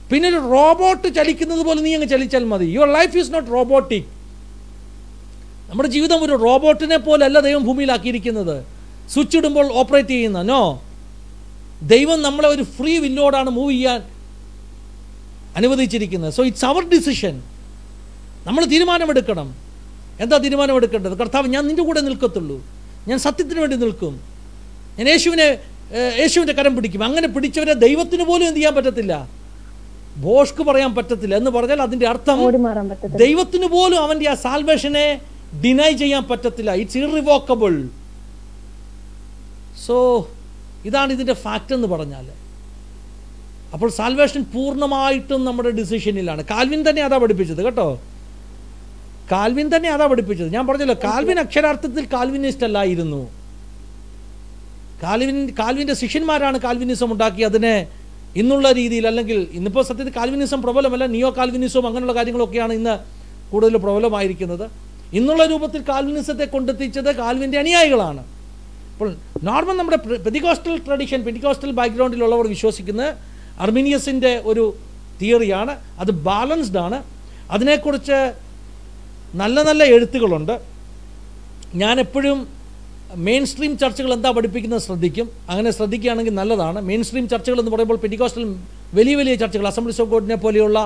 Speaker 2: പിന്നെ ഒരു റോബോട്ട് ചലിക്കുന്നത് പോലെ നീ അങ്ങ് ചലിച്ചാൽ മതി. Your life is not robotic. നമ്മുടെ ജീവിതം ഒരു റോബോട്ടിനെ പോലല്ല ദൈവം ഭൂമിയിലാക്കിയിരിക്കുന്നത്, സ്വിച്ച് ഇടുമ്പോൾ ഓപ്പറേറ്റ് ചെയ്യുന്ന. നോ, ദൈവം നമ്മളെ ഒരു ഫ്രീ വില്ലോടാണ് മൂവ് ചെയ്യാൻ അനുവദിച്ചിരിക്കുന്നത്. So it's our decision. നമ്മൾ തീരുമാനമെടുക്കണം. എന്താ തീരുമാനമെടുക്കേണ്ടത്? കർത്താവ്, ഞാൻ നിൻ്റെ കൂടെ നിൽക്കത്തുള്ളൂ, ഞാൻ സത്യത്തിന് വേണ്ടി നിൽക്കും, ഞാൻ യേശുവിൻ്റെ കരം പിടിക്കും. അങ്ങനെ പിടിച്ചവരെ ദൈവത്തിന് പോലും എന്ത് ചെയ്യാൻ പറ്റത്തില്ല, ബോഷ്ക്ക് പറയാൻ പറ്റത്തില്ല. എന്ന് പറഞ്ഞാൽ അതിൻ്റെ അർത്ഥം ദൈവത്തിന് പോലും അവൻ്റെ ആ സാൽവേഷനെ ഡിനൈ ചെയ്യാൻ പറ്റത്തില്ല. It's irrevocable. സോ ഇതാണ് ഇതിൻ്റെ ഫാക്റ്റ് എന്ന് പറഞ്ഞാൽ. അപ്പോൾ സാൽവേഷൻ പൂർണ്ണമായിട്ടും നമ്മുടെ ഡിസിഷനിലാണ്. കാൽവിൻ തന്നെ അതാ പഠിപ്പിച്ചത് കേട്ടോ. കാൽവിൻ തന്നെ അതാ പഠിപ്പിച്ചത്. ഞാൻ പറഞ്ഞല്ലോ, കാൽവിൻ അക്ഷരാർത്ഥത്തിൽ കാൽവിനിസ്റ്റ് അല്ലായിരുന്നു. കാൽവിൻ്റെ ശിഷ്യന്മാരാണ് കാൽവിനിസം ഉണ്ടാക്കി അതിനെ ഇന്നുള്ള രീതിയിൽ. അല്ലെങ്കിൽ ഇന്നിപ്പോൾ സത്യത്തിൽ കാൽവിനിസം പ്രബലമല്ല, നിയോ കാൽവിനിസവും അങ്ങനെയുള്ള കാര്യങ്ങളൊക്കെയാണ് ഇന്ന് കൂടുതൽ പ്രബലമായിരിക്കുന്നത്. ഇന്നുള്ള രൂപത്തിൽ കാൽവിനിസത്തെ കൊണ്ടെത്തിച്ചത് കാൽവിൻ്റെ അനുയായികളാണ്. അപ്പോൾ നോർമൽ നമ്മുടെ പെന്തിക്കോസ്റ്റൽ ട്രഡീഷൻ, പെന്തിക്കോസ്റ്റൽ ബാക്ക്ഗ്രൗണ്ടിലുള്ളവർ വിശ്വസിക്കുന്നത് അർമീനിയസിൻ്റെ ഒരു തിയറിയാണ്. അത് ബാലൻസ്ഡ് ആണ്. അതിനെക്കുറിച്ച് നല്ല നല്ല എഴുത്തുകളുണ്ട്. ഞാനെപ്പോഴും മെയിൻ സ്ട്രീം ചർച്ചകൾ എന്താ പഠിപ്പിക്കുന്നത് ശ്രദ്ധിക്കും. അങ്ങനെ ശ്രദ്ധിക്കുകയാണെങ്കിൽ നല്ലതാണ്. മെയിൻ സ്ട്രീം ചർച്ചകൾ എന്ന് പറയുമ്പോൾ പെന്തിക്കോസ്റ്റൽ വലിയ വലിയ ചർച്ചകൾ, അസംബ്ലീസ് ഓഫ് ഗോഡിനെ പോലെയുള്ള,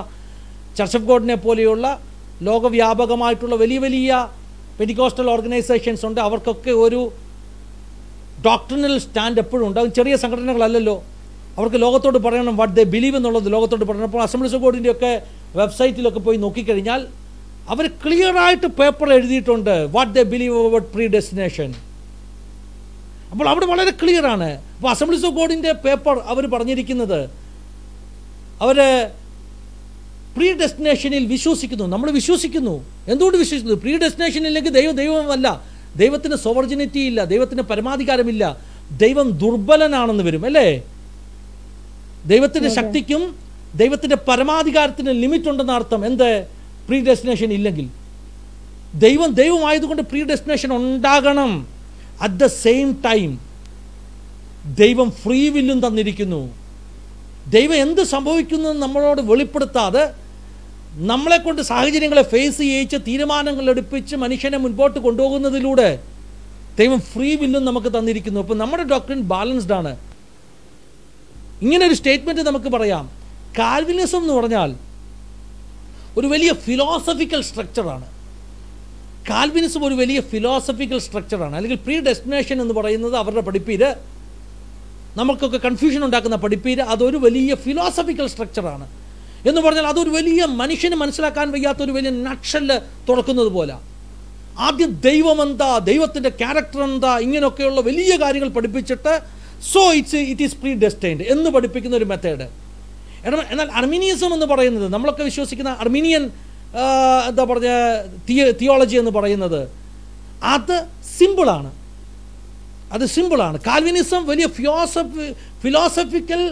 Speaker 2: ചർച്ച് ഓഫ് ഗോഡിനെ പോലെയുള്ള ലോകവ്യാപകമായിട്ടുള്ള വലിയ വലിയ പെന്തിക്കോസ്റ്റൽ ഓർഗനൈസേഷൻസ് ഉണ്ട്. അവർക്കൊക്കെ ഒരു ഡോക്ട്രിനൽ സ്റ്റാൻഡ് എപ്പോഴും ഉണ്ടാകും. ചെറിയ സംഘടനകളല്ലല്ലോ. അവർക്ക് ലോകത്തോട് പറയണം വാട്ട് ദേ ബിലീവ് എന്നുള്ളത് ലോകത്തോട് പറയണം. അപ്പോൾ അസംബ്ലീസ് ഓഫ് ഗോഡിൻ്റെയൊക്കെ വെബ്സൈറ്റിലൊക്കെ പോയി നോക്കിക്കഴിഞ്ഞാൽ അവർ ക്ലിയറായിട്ട് പേപ്പർ എഴുതിയിട്ടുണ്ട് what they believe about pre destination. അപ്പോൾ അവിടെ വളരെ ക്ലിയറാണ്. അപ്പോൾ അസംബ്ലീസ് ഓഫ് ഗോഡിൻ്റെ പേപ്പർ അവർ പറഞ്ഞിരിക്കുന്നത് അവർ പ്രീ ഡെസ്റ്റിനേഷനിൽ വിശ്വസിക്കുന്നു. നമ്മൾ വിശ്വസിക്കുന്നു. എന്തുകൊണ്ട് വിശ്വസിക്കുന്നു? പ്രീ ഡെസ്റ്റിനേഷൻ ഇല്ലെങ്കിൽ ദൈവമല്ല, ദൈവത്തിന് സോവർജിനിറ്റി ഇല്ല, ദൈവത്തിന് പരമാധികാരമില്ല, ദൈവം ദുർബലനാണെന്ന് വരും അല്ലേ. ദൈവത്തിൻ്റെ ശക്തിക്കും ദൈവത്തിൻ്റെ പരമാധികാരത്തിന് ലിമിറ്റ് ഉണ്ടെന്ന അർത്ഥം. എന്ത്? പ്രീ ഡെസ്റ്റിനേഷൻ ഇല്ലെങ്കിൽ. ദൈവമായതുകൊണ്ട് പ്രീ ഡെസ്റ്റിനേഷൻ ഉണ്ടാകണം. അറ്റ് ദ സെയിം ടൈം ദൈവം ഫ്രീ വില്ലും തന്നിരിക്കുന്നു. ദൈവം എന്ത് സംഭവിക്കുന്നു നമ്മളോട് വെളിപ്പെടുത്താതെ നമ്മളെക്കൊണ്ട് സാഹചര്യങ്ങളെ ഫേസ് ചെയ്യിച്ച് തീരുമാനങ്ങൾ എടുപ്പിച്ച് മനുഷ്യനെ മുൻപോട്ട് കൊണ്ടുപോകുന്നതിലൂടെ ദൈവം ഫ്രീ വില്ലും നമുക്ക് തന്നിരിക്കുന്നു. അപ്പോൾ നമ്മുടെ ഡോക്ട്രിൻ ബാലൻസ്ഡ് ആണ്. ഇങ്ങനൊരു സ്റ്റേറ്റ്മെൻറ്റ് നമുക്ക് പറയാം. കാൽവിനിസം എന്ന് പറഞ്ഞാൽ ഒരു വലിയ ഫിലോസഫിക്കൽ സ്ട്രക്ചറാണ്. കാൽവിനിസം ഒരു വലിയ ഫിലോസഫിക്കൽ സ്ട്രക്ചറാണ്. അല്ലെങ്കിൽ പ്രീ ഡെസ്റ്റിനേഷൻ എന്ന് പറയുന്നത് അവരുടെ പഠിപ്പീര്, നമുക്കൊക്കെ കൺഫ്യൂഷൻ ഉണ്ടാക്കുന്ന പഠിപ്പീര്, അതൊരു വലിയ ഫിലോസഫിക്കൽ സ്ട്രക്ചറാണ്. എന്ന് പറഞ്ഞാൽ അതൊരു വലിയ മനുഷ്യന് മനസ്സിലാക്കാൻ വയ്യാത്തൊരു വലിയ നട്ഷല് തുറക്കുന്നത് പോലെ. ആദ്യം ദൈവം എന്താ, ദൈവത്തിൻ്റെ ക്യാരക്ടർ എന്താ, ഇങ്ങനെയൊക്കെയുള്ള വലിയ കാര്യങ്ങൾ പഠിപ്പിച്ചിട്ട് so it is predestined എന്ന് പഠിപ്പിക്കുന്ന ഒരു മെത്തേഡ്. എന്നാൽ അർമീനിയസം എന്ന് പറയുന്നത്, നമ്മളൊക്കെ വിശ്വസിക്കുന്ന അർമീനിയൻ എന്താ പറഞ്ഞ തിയോളജി എന്ന് പറയുന്നത്, അത് സിമ്പിളാണ്. കാൽവിനിസം വലിയ ഫിലോസഫിക്കൽ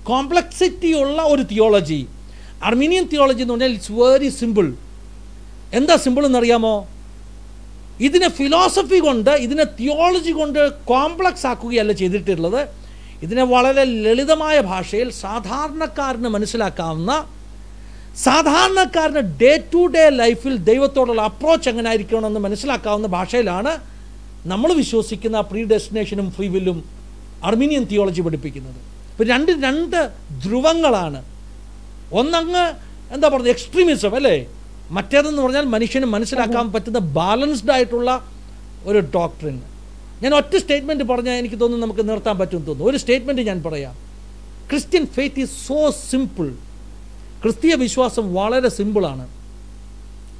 Speaker 2: കോംപ്ലക്സിറ്റി ഉള്ള ഒരു തിയോളജി. അർമീനിയൻ തിയോളജി എന്ന് പറഞ്ഞാൽ ഇറ്റ്സ് വെരി സിമ്പിൾ. എന്താ സിമ്പിൾ എന്നറിയാമോ? ഇതിനെ ഫിലോസഫി കൊണ്ട്, ഇതിനെ തിയോളജി കൊണ്ട് കോംപ്ലക്സ് ആക്കുകയല്ല ചെയ്തിട്ടുള്ളത്. ഇതിനെ വളരെ ലളിതമായ ഭാഷയിൽ സാധാരണക്കാരന് മനസ്സിലാക്കാവുന്ന, സാധാരണക്കാരന് ഡേ ടു ഡേ ലൈഫിൽ ദൈവത്തോടുള്ള അപ്രോച്ച് എങ്ങനെ ആയിരിക്കണമെന്ന് മനസ്സിലാക്കാവുന്ന ഭാഷയിലാണ് നമ്മൾ വിശ്വസിക്കുന്ന പ്രീ ഡെസ്റ്റിനേഷനും ഫ്രീ വില്ലും അർമീനിയൻ തിയോളജി പഠിപ്പിക്കുന്നത്. ഇപ്പോൾ രണ്ട് ധ്രുവങ്ങളാണ്. ഒന്നങ്ങ് എന്താ പറയുക, എക്സ്ട്രീമിസം അല്ലേ. മറ്റേതെന്ന് പറഞ്ഞാൽ മനുഷ്യന് മനസ്സിലാക്കാൻ പറ്റുന്ന ബാലൻസ്ഡ് ആയിട്ടുള്ള ഒരു ഡോക്ട്രിൻ. ഞാൻ ഒറ്റ സ്റ്റേറ്റ്മെൻറ്റ് പറഞ്ഞാൽ എനിക്ക് തോന്നുന്നു നമുക്ക് നിർത്താൻ പറ്റുമെന്ന് തോന്നുന്നു. ഒരു സ്റ്റേറ്റ്മെൻറ്റ് ഞാൻ പറയാം. Christian faith is so simple. ക്രിസ്തീയ വിശ്വാസം വളരെ സിമ്പിളാണ്.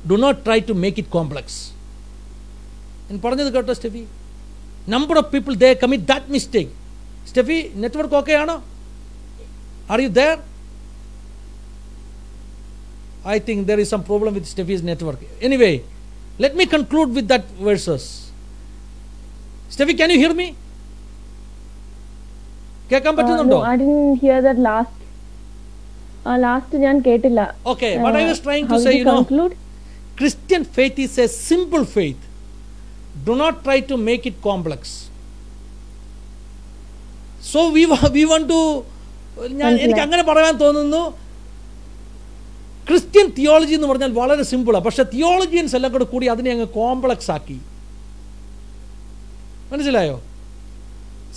Speaker 2: Do not try to make it complex. ഞാൻ പറഞ്ഞത് കേട്ടോ Stephy? Number of people they commit that mistake. Stephy, network okay ആണോ? Are you there? I think there is some problem with Steffi's network. Anyway, let me conclude with that verses. Steffi, can you hear me? കേൾക്കാൻ പറ്റുന്നുണ്ടോ?
Speaker 1: I didn't hear that last. Last ഞാൻ കേട്ടില്ല.
Speaker 2: Okay, what I was trying to say, you know, Christian faith is a simple faith. Do not try to make it complex. So we want to, എനിക്ക് അങ്ങനെ പറയാൻ തോന്നുന്നു, Christian theology എന്ന് പറഞ്ഞാൽ വളരെ സിമ്പിളാണ്. പക്ഷെ തിയോളജിയൻസ് എല്ലാം കൂടെ കൂടി അതിനെ അങ്ങ് കോംപ്ലക്സ് ആക്കി. മനസ്സിലായോ?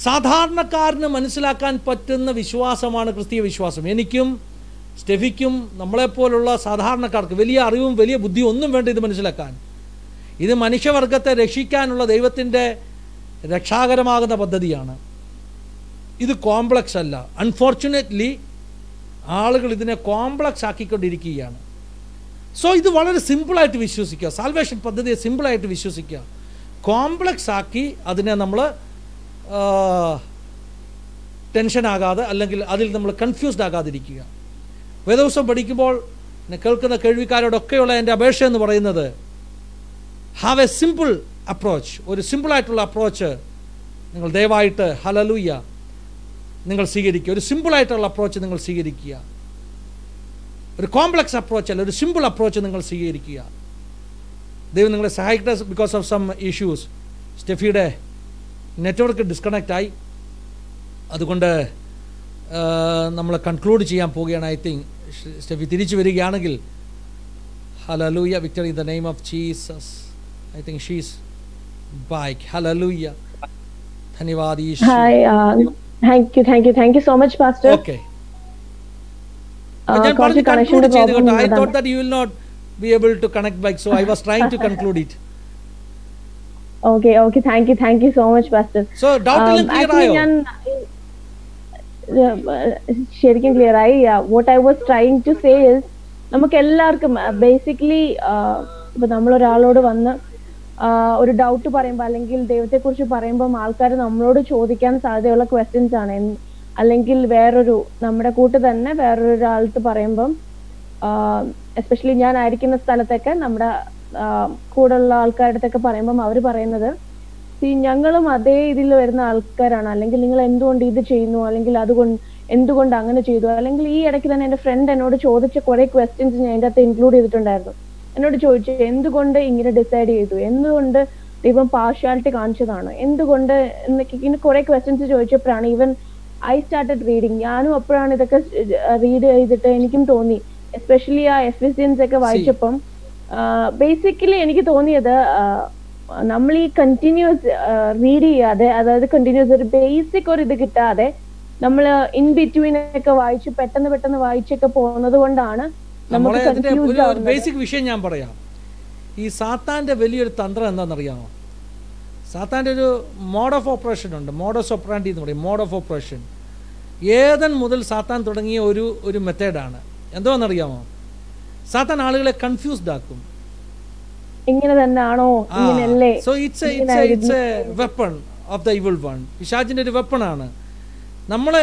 Speaker 2: സാധാരണക്കാരന് മനസ്സിലാക്കാൻ പറ്റുന്ന വിശ്വാസമാണ് ക്രിസ്തീയ വിശ്വാസം. എനിക്കും സ്റ്റെഫിക്കും നമ്മളെപ്പോലുള്ള സാധാരണക്കാർക്ക് വലിയ അറിവും വലിയ ബുദ്ധിയും ഒന്നും വേണ്ട ഇത് മനസ്സിലാക്കാൻ. ഇത് മനുഷ്യവർഗത്തെ രക്ഷിക്കാനുള്ള ദൈവത്തിൻ്റെ രക്ഷാകരമാകുന്ന പദ്ധതിയാണ്. ഇത് കോംപ്ലക്സ് അല്ല. അൺഫോർച്ചുനേറ്റ്ലി ആളുകൾ ഇതിനെ കോംപ്ലക്സ് ആക്കിക്കൊണ്ടിരിക്കുകയാണ്. സോ ഇത് വളരെ സിമ്പിളായിട്ട് വിശ്വസിക്കുക. സാൽവേഷൻ പദ്ധതിയെ സിമ്പിളായിട്ട് വിശ്വസിക്കുക. കോംപ്ലക്സ് ആക്കി അതിനെ നമ്മൾ ടെൻഷനാകാതെ അല്ലെങ്കിൽ അതിൽ നമ്മൾ കൺഫ്യൂസ്ഡ് ആകാതിരിക്കുക. വേദപുസ്തകം പഠിക്കുമ്പോൾ കേൾക്കുന്ന കേൾവിക്കാരോടൊക്കെയുള്ള എൻ്റെ അപേക്ഷ എന്ന് പറയുന്നത്, ഹാവ് എ സിമ്പിൾ അപ്രോച്ച്. ഒരു സിമ്പിളായിട്ടുള്ള അപ്രോച്ച് നിങ്ങൾ ദയവായിട്ട് ഹല്ലേലൂയ നിങ്ങൾ സ്വീകരിക്കുക. ഒരു സിമ്പിളായിട്ടുള്ള അപ്രോച്ച് നിങ്ങൾ സ്വീകരിക്കുക. ഒരു കോംപ്ലക്സ് അപ്രോച്ച് അല്ല, ഒരു സിമ്പിൾ അപ്രോച്ച് നിങ്ങൾ സ്വീകരിക്കുക. ദൈവം നിങ്ങളെ സഹായിക്കട്ടെ. ബിക്കോസ് ഓഫ് സം ഇഷ്യൂസ് സ്റ്റെഫിയുടെ നെറ്റ്വർക്ക് ഡിസ്കണക്റ്റ് ആയി. അതുകൊണ്ട് നമ്മൾ കൺക്ലൂഡ് ചെയ്യാൻ പോവുകയാണ്. ഐ തിങ്ക് സ്റ്റെഫി തിരിച്ചു വരികയാണെങ്കിൽ hallelujah, victory in the name of Jesus. I think she's back. Hallelujah. ധന്യവാദ് Isho.
Speaker 1: Thank you so much, Pastor.
Speaker 2: Okay. ഞാൻ പറഞ്ഞു കൺക്ലൂഡ് ചെയ്തു കേട്ടോ. I thought that you will not be able to connect back, so I was trying to conclude it.
Speaker 1: Okay, thank you so much, Pastor.
Speaker 2: So doubt എല്ലാം clear ആയോ?
Speaker 1: ശരിക്കും clear ആയി. What I was trying to say is, നമുക്ക് എല്ലാവർക്കും basically ഇപ്പൊ നമ്മളൊരാളോട് വന്ന് ഒരു doubt പറയുമ്പോൾ അല്ലെങ്കിൽ ദൈവത്തെക്കുറിച്ച് പറയുമ്പോൾ ആൾക്കാർ നമ്മളോട് ചോദിക്കാൻ സാധ്യതയുള്ള ക്വസ്റ്റ്യൻസ് ആണ്. അല്ലെങ്കിൽ നമ്മുടെ കൂട്ട് തന്നെ വേറൊരാൾക്ക് പറയുമ്പം, എസ്പെഷ്യലി ഞാൻ ആയിരിക്കുന്ന സ്ഥലത്തൊക്കെ നമ്മുടെ കൂടെയുള്ള ആൾക്കാരുടെ അടുത്തൊക്കെ പറയുമ്പം അവർ പറയുന്നത്, ഞങ്ങളും അതേ ഇതിൽ വരുന്ന ആൾക്കാരാണ്, അല്ലെങ്കിൽ നിങ്ങൾ എന്തുകൊണ്ട് ഇത് ചെയ്യുന്നു, അല്ലെങ്കിൽ എന്തുകൊണ്ട് അങ്ങനെ ചെയ്തു, അല്ലെങ്കിൽ ഈ ഇടയ്ക്ക് തന്നെ എൻ്റെ ഫ്രണ്ട് എന്നോട് ചോദിച്ച കുറെ ക്വസ്റ്റ്യൻസ് ഞാൻ അതിൻ്റെ അകത്ത് ഇൻക്ലൂഡ് ചെയ്തിട്ടുണ്ടായിരുന്നു. എന്നോട് ചോദിച്ചു, എന്തുകൊണ്ട് ഇങ്ങനെ ഡിസൈഡ് ചെയ്തു, എന്തുകൊണ്ട് ദൈവം പാർഷ്യാലിറ്റി കാണിച്ചതാണ്, എന്തുകൊണ്ട് എന്നൊക്കെ ഇങ്ങനെ കുറെ ക്വസ്റ്റ്യൻസ് ചോദിച്ചപ്പോഴാണ് ഈവൻ ഐ സ്റ്റാർട്ടഡ് റീഡിങ്. ഞാനും അപ്പോഴാണ് ഇതൊക്കെ റീഡ് ചെയ്തിട്ട് എനിക്കും തോന്നി, എസ്പെഷ്യലി ആ എഫിഷ്യൻസ് ഒക്കെ വായിച്ചപ്പം ബേസിക്കലി എനിക്ക് തോന്നിയത്, നമ്മൾ ഈ കണ്ടിന്യൂസ് റീഡ് ചെയ്യാതെ, അതായത് കണ്ടിന്യൂസ് ഒരു ബേസിക് ഒരു ഇത് കിട്ടാതെ നമ്മൾ ഇൻ ബിറ്റ്വീൻ ഒക്കെ വായിച്ച് പെട്ടെന്ന് വായിച്ചൊക്കെ പോകുന്നത് കൊണ്ടാണ്
Speaker 2: ഒരു ബേസിക് വിഷയം ഞാൻ പറയാം. ഈ സാത്താന്റെ വലിയൊരു തന്ത്രം എന്താണെന്നറിയാമോ? സാത്താന്റെ ഒരു മോഡ് ഓഫ് ഓപ്പറേഷൻ ഉണ്ട്. മോഡസ് ഓപ്പറാൻഡി എന്ന് പറയും. മോഡ് ഓഫ് ഓപ്പറേഷൻ ഏതൻ മുതൽ സാത്താൻ തുടങ്ങിയ ഒരു മെത്തേഡാണ്. എന്തോന്നറിയാമോ? സാത്താൻ ആളുകളെ കൺഫ്യൂസ്ഡ് ആക്കും.
Speaker 1: ഇങ്ങനെ തന്നെയാണോ, ഇങ്ങനെയല്ലേ?
Speaker 2: So it's A weapon of the evil one. പിശാചിന്റെ ഒരു വെപ്പണാണ്. നമ്മുടെ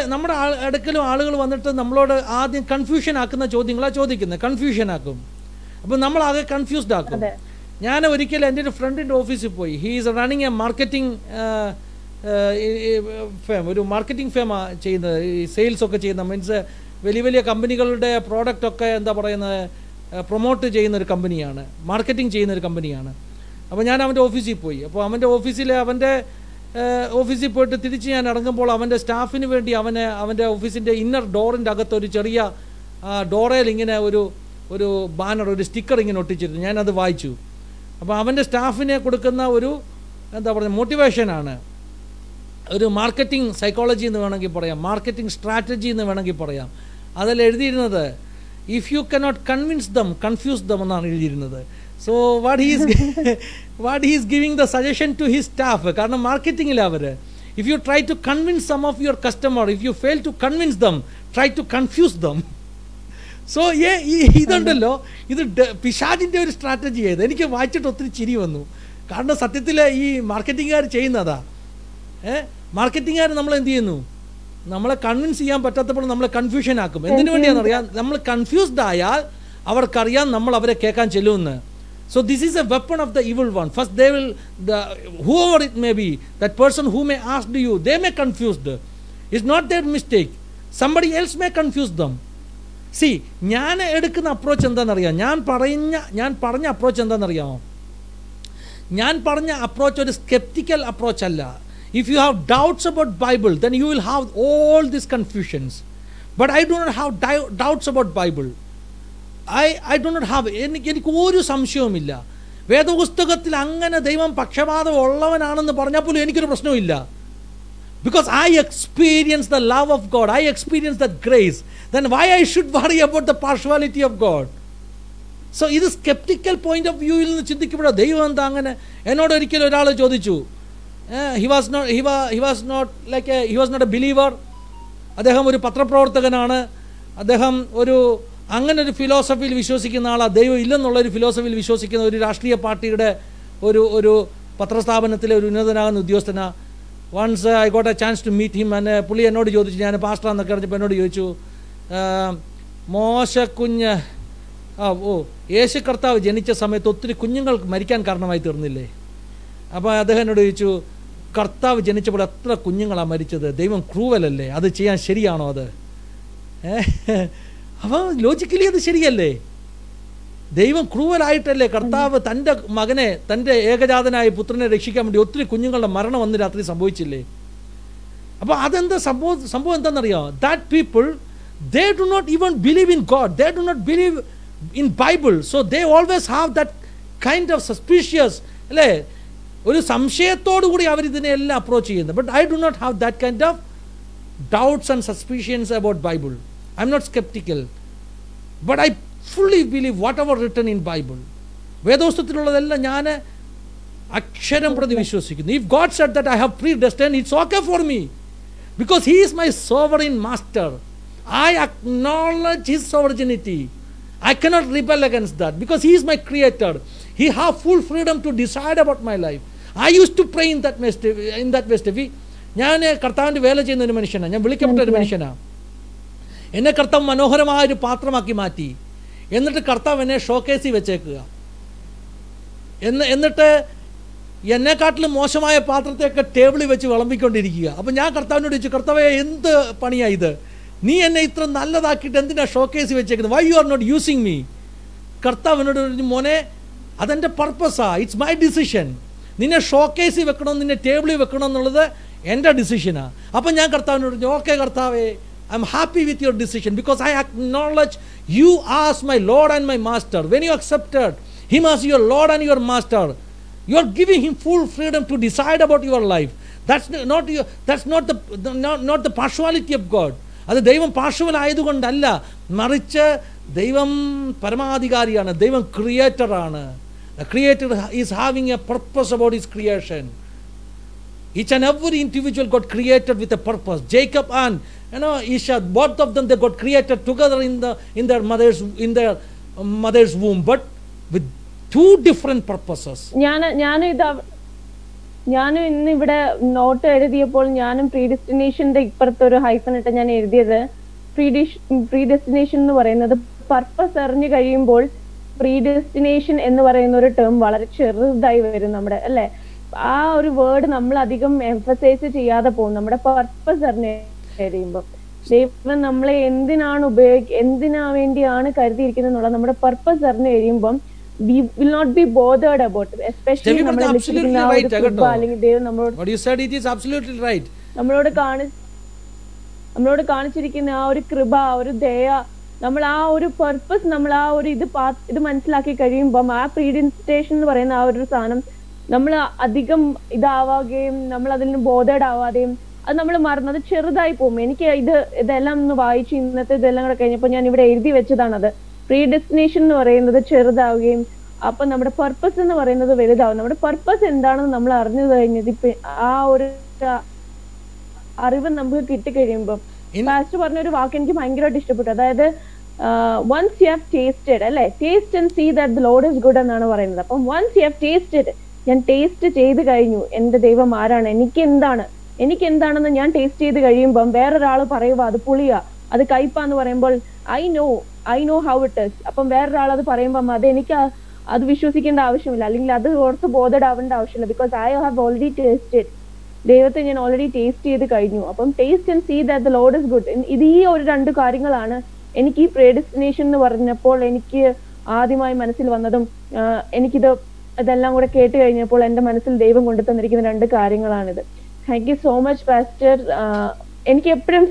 Speaker 2: അടുക്കലും ആളുകൾ വന്നിട്ട് നമ്മളോട് ആദ്യം കൺഫ്യൂഷൻ ആക്കുന്ന ചോദ്യങ്ങളാണ് ചോദിക്കുന്നത്. കൺഫ്യൂഷൻ ആക്കും. അപ്പം നമ്മളാകെ കൺഫ്യൂസ്ഡ് ആക്കും. ഞാൻ ഒരിക്കലും എൻ്റെ ഒരു ഫ്രണ്ടിൻ്റെ ഓഫീസിൽ പോയി. He is running A marketing firm, ഒരു മാർക്കറ്റിംഗ് ഫേമാണ് ചെയ്യുന്നത്. ഈ സെയിൽസൊക്കെ ചെയ്യുന്ന, മീൻസ് വലിയ വലിയ കമ്പനികളുടെ പ്രോഡക്റ്റൊക്കെ എന്താ പറയുന്നത് പ്രൊമോട്ട് ചെയ്യുന്നൊരു കമ്പനിയാണ്, മാർക്കറ്റിംഗ് ചെയ്യുന്നൊരു കമ്പനിയാണ്. അപ്പോൾ ഞാൻ അവൻ്റെ ഓഫീസിൽ പോയി. അപ്പോൾ അവൻ്റെ ഓഫീസിൽ പോയിട്ട് തിരിച്ച് ഞാൻ ഇറങ്ങുമ്പോൾ അവൻ്റെ സ്റ്റാഫിന് വേണ്ടി അവൻ്റെ ഓഫീസിൻ്റെ ഇന്നർ ഡോറിൻ്റെ അകത്ത് ഒരു ചെറിയ ഡോറയിൽ ഇങ്ങനെ ഒരു ബാനർ, ഒരു സ്റ്റിക്കർ ഇങ്ങനെ ഒട്ടിച്ചിരുന്നു. ഞാനത് വായിച്ചു. അപ്പോൾ അവൻ്റെ സ്റ്റാഫിനെ കൊടുക്കുന്ന ഒരു എന്താ പറയുക മോട്ടിവേഷനാണ്, ഒരു മാർക്കറ്റിംഗ് സൈക്കോളജി എന്ന് വേണമെങ്കിൽ പറയാം, മാർക്കറ്റിംഗ് സ്ട്രാറ്റജി എന്ന് വേണമെങ്കിൽ പറയാം. അതിൽ എഴുതിയിരുന്നത്, if you cannot convince them, confuse them എന്നാണ് എഴുതിയിരുന്നത്. So what he's giving the suggestion to his staff. കാരണം മാർക്കറ്റിംഗിൽ അവർ, if you try to convince some of your customer, if you fail to convince them, try to confuse them. So ഇതുണ്ടല്ലോ, ഇത് പിശാചിൻ്റെ ഒരു strategy ആയത്. എനിക്ക് വായിച്ചിട്ട് ഒത്തിരി ചിരി വന്നു. കാരണം സത്യത്തിൽ ഈ മാർക്കറ്റിംഗുകാർ ചെയ്യുന്നതാ. മാർക്കറ്റിംഗുകാർ നമ്മൾ എന്ത് ചെയ്യുന്നു, നമ്മളെ കൺവിൻസ് ചെയ്യാൻ പറ്റാത്തപ്പോൾ നമ്മളെ കൺഫ്യൂഷൻ ആക്കും. എന്തിനു വേണ്ടിയാണെന്നറിയാം? നമ്മൾ കൺഫ്യൂസ്ഡ് ആയാൽ അവർക്കറിയാം നമ്മൾ അവരെ കേൾക്കാൻ ചെല്ലുമെന്ന്. So this is a weapon of the evil one. First they will, whoever it may be, that person who may ask you, they may confused. It's not their mistake. Somebody else may confuse them. See, ഞാൻ എടുക്കുന്ന approach എന്താണെന്നറിയാം? ഞാൻ പറഞ്ഞ approach എന്താണെന്നറിയാമോ? ഞാൻ പറഞ്ഞ approach ഒരു sceptical approach അല്ല. If you have doubts about Bible, then you will have all these confusions. But I do not have doubts about Bible. I do not have, എനിക്ക് ഒരു സംശയവുമില്ല. വേദപുസ്തകത്തിൽ അങ്ങനെ ദൈവം പക്ഷപാതം ഉള്ളവനാണെന്ന് പറഞ്ഞാൽ പോലും എനിക്കൊരു പ്രശ്നവുമില്ല. Because I experience the love of God, I experience that grace. Then why I should worry about the partiality of God? So ഇത് സ്കെപ്റ്റിക്കൽ പോയിന്റ് ഓഫ് വ്യൂവിൽ നിന്ന് ചിന്തിക്കപ്പെടാം. ദൈവം എന്താ അങ്ങനെ? എന്നോട് ഒരിക്കലും ഒരാൾ ചോദിച്ചു, he was not a believer. അദ്ദേഹം ഒരു പത്രപ്രവർത്തകനാണ്. അദ്ദേഹം അങ്ങനെ ഒരു ഫിലോസഫിയിൽ വിശ്വസിക്കുന്ന ആളാണ്. ദൈവം ഇല്ലെന്നുള്ളൊരു ഫിലോസഫിയിൽ വിശ്വസിക്കുന്ന ഒരു രാഷ്ട്രീയ പാർട്ടിയുടെ ഒരു പത്രസ്ഥാപനത്തിലെ ഒരു ഉന്നതനാകുന്ന ഉദ്യോഗസ്ഥനാണ്. Once I got a chance to meet him. പുള്ളി എന്നോട് ചോദിച്ചു, ഞാൻ പാസ്റ്ററാന്നൊക്കെ അറിഞ്ഞപ്പോൾ എന്നോട് ചോദിച്ചു, മോശക്കുഞ്ഞ് യേശു കർത്താവ് ജനിച്ച സമയത്ത് ഒത്തിരി കുഞ്ഞുങ്ങൾ മരിക്കാൻ കാരണമായി തീർന്നില്ലേ? അപ്പോൾ അദ്ദേഹം എന്നോട് ചോദിച്ചു, കർത്താവ് ജനിച്ചപ്പോൾ എത്ര കുഞ്ഞുങ്ങളാണ് മരിച്ചത്? ദൈവം ക്രൂവലല്ലേ? അത് ചെയ്യാൻ ശരിയാണോ അത്? അപ്പോൾ ലോജിക്കലി അത് ശരിയല്ലേ? ദൈവം ക്രൂവലായിട്ടല്ലേ കർത്താവ് തൻ്റെ മകനെ, തൻ്റെ ഏകജാതനായ പുത്രനെ രക്ഷിക്കാൻ വേണ്ടി ഒത്തിരി കുഞ്ഞുങ്ങളുടെ മരണം അന്ന് രാത്രി സംഭവിച്ചില്ലേ? അപ്പോൾ അതെന്താ സംഭവം എന്താണെന്നറിയാമോ? That people, they do not even believe in God, they do not believe in Bible, so they always have that kind of suspicious, അല്ലേ, ഒരു സംശയത്തോടു കൂടി അവരിതിനെല്ലാം അപ്രോച്ച് ചെയ്യുന്നത്. But I do not have that kind of doubts and suspicions about Bible. I'm not skeptical, but I fully believe whatever written in Bible. വേദപുസ്തകത്തിലുള്ളതെല്ലാം ഞാൻ അക്ഷരം പ്രതി വിശ്വസിക്കുന്നു. If God said that I have predestined, it's okay for me, because He is my sovereign master. I acknowledge His sovereignty. I cannot rebel against that, because He is my creator. He has full freedom to decide about my life. I used to pray in that way. ഞാൻ കർത്താവിൻ്റെ വേല ചെയ്യുന്ന ഒരു മനുഷ്യനാണ്. ഞാൻ വിളിക്കപ്പെട്ട ഒരു മനുഷ്യനാണ്. എന്നെ കർത്താവ് മനോഹരമായൊരു പാത്രമാക്കി മാറ്റി. എന്നിട്ട് കർത്താവ് എന്നെ ഷോക്കേസിൽ വെച്ചേക്കുക. എന്നിട്ട് എന്നെക്കാട്ടിലും മോശമായ പാത്രത്തെയൊക്കെ ടേബിളിൽ വെച്ച് വിളമ്പിക്കൊണ്ടിരിക്കുക. അപ്പം ഞാൻ കർത്താവിനോട് ചോദിച്ചു, കർത്താവേ, എന്ത് പണിയാണ് ഇത്? നീ എന്നെ ഇത്ര നല്ലതാക്കിയിട്ട് എന്തിനാണ് ഷോക്കേസിൽ വെച്ചേക്കുന്നത്? Why you are not using me? കർത്താവിനോട് പറഞ്ഞു, മോനെ, അതെൻ്റെ പർപ്പസാണ്, ഇറ്റ്സ് മൈ ഡിസിഷൻ. നിന്നെ ഷോക്കേസിൽ വെക്കണം, നിന്നെ ടേബിളിൽ വെക്കണം എന്നുള്ളത് എൻ്റെ ഡിസിഷനാണ്. അപ്പം ഞാൻ കർത്താവിനോട് പറഞ്ഞു, ഓക്കെ കർത്താവേ, I am happy with your decision, because I acknowledge you as my lord and my master. When you accepted him as your lord and your master, you are giving him full freedom to decide about your life. That's not the partiality of God. അത് ദൈവം partial ആയതുകൊണ്ടല്ല, മറിച്ച് ദൈവം പരമാധികാരിയാണ്, ദൈവം ക്രിയേറ്ററാണ്. The creator is having a purpose about his creation. Each and every individual got created with a purpose. Jacob and Esau, both of them, they got created together in their mother's womb, but with two different purposes.
Speaker 1: ഞാനും ഇന്ന് ഇവിടെ not എഴുതിയപ്പോൾ ഞാനും പ്രീഡെസ്റ്റിനേഷന്റെ ഇപ്പുറത്തൊരു hyphen ഇട്ട് ഞാൻ എഴുതിയത്, predestination എന്ന് പറയുന്നത് പർപ്പസ് അറിഞ്ഞു കഴിയുമ്പോൾ പ്രീഡെസ്റ്റിനേഷൻ എന്ന് പറയുന്ന ഒരു ടേം വളരെ ചെറുതായി വരും നമ്മുടെ, അല്ലെ? ആ ഒരു വേർഡ് നമ്മൾ അധികം എംഫസൈസ് ചെയ്യാതെ പോകും. നമ്മുടെ പർപ്പസ് അറിഞ്ഞു കഴിയുമ്പോൾ ദൈവം നമ്മളെ എന്തിനാണ് എന്തിനാ വേണ്ടിയാണ് കരുതിയിരിക്കുന്നത് എന്നുള്ള നമ്മുടെ പർപ്പസ് അറിഞ്ഞു കഴിയുമ്പം we will not be bothered about it, especially
Speaker 2: what you said, it is absolutely right.
Speaker 1: നമ്മളോട് കാണിച്ചിരിക്കുന്ന ആ ഒരു കൃപ, ഒരു ദയ, നമ്മൾ ആ ഒരു പർപ്പസ്, നമ്മൾ ആ ഒരു ഇത് മനസ്സിലാക്കി കഴിയുമ്പം ആ പ്രീഡിസ്റ്റേഷൻ എന്ന് പറയുന്ന ആ ഒരു സാധനം നമ്മൾ അധികം ഇതാവുകയും നമ്മൾ അതിൽ നിന്ന് ബോധേഡ് ആവാതെയും അത് നമ്മൾ മറന്നത് ചെറുതായി പോകും. എനിക്ക് ഇതെല്ലാം ഒന്ന് വായിച്ചു, ഇന്നത്തെ ഇതെല്ലാം കൂടെ കഴിഞ്ഞപ്പോൾ ഞാൻ ഇവിടെ എഴുതി വെച്ചതാണത്. പ്രീഡെസ്റ്റിനേഷൻ എന്ന് പറയുന്നത് ചെറുതാവുകയും അപ്പൊ നമ്മുടെ പർപ്പസ് എന്ന് പറയുന്നത് വലുതാവും. നമ്മുടെ പർപ്പസ് എന്താണെന്ന് നമ്മൾ അറിഞ്ഞു കഴിഞ്ഞത് ആ ഒരു അറിവ് നമുക്ക് കിട്ടിക്കഴിയുമ്പോൾ, പാസ്റ്റർ പറഞ്ഞൊരു വാക്ക് എനിക്ക് ഭയങ്കരമായിട്ട് ഇഷ്ടപ്പെട്ടു. അതായത് വൺസ് യു ഹാവ് ടേസ്റ്റഡ്, അല്ലെ, taste and see that the lord is good എന്നാണ് പറയുന്നത്. അപ്പം വൺസ് യു ഹാവ് ടേസ്റ്റഡ്, ഞാൻ ടേസ്റ്റ് ചെയ്ത് കഴിഞ്ഞു എന്റെ ദൈവം ആരാണ്, എനിക്ക് എന്താണെന്ന് ഞാൻ ടേസ്റ്റ് ചെയ്ത് കഴിയുമ്പം വേറൊരാൾ പറയുക അത് പുളിയാ, അത് കയ്പാന്ന് പറയുമ്പോൾ I know how it is. അപ്പം വേറൊരാൾ അത് പറയുമ്പം അതെനിക്ക് അത് വിശ്വസിക്കേണ്ട ആവശ്യമില്ല, അല്ലെങ്കിൽ അത് ഓർത്ത് ബോധഡ് ആവേണ്ട ആവശ്യമില്ല. Because I have already tasted, ദൈവത്തെ ഞാൻ ഓൾറെഡി ടേസ്റ്റ് ചെയ്ത് കഴിഞ്ഞു. അപ്പം taste and see that the lord is good. ഇത് ഈ ഒരു 2 കാര്യങ്ങളാണ് എനിക്ക് ഈ പ്രെഡിസ്റ്റിനേഷൻ എന്ന് പറഞ്ഞപ്പോൾ എനിക്ക് ആദ്യമായി മനസ്സിൽ വന്നതും ഇതെല്ലാം കൂടെ കേട്ട് കഴിഞ്ഞപ്പോൾ എന്റെ മനസ്സിൽ ദൈവം കൊണ്ടു തന്നിരിക്കുന്ന 2 കാര്യങ്ങളാണിത്. Thank you so much pastor. എനിക്ക് എപ്പോഴും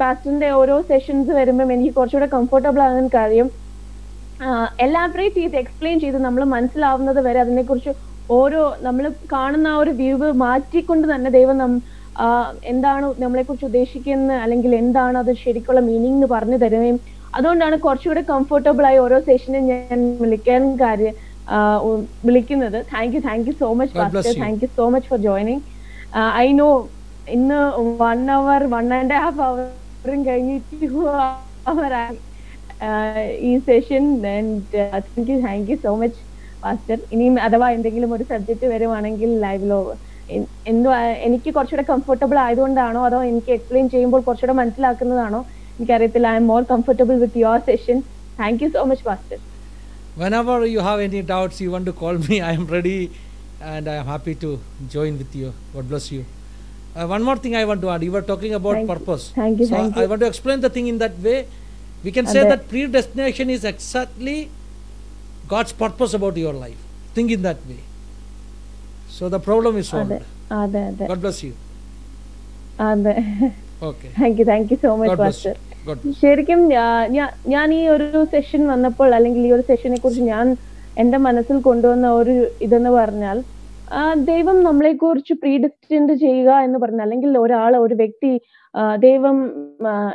Speaker 1: പാസ്റ്ററിന്റെ ഓരോ സെഷൻസ് വരുമ്പം എനിക്ക് കുറച്ചുകൂടെ കംഫർട്ടബിൾ ആകാൻ കാര്യം എലാബറേറ്റ് ചെയ്ത് എക്സ്പ്ലെയിൻ ചെയ്ത് നമ്മൾ മനസ്സിലാവുന്നത് വരെ അതിനെക്കുറിച്ച് ഓരോ നമ്മൾ കാണുന്ന ആ ഒരു വ്യൂ മാറ്റിക്കൊണ്ട് തന്നെ ദൈവം എന്താണ് നമ്മളെ കുറിച്ച് ഉദ്ദേശിക്കുന്നത്, അല്ലെങ്കിൽ എന്താണ് അത് ശരിക്കുള്ള മീനിങ് എന്ന് പറഞ്ഞു തരുകയും, അതുകൊണ്ടാണ് കുറച്ചുകൂടെ കംഫർട്ടബിൾ ആയി ഓരോ സെഷനും ഞാൻ വിളിക്കുന്നത്. Thank you so much pastor. Thank you so much for joining. I know ഇന്ന് 1 hour 1.5 hour കഴിഞ്ഞ് 2 hour ഈ session. Thank you so much pastor. ഇനിയും അഥവാ എന്തെങ്കിലും ഒരു സബ്ജക്ട് വരുവാണെങ്കിൽ ലൈവിലോ എനിക്ക് കുറച്ചുകൂടെ കംഫർട്ടബിൾ ആയതുകൊണ്ടാണോ അതോ എനിക്ക് എക്സ്പ്ലെയിൻ ചെയ്യുമ്പോൾ കുറച്ചുകൂടെ മനസ്സിലാക്കുന്നതാണോ എനിക്കറിയത്തില്ല. I am more comfortable with your session. Thank you so much pastor.
Speaker 2: Whenever you have any doubts, you want to call me, I am ready and I am happy to join with you. God bless you. One more thing I want to add. You were talking about purpose.
Speaker 1: Thank you.
Speaker 2: I want to explain the thing in that way. We can say that predestination is exactly God's purpose about your life. Think in that way. So the problem is solved. God bless you. Okay.
Speaker 1: Thank you so much, Pastor. ശരിക്കും ഞാൻ ഈ ഒരു session വന്നപ്പോൾ, അല്ലെങ്കിൽ ഈ ഒരു സെഷനെ കുറിച്ച് ഞാൻ എന്റെ മനസ്സിൽ കൊണ്ടുവന്ന ഒരു ഇതെന്ന് പറഞ്ഞാൽ, ദൈവം നമ്മളെ കുറിച്ച് പ്രീഡിസ്റ്റൻഡ് ചെയ്യുക എന്ന് പറഞ്ഞാൽ, അല്ലെങ്കിൽ ഒരു വ്യക്തി ദൈവം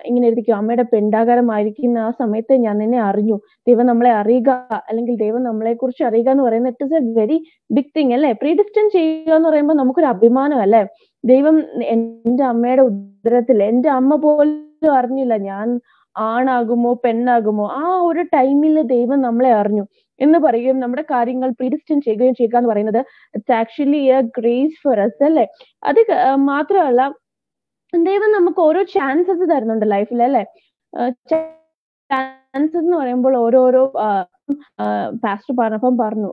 Speaker 1: ഇങ്ങനെ എഴുതിക്കും, അമ്മയുടെ പെണ്ടാകാരമായിരിക്കുന്ന ആ സമയത്ത് ഞാൻ നിന്നെ അറിഞ്ഞു. ദൈവം നമ്മളെ അറിയുക, അല്ലെങ്കിൽ ദൈവം നമ്മളെ കുറിച്ച് അറിയുക എന്ന് പറയുന്നത് it is a very big thing അല്ലേ. പ്രീഡിസ്റ്റൻ ചെയ്യുക എന്ന് പറയുമ്പോൾ നമുക്കൊരു അഭിമാനം അല്ലേ. ദൈവം എന്റെ അമ്മയുടെ ഉദരത്തിൽ, എന്റെ അമ്മ പോലും അറിഞ്ഞില്ല ഞാൻ ആണാകുമോ പെണ്ണാകുമോ. ആ ഒരു ടൈമിൽ ദൈവം നമ്മളെ അറിഞ്ഞു എന്ന് പറയുകയും നമ്മുടെ കാര്യങ്ങൾ പ്രീഡിസ്റ്റൻ ചെയ്യുകയും ചെയ്യുക എന്ന് പറയുന്നത് it's actually a grace for us അല്ലേ. അത് മാത്രമല്ല, ദൈവം നമുക്ക് ഓരോ ചാൻസസ് തരുന്നുണ്ട് ലൈഫിൽ അല്ലേ. ചാൻസസ് എന്ന് പറയുമ്പോൾ ഓരോരോ പാസ്റ്റർ പറഞ്ഞു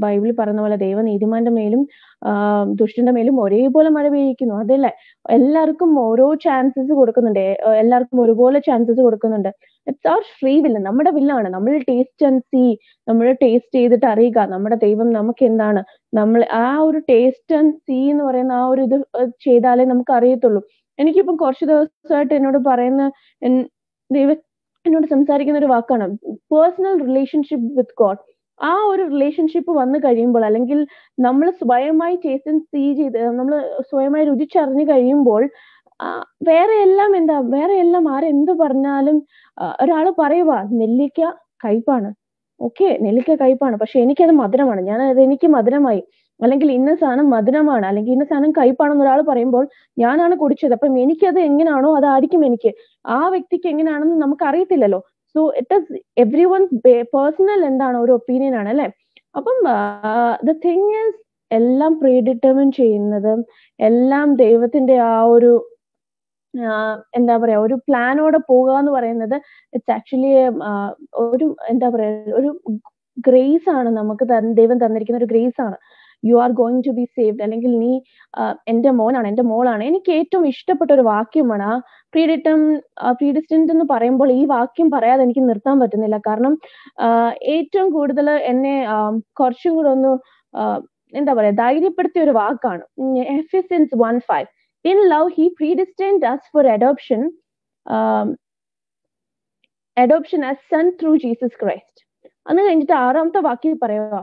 Speaker 1: ബൈബിളിൽ പറയുന്ന പോലെ ദൈവ നീതിമാന്റെ മേലും ദുഷ്ടന്റെ മേലും ഒരേപോലെ മഴ പെയ്യിക്കുന്നു. അതല്ലേ, എല്ലാവർക്കും ഓരോ ചാൻസസ് കൊടുക്കുന്നുണ്ട്, എല്ലാവർക്കും ഒരുപോലെ ചാൻസസ് കൊടുക്കുന്നുണ്ട്. ഇറ്റ്സ് അവർ ഫ്രീ വില്ല്, നമ്മുടെ വില്ലാണ്. നമ്മൾ ടേസ്റ്റ് ആൻഡ് സീ, നമ്മൾ ടേസ്റ്റ് ചെയ്തിട്ട് അറിയുക നമ്മുടെ ദൈവം നമുക്ക് എന്താണ്. നമ്മൾ ആ ഒരു ടേസ്റ്റ് ആൻഡ് സീ എന്ന് പറയുന്ന ആ ഒരു ഇത് ചെയ്താലേ നമുക്ക് അറിയത്തുള്ളൂ. എനിക്കിപ്പം കുറച്ച് ദിവസമായിട്ട് എന്നോട് പറയുന്ന എന്നോട് സംസാരിക്കുന്ന ഒരു വാക്കാണ് പേഴ്സണൽ റിലേഷൻഷിപ്പ് വിത്ത് ഗോഡ്. ആ ഒരു റിലേഷൻഷിപ്പ് വന്നു കഴിയുമ്പോൾ, അല്ലെങ്കിൽ നമ്മൾ സ്വയമായി ടേസ്റ്റ് ആൻഡ് സീ ചെയ്ത് നമ്മൾ സ്വയമായി രുചിച്ചറിഞ്ഞു കഴിയുമ്പോൾ, വേറെ എല്ലാം ആരെന്ത് പറഞ്ഞാലും ഒരാള് പറയുക നെല്ലിക്ക കയ്പാണ്, ഓക്കെ നെല്ലിക്ക കയ്പാണ്, പക്ഷെ എനിക്കത് മധുരമാണ്, എനിക്ക് മധുരമായി, അല്ലെങ്കിൽ ഇന്ന സാധനം മധുരമാണ്, അല്ലെങ്കിൽ ഇന്ന സാധനം കയ്പാണെന്ന് ഒരാൾ പറയുമ്പോൾ ഞാനാണ് കുടിച്ചത്, അപ്പം എനിക്കത് എങ്ങനെയാണോ അതായിരിക്കും എനിക്ക്, ആ വ്യക്തിക്ക് എങ്ങനെയാണെന്ന് നമുക്ക് അറിയത്തില്ലല്ലോ. So it is every one personal എന്താണ് ഒരു ഒപ്പീനിയൻ ആണ് അല്ലെ. അപ്പം ദ തിങ് ഈസ് എല്ലാം പ്രീഡിറ്റർമിൻ ചെയ്യുന്നത്, എല്ലാം ദൈവത്തിന്റെ ആ ഒരു എന്താ പറയാ ഒരു പ്ലാനോടെ പോകുക എന്ന് പറയുന്നത് ഇറ്റ്സ് ആക്ച്വലി ഒരു എന്താ പറയാ ഒരു ഗ്രേസ് ആണ്, നമുക്ക് ദൈവം തന്നിരിക്കുന്ന ഒരു ഗ്രേസ് ആണ്. You are going to be saved, അല്ലെങ്കിൽ നീ എന്റെ മോനാണ്, എന്റെ മോളാണ്. എനിക്ക് ഏറ്റവും ഇഷ്ടപ്പെട്ട ഒരു വാക്യമാണ് പ്രീഡിസ്റ്റൻഡ് എന്ന് പറയുമ്പോൾ. ഈ വാക്യം പറയാതെ എനിക്ക് നിർത്താൻ പറ്റുന്നില്ല, കാരണം ഏറ്റവും കൂടുതൽ എന്നെ കുറച്ചും കൂടെ ഒന്ന് എന്താ പറയാ ധൈര്യപ്പെടുത്തിയ ഒരു വാക്കാണ്. Ephesians 1:5. In love he predestined us for adoption as son through Jesus Christ. അന്ന് കഴിഞ്ഞിട്ട് 6ാമത്തെ വാക്യം പറയുക,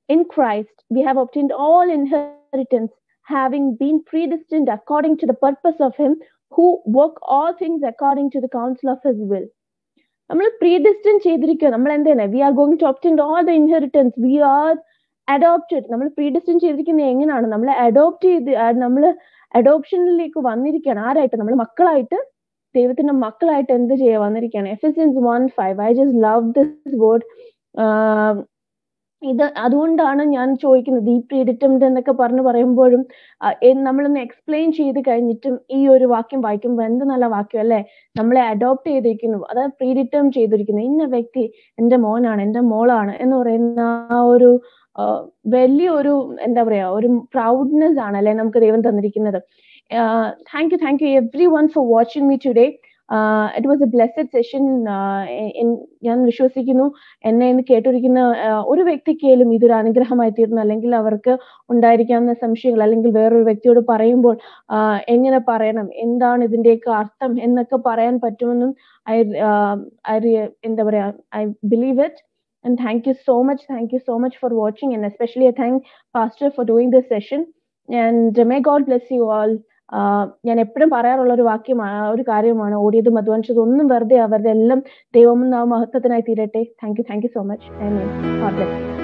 Speaker 1: In Christ we have obtained all inheritance, having been predestined according to the purpose of him who work all things according to the counsel of his will. നമ്മൾ പ്രീഡിസ്റ്റൻ ചെയ്തിരിക്കുക, നമ്മൾ എന്താണ്, we are going to obtain all the inheritance, we are adopted. നമ്മൾ പ്രീഡിസ്റ്റൻ ചെയ്തിരിക്കുന്നത് എങ്ങനെയാണ്, നമ്മൾ അഡോപ്ഷനിലേക്ക് വന്നിരിക്കുകയാണ്. ആരായിട്ട്? നമ്മൾ മക്കളായിട്ട്, ദൈവത്തിന്റെ മക്കളായിട്ട് എന്ത് ചെയ്യാൻ വന്നിരിക്കുകയാണ്. Ephesians 1:5. I just love this word. അതുകൊണ്ടാണ് ഞാൻ ചോദിക്കുന്നത്, ഈ പ്രീഡിറ്റംഡ് എന്നൊക്കെ പറയുമ്പോഴും നമ്മളൊന്ന് എക്സ്പ്ലെയിൻ ചെയ്ത് കഴിഞ്ഞിട്ടും ഈ ഒരു വാക്യം വായിക്കുമ്പോൾ എന്ത് നല്ല വാക്യം അല്ലേ, നമ്മളെ അഡോപ്റ്റ് ചെയ്തിരിക്കുന്നു, അതായത് പ്രീഡിറ്റം ചെയ്തിരിക്കുന്നു, ഇന്ന വ്യക്തി എന്റെ മോനാണ് എന്റെ മോളാണ് എന്ന് പറയുന്ന ആ ഒരു വലിയൊരു എന്താ പറയാ ഒരു പ്രൗഡ്നെസ് ആണ് അല്ലെ നമുക്ക് ദൈവം തന്നിരിക്കുന്നത്. Thank you every one for watching me today. It was A blessed session. ഞാൻ വിശ്വസിക്കുന്നു എന്നെ ഇന്ന് കേട്ടിരിക്കുന്ന ഒരു വ്യക്തിക്കേലും ഇതൊരു അനുഗ്രഹമായി തീർന്നു, അല്ലെങ്കിൽ അവർക്ക് ഉണ്ടായിരിക്കാവുന്ന സംശയങ്ങൾ, അല്ലെങ്കിൽ വേറൊരു വ്യക്തിയോട് പറയുമ്പോൾ എങ്ങനെ പറയണം, എന്താണ് ഇതിന്റെയൊക്കെ അർത്ഥം എന്നൊക്കെ പറയാൻ പറ്റുമെന്നും എന്താ പറയാ I believe it. And thank you so much for watching, and especially I thank Pastor for doing this session, and may God bless you all. ഞാൻ എപ്പോഴും പറയാറുള്ള ഒരു കാര്യമാണ്, ഓടിയതും അധ്വാനിച്ചതും ഒന്നും വെറുതെ ആവരുത്, എല്ലാം ദൈവം മഹത്വത്തിനായി തീരട്ടെ. Thank you so much. God bless you.